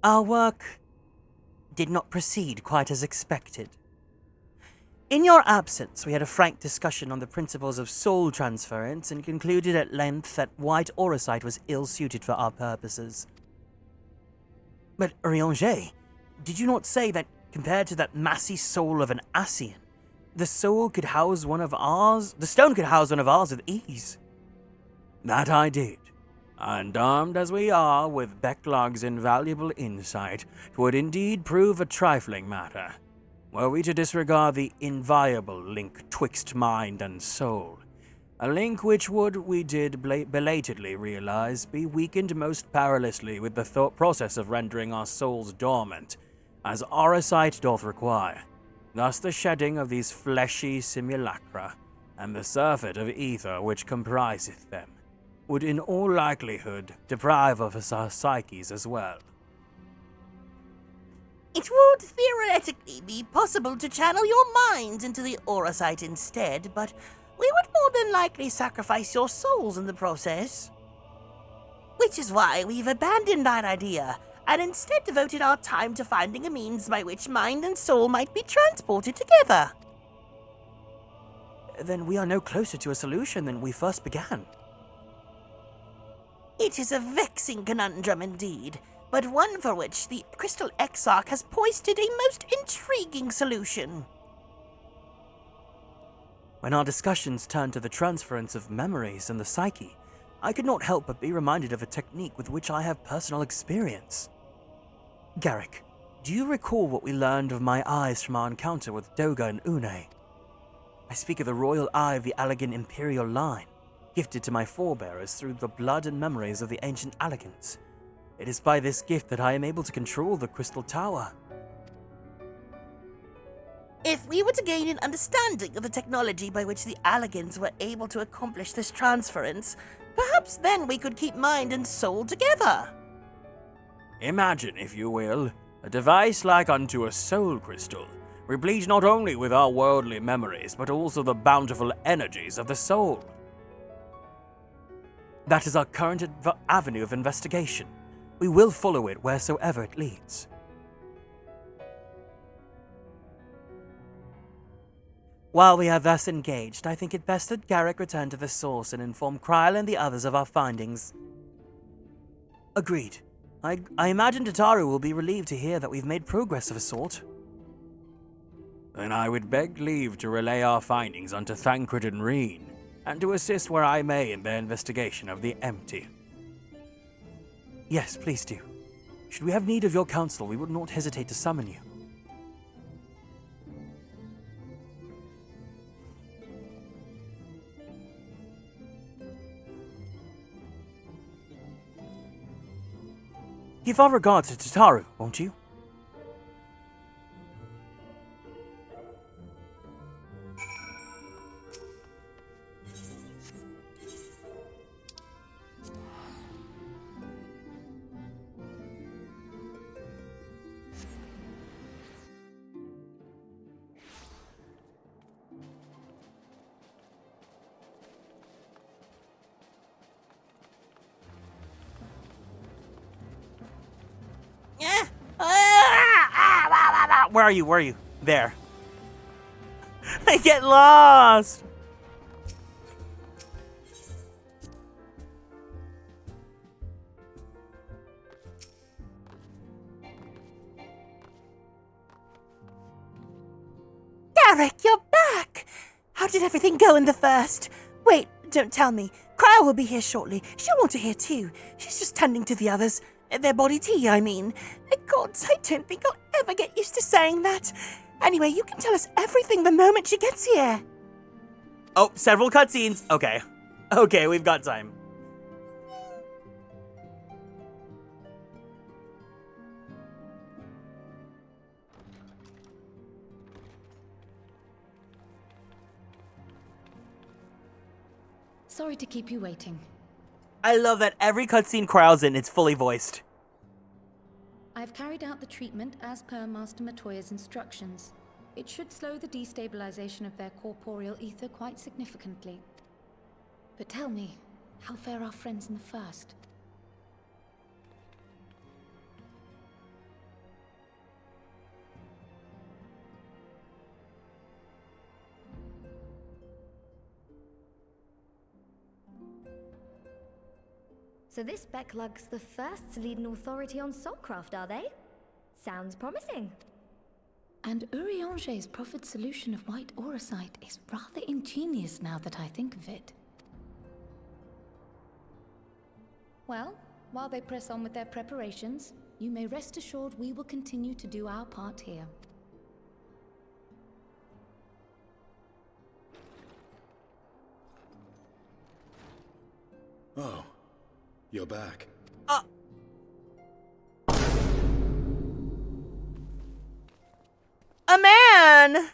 Our work did not proceed quite as expected. In your absence, we had a frank discussion on the principles of soul transference and concluded at length that White Auracite was ill-suited for our purposes. But, Urianger, did you not say that compared to that massy soul of an Ascian, the stone could house one of ours with ease? That I did. And armed as we are with Becklog's invaluable insight, 'twould indeed prove a trifling matter, were we to disregard the inviolable link twixt mind and soul. A link which would, we did belatedly realize, be weakened most perilously with the thought process of rendering our souls dormant, as Auracite doth require. Thus the shedding of these fleshy simulacra, and the surfeit of ether which compriseth them, would in all likelihood deprive us our psyches as well. It would theoretically be possible to channel your minds into the Auracite instead, but we would more than likely sacrifice your souls in the process. Which is why we've abandoned that idea, and instead devoted our time to finding a means by which mind and soul might be transported together. Then we are no closer to a solution than we first began. It is a vexing conundrum indeed, but one for which the Crystal Exarch has posted a most intriguing solution. When our discussions turned to the transference of memories and the psyche, I could not help but be reminded of a technique with which I have personal experience. Garrick, do you recall what we learned of my eyes from our encounter with Doga and Une? I speak of the royal eye of the Allegan imperial line, gifted to my forebearers through the blood and memories of the ancient Allegans. It is by this gift that I am able to control the Crystal Tower. If we were to gain an understanding of the technology by which the Allegans were able to accomplish this transference, perhaps then we could keep mind and soul together. Imagine, if you will, a device like unto a soul crystal, replete not only with our worldly memories, but also the bountiful energies of the soul. That is our current avenue of investigation. We will follow it wheresoever it leads. While we are thus engaged, I think it best that Garrick return to the source and inform Kryl and the others of our findings. Agreed. I imagine Tataru will be relieved to hear that we've made progress of a sort. Then I would beg leave to relay our findings unto Thancred and Reen, and to assist where I may in their investigation of the empty. Yes, please do. Should we have need of your counsel, we would not hesitate to summon you. Give our regards to Tataru, won't you? Where are you? Where are you? There. I get lost. Garrick, you're back! How did everything go in the first? Wait, don't tell me. Cryo will be here shortly. She'll want to hear too. She's just tending to the others. Their body tea, I mean. God, I don't think I'll ever get used to saying that. Anyway, you can tell us everything the moment she gets here. Oh, several cutscenes. Okay. Okay, we've got time. Sorry to keep you waiting. I love that every cutscene Cryo's in, it's fully voiced. I've carried out the treatment as per Master Matoya's instructions. It should slow the destabilization of their corporeal ether quite significantly. But tell me, how fare our friends in the first? So this Becklug's the first to lead an authority on soulcraft, are they? Sounds promising. And Urianger's proffered solution of white auracite is rather ingenious now that I think of it. Well, while they press on with their preparations, you may rest assured we will continue to do our part here. Oh, you're back. A man!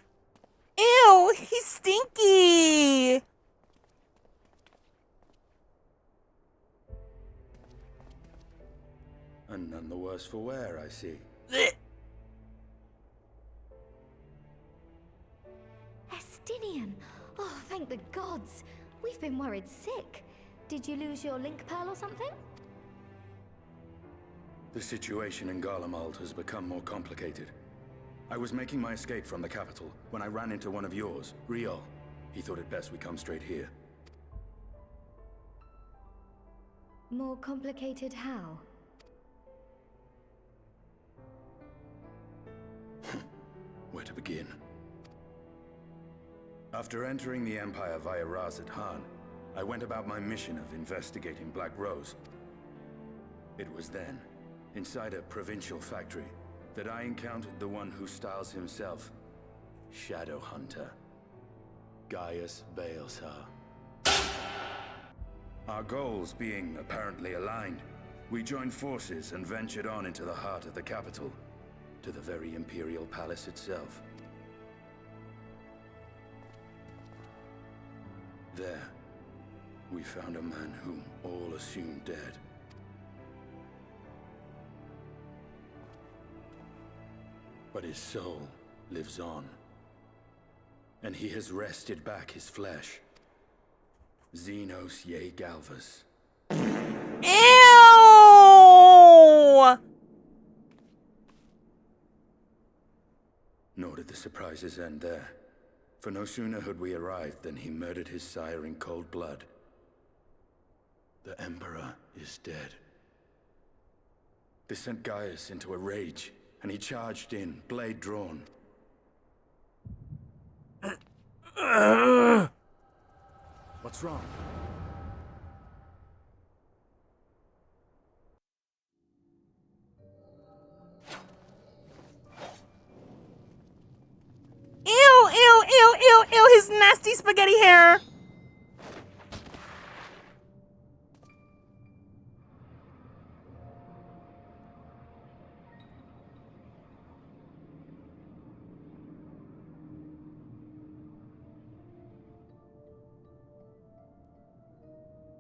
Ew, he's stinky! And none the worse for wear, I see. Estinian! Oh, thank the gods! We've been worried sick. Did you lose your link pearl or something? The situation in Garlemald has become more complicated. I was making my escape from the capital when I ran into one of yours, Riol. He thought it best we come straight here. More complicated how? Where to begin? After entering the Empire via Razat Han, I went about my mission of investigating Black Rose. It was then, inside a provincial factory, that I encountered the one who styles himself Shadow Hunter, Gaius Baelsar. Our goals being apparently aligned, we joined forces and ventured on into the heart of the capital, to the very Imperial Palace itself. There, we found a man whom all assumed dead. But his soul lives on, and he has wrested back his flesh. Xenos Ye Galvus. Ew! Nor did the surprises end there. For no sooner had we arrived than he murdered his sire in cold blood. The Emperor is dead. This sent Gaius into a rage, and he charged in, blade drawn. What's wrong? Ew, ew, ew, ew, ew, his nasty spaghetti hair!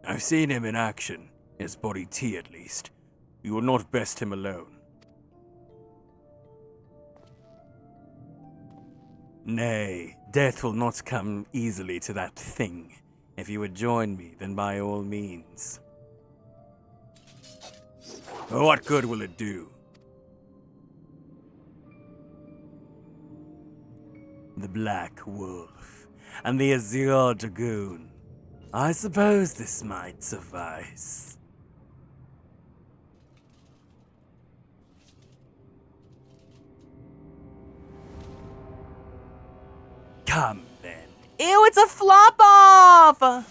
I've seen him in action, his body tea at least. We will not best him alone. Nay, death will not come easily to that thing. If you would join me, then by all means. What good will it do? the Black Wolf, and the Azure Dragoon. I suppose this might suffice. Come then. Ew, it's a flop off!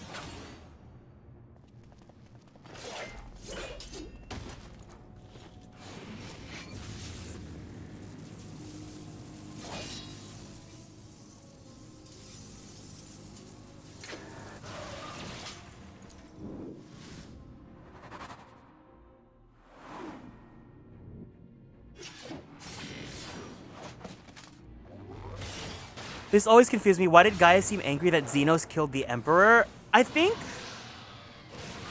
This always confused me. Why did Gaia seem angry that Xenos killed the Emperor? I think...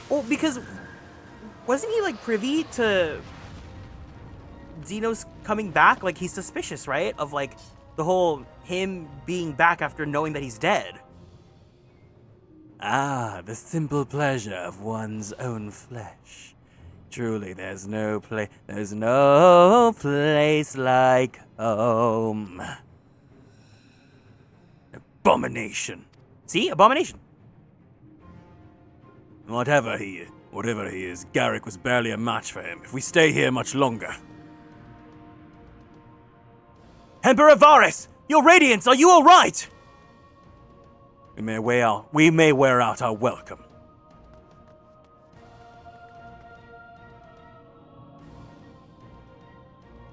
Well, because... Wasn't he, like, privy to... Xenos coming back? Like, he's suspicious, right? Of, like, the whole him being back after knowing that he's dead. Ah, the simple pleasure of one's own flesh. Truly, there's no place like home. Abomination. See? Abomination. Whatever he is, Garrick was barely a match for him if we stay here much longer. Emperor Varys! Your Radiance, are you alright? We may wear out our welcome.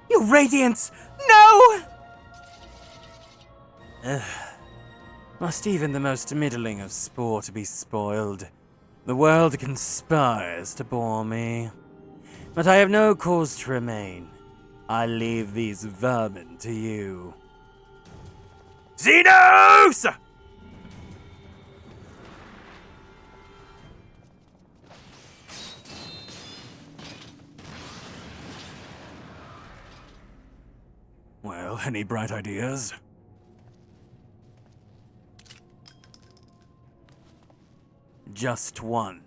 Your Radiance! No! Must even the most middling of sport be spoiled? The world conspires to bore me. But I have no cause to remain. I leave these vermin to you. Xenos! Well, any bright ideas? Just one.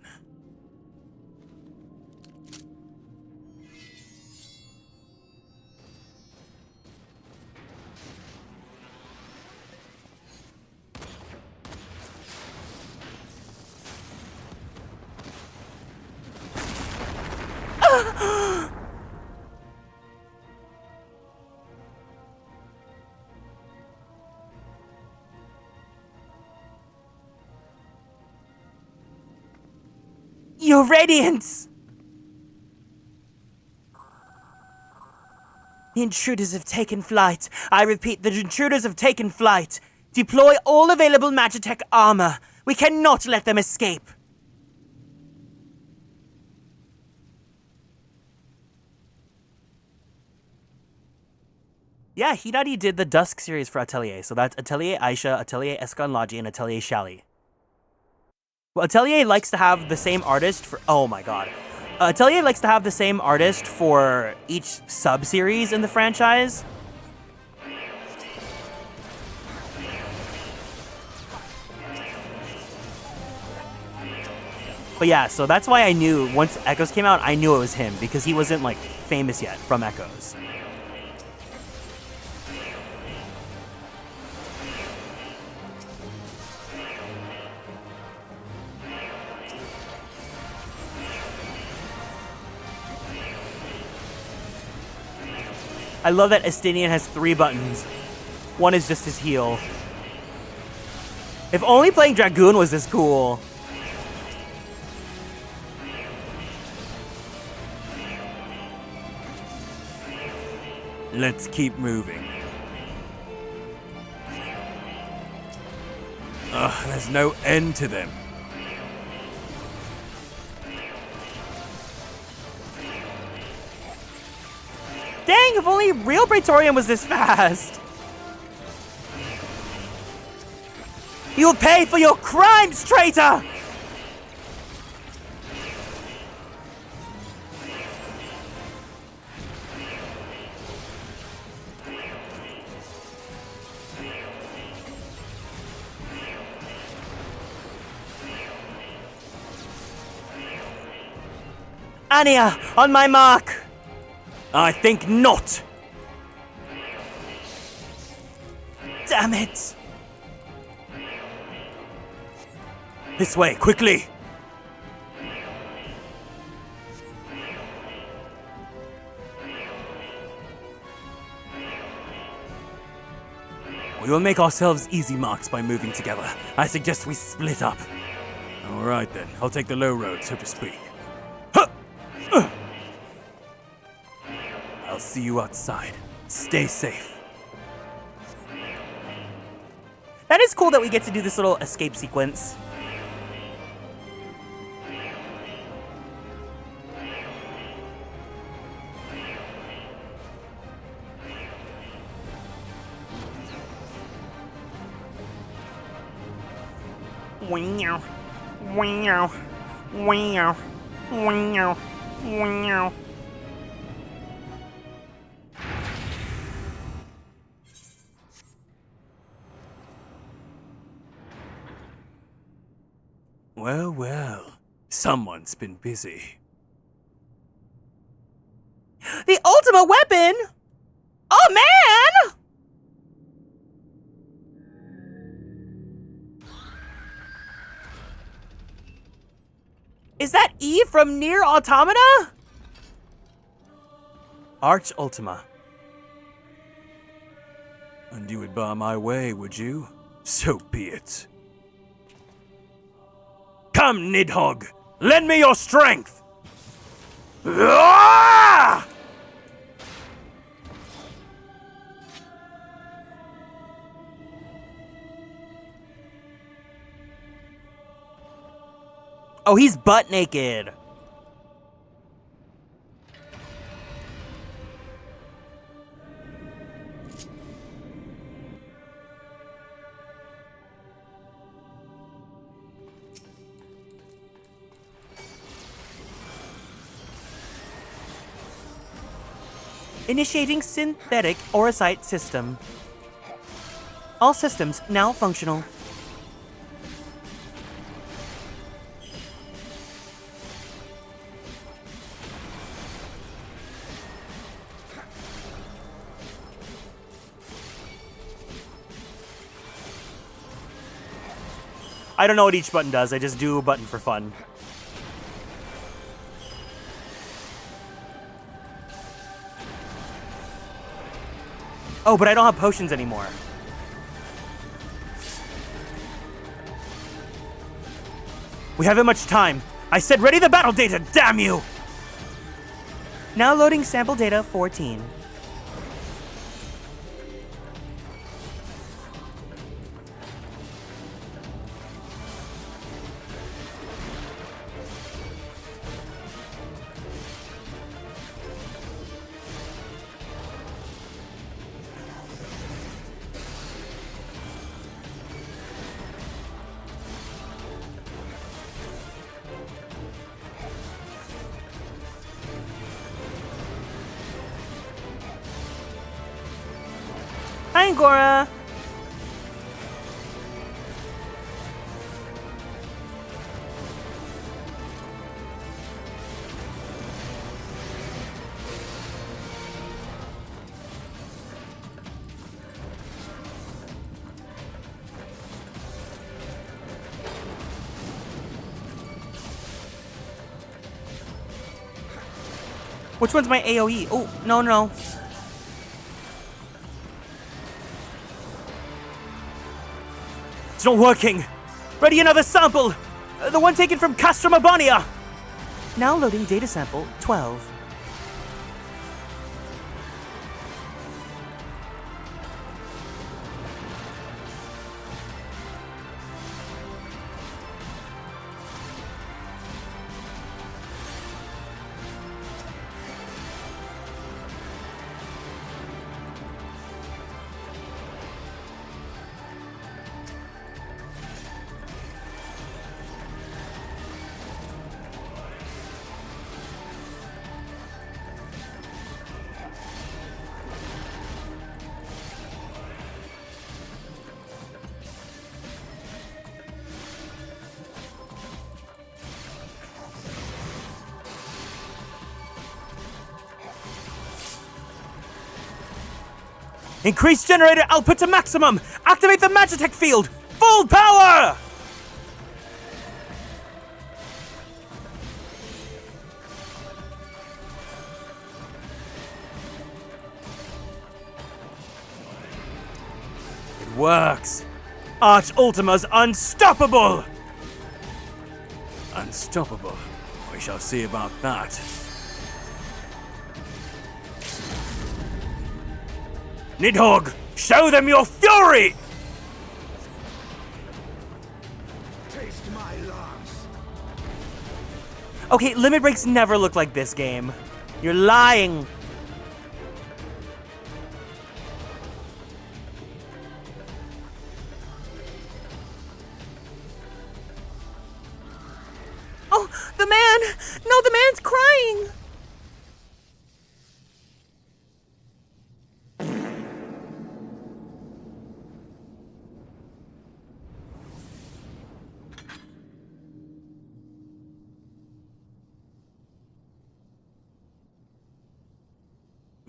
Your Radiance! The intruders have taken flight. I repeat, the intruders have taken flight. Deploy all available Magitech armor. We cannot let them escape. Yeah, Hinari did the Dusk series for Atelier, so that's Atelier Aisha, Atelier Escanlaji, and Atelier Shally. Well, Atelier likes to have the same artist for... Oh my god. Atelier likes to have the same artist for each sub-series in the franchise. But yeah, so that's why I knew, once Echoes came out, I knew it was him, because he wasn't, like, famous yet from Echoes. I love that Estinian has 3 buttons. One is just his heal. If only playing Dragoon was this cool. Let's keep moving. Ugh, there's no end to them. Dang, if only real Praetorian was this fast. You will pay for your crimes, traitor! Anya, on my mark! I think not! Damn it! This way, quickly! We will make ourselves easy marks by moving together. I suggest we split up. All right then, I'll take the low road, so to speak. I'll see you outside. Stay safe. That is cool that we get to do this little escape sequence. Wow. Wow. Wow. Wow. Wow. Well, well. Someone's been busy. The ultimate weapon? Oh, man! Is that E from Nier Automata? Arch Ultima. And you would bar my way, would you? So be it. Come, Nidhogg! Lend me your strength! Ah! Oh, he's butt naked. Initiating synthetic Orosite system. All systems now functional. I don't know what each button does, I just do a button for fun. Oh, but I don't have potions anymore. We haven't much time. I said ready the battle data, damn you! Now loading sample data 14. Hi, Angora! Which one's my AoE? Oh, no. It's not working! Ready another sample! The one taken from Castromabania! Now loading data sample 12. Increase generator output to maximum! Activate the Magitech field! Full power! It works! Arch Ultima's unstoppable! Unstoppable. We shall see about that. Nidhogg, show them your fury! Taste my loss. Okay, limit breaks never look like this game. You're lying. Oh, the man! No, the man's crying!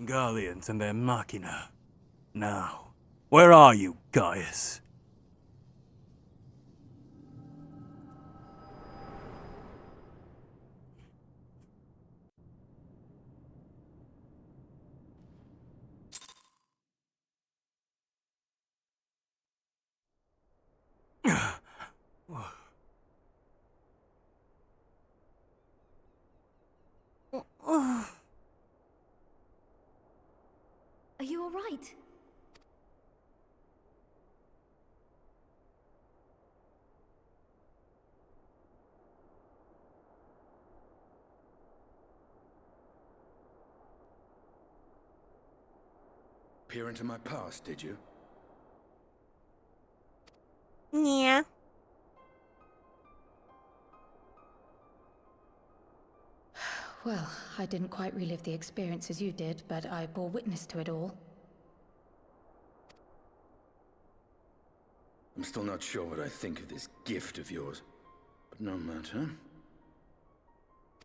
Garleans and their machina. Now, where are you, Gaius? Are you all right? Peer into my past, did you? Yeah. Well, I didn't quite relive the experience as you did, but I bore witness to it all. I'm still not sure what I think of this gift of yours, but no matter.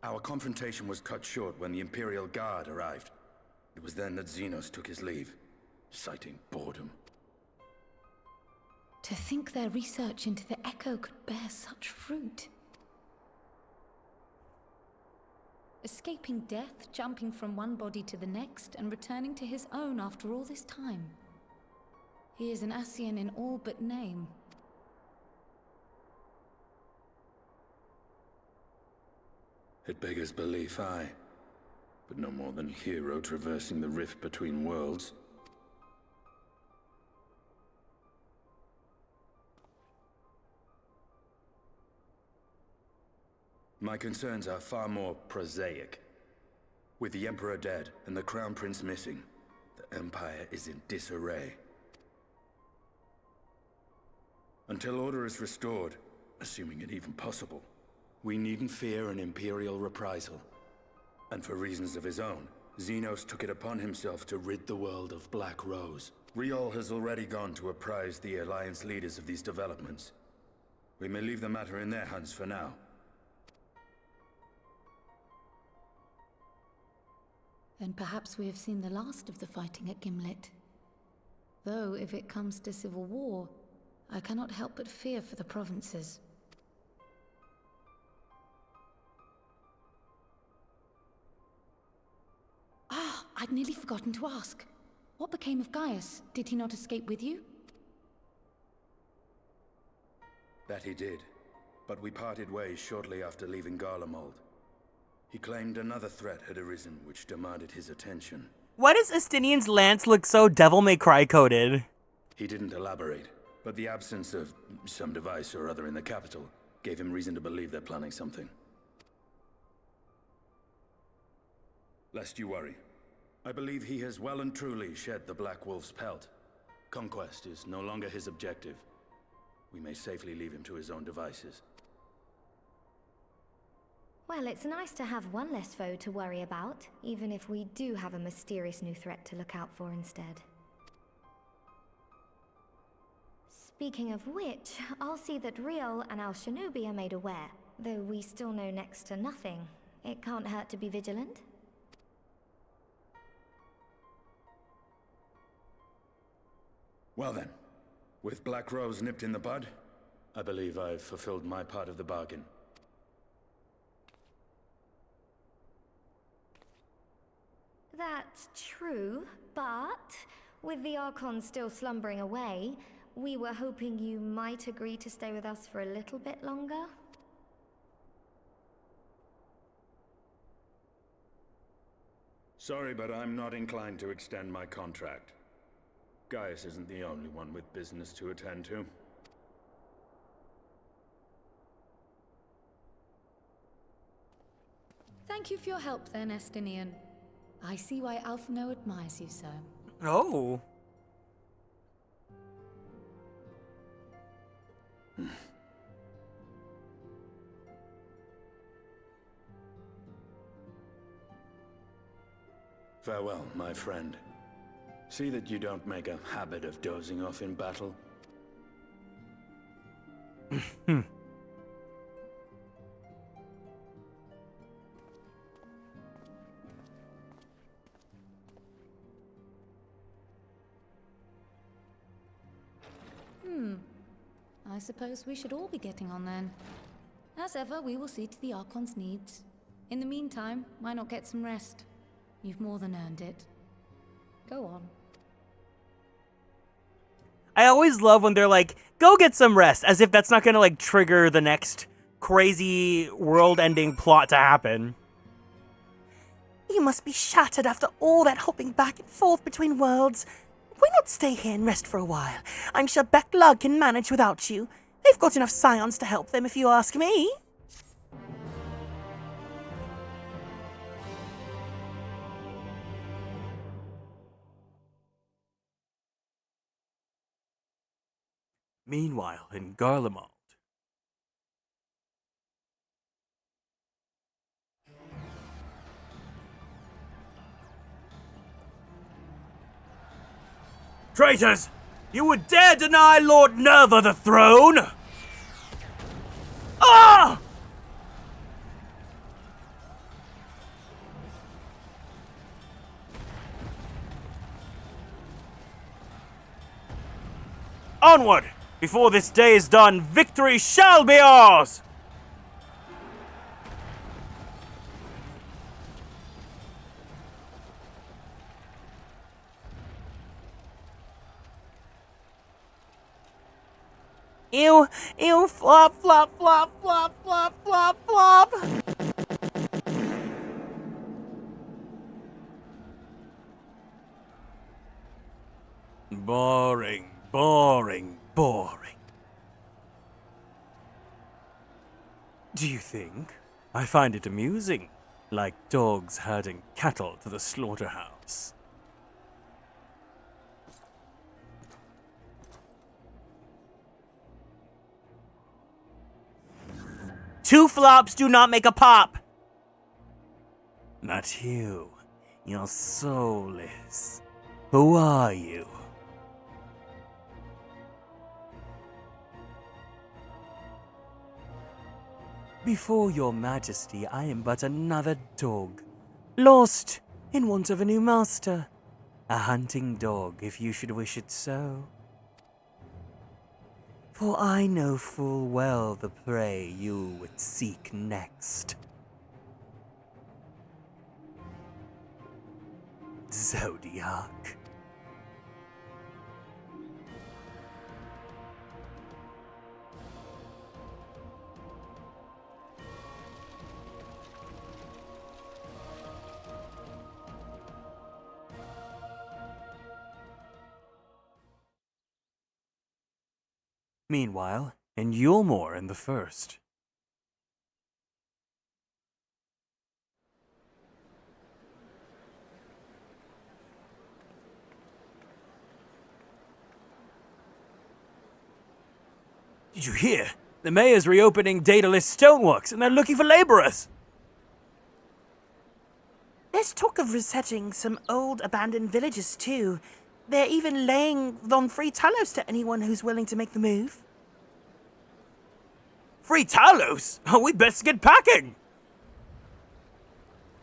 Our confrontation was cut short when the Imperial Guard arrived. It was then that Xenos took his leave, citing boredom. To think their research into the Echo could bear such fruit. Escaping death, jumping from one body to the next, and returning to his own after all this time. He is an Ascian in all but name. It beggars belief, aye. But no more than a hero traversing the rift between worlds. My concerns are far more prosaic. With the Emperor dead and the Crown Prince missing, the Empire is in disarray. Until order is restored, assuming it even possible, we needn't fear an Imperial reprisal. And for reasons of his own, Xenos took it upon himself to rid the world of Black Rose. Riol has already gone to apprise the Alliance leaders of these developments. We may leave the matter in their hands for now. Then perhaps we have seen the last of the fighting at Gimlet. Though, if it comes to civil war, I cannot help but fear for the provinces. Ah, I'd nearly forgotten to ask. What became of Gaius? Did he not escape with you? That he did, but we parted ways shortly after leaving Garlemald. He claimed another threat had arisen which demanded his attention. Why does Estinian's lance look so Devil May Cry coded? He didn't elaborate, but the absence of some device or other in the capital gave him reason to believe they're planning something. Lest you worry, I believe he has well and truly shed the Black Wolf's pelt. Conquest is no longer his objective. We may safely leave him to his own devices. Well, it's nice to have one less foe to worry about, even if we do have a mysterious new threat to look out for instead. Speaking of which, I'll see that Riol and Al Shinobi are made aware. Though we still know next to nothing, it can't hurt to be vigilant. Well then, with Black Rose nipped in the bud, I believe I've fulfilled my part of the bargain. That's true, but with the Archons still slumbering away, we were hoping you might agree to stay with us for a little bit longer. Sorry, but I'm not inclined to extend my contract. Gaius isn't the only one with business to attend to. Thank you for your help then, Estinian. I see why Alphino admires you so. Oh. Farewell, my friend. See that you don't make a habit of dozing off in battle. I suppose we should all be getting on then. As ever, we will see to the Archon's needs. In the meantime, why not get some rest? You've more than earned it. Go on. I always love when they're like, go get some rest, as if that's not gonna like trigger the next crazy world-ending plot to happen. You must be shattered after all that hopping back and forth between worlds. Why not stay here and rest for a while? I'm sure Backlug can manage without you. They've got enough scions to help them, if you ask me. Meanwhile, in Garlemald. Traitors! You would dare deny Lord Nerva the throne? Ah! Onward! Before this day is done, victory shall be ours! Ew, ew, flop, flop, flop, flop, flop, flop, flop. Boring, boring, boring. Do you think? I find it amusing, like dogs herding cattle to the slaughterhouse. Two flops do not make a pop. Not you. You're soulless. Who are you? Before your majesty, I am but another dog, lost in want of a new master. A hunting dog, if you should wish it so. For I know full well the prey you would seek next. Zodiac. Meanwhile, in Yulmore in the First. Did you hear? The mayor's reopening Daedalus Stoneworks and they're looking for laborers! There's talk of resetting some old abandoned villages too. They're even laying on free Talos to anyone who's willing to make the move. Free Talos? Oh, we best get packing!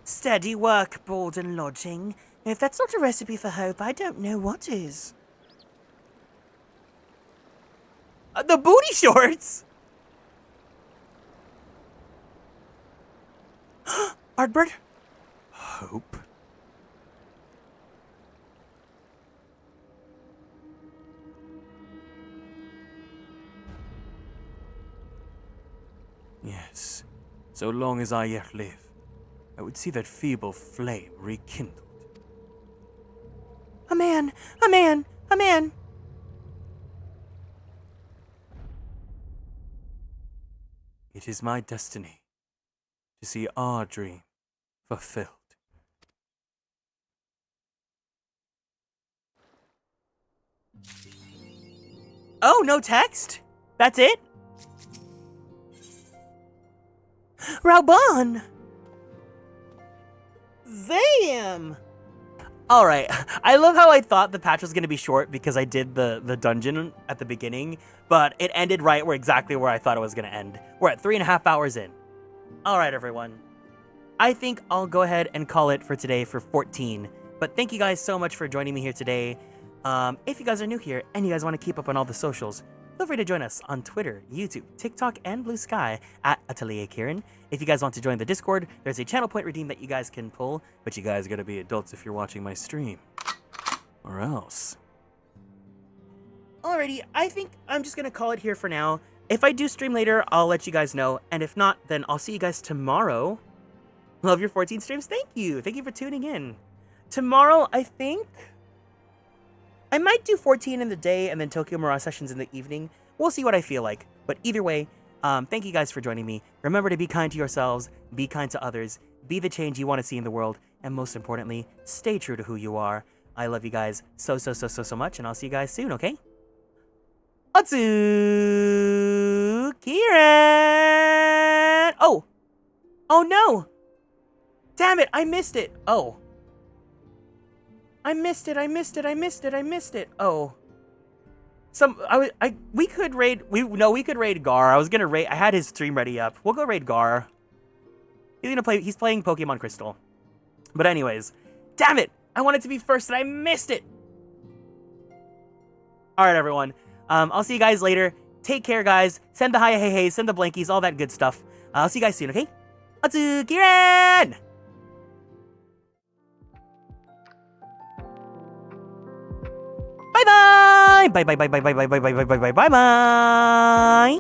Steady work, board and lodging. If that's not a recipe for hope, I don't know what is. The booty shorts! Artbird? Hope. Yes, so long as I yet live, I would see that feeble flame rekindled. A man! A man! A man! It is my destiny to see our dream fulfilled. Oh, no text? That's it? Raubon! Damn! Alright, I love how I thought the patch was going to be short because I did the dungeon at the beginning, but it ended right where exactly where I thought it was going to end. We're at 3.5 hours in. Alright, everyone. I think I'll go ahead and call it for today for 14. But thank you guys so much for joining me here today. If you guys are new here and you guys want to keep up on all the socials, feel free to join us on Twitter, YouTube, TikTok, and Blue Sky at Atelier Kieran. If you guys want to join the Discord, there's a channel point redeem that you guys can pull, but you guys gotta be adults if you're watching my stream. Or else. Alrighty, I think I'm just gonna call it here for now. If I do stream later, I'll let you guys know, and if not, then I'll see you guys tomorrow. Love your 14 streams, thank you! Thank you for tuning in. Tomorrow, I think I might do 14 in the day and then Tokyo Mirage sessions in the evening. We'll see what I feel like. But either way, thank you guys for joining me. Remember to be kind to yourselves, be kind to others, be the change you want to see in the world, and most importantly, stay true to who you are. I love you guys so much, and I'll see you guys soon, okay? Otsu! Kieran! Oh! Oh no! Damn it, I missed it! Oh. I missed it. Oh. We could raid Gar. I was gonna raid, I had his stream ready up. We'll go raid Gar. He's playing Pokemon Crystal. But anyways, damn it! I wanted to be first and I missed it! Alright, everyone. I'll see you guys later. Take care, guys. Send the hi, hey, hey, send the blankies, all that good stuff. I'll see you guys soon, okay? Atsu, Kieran! Bye-bye! Bye-bye.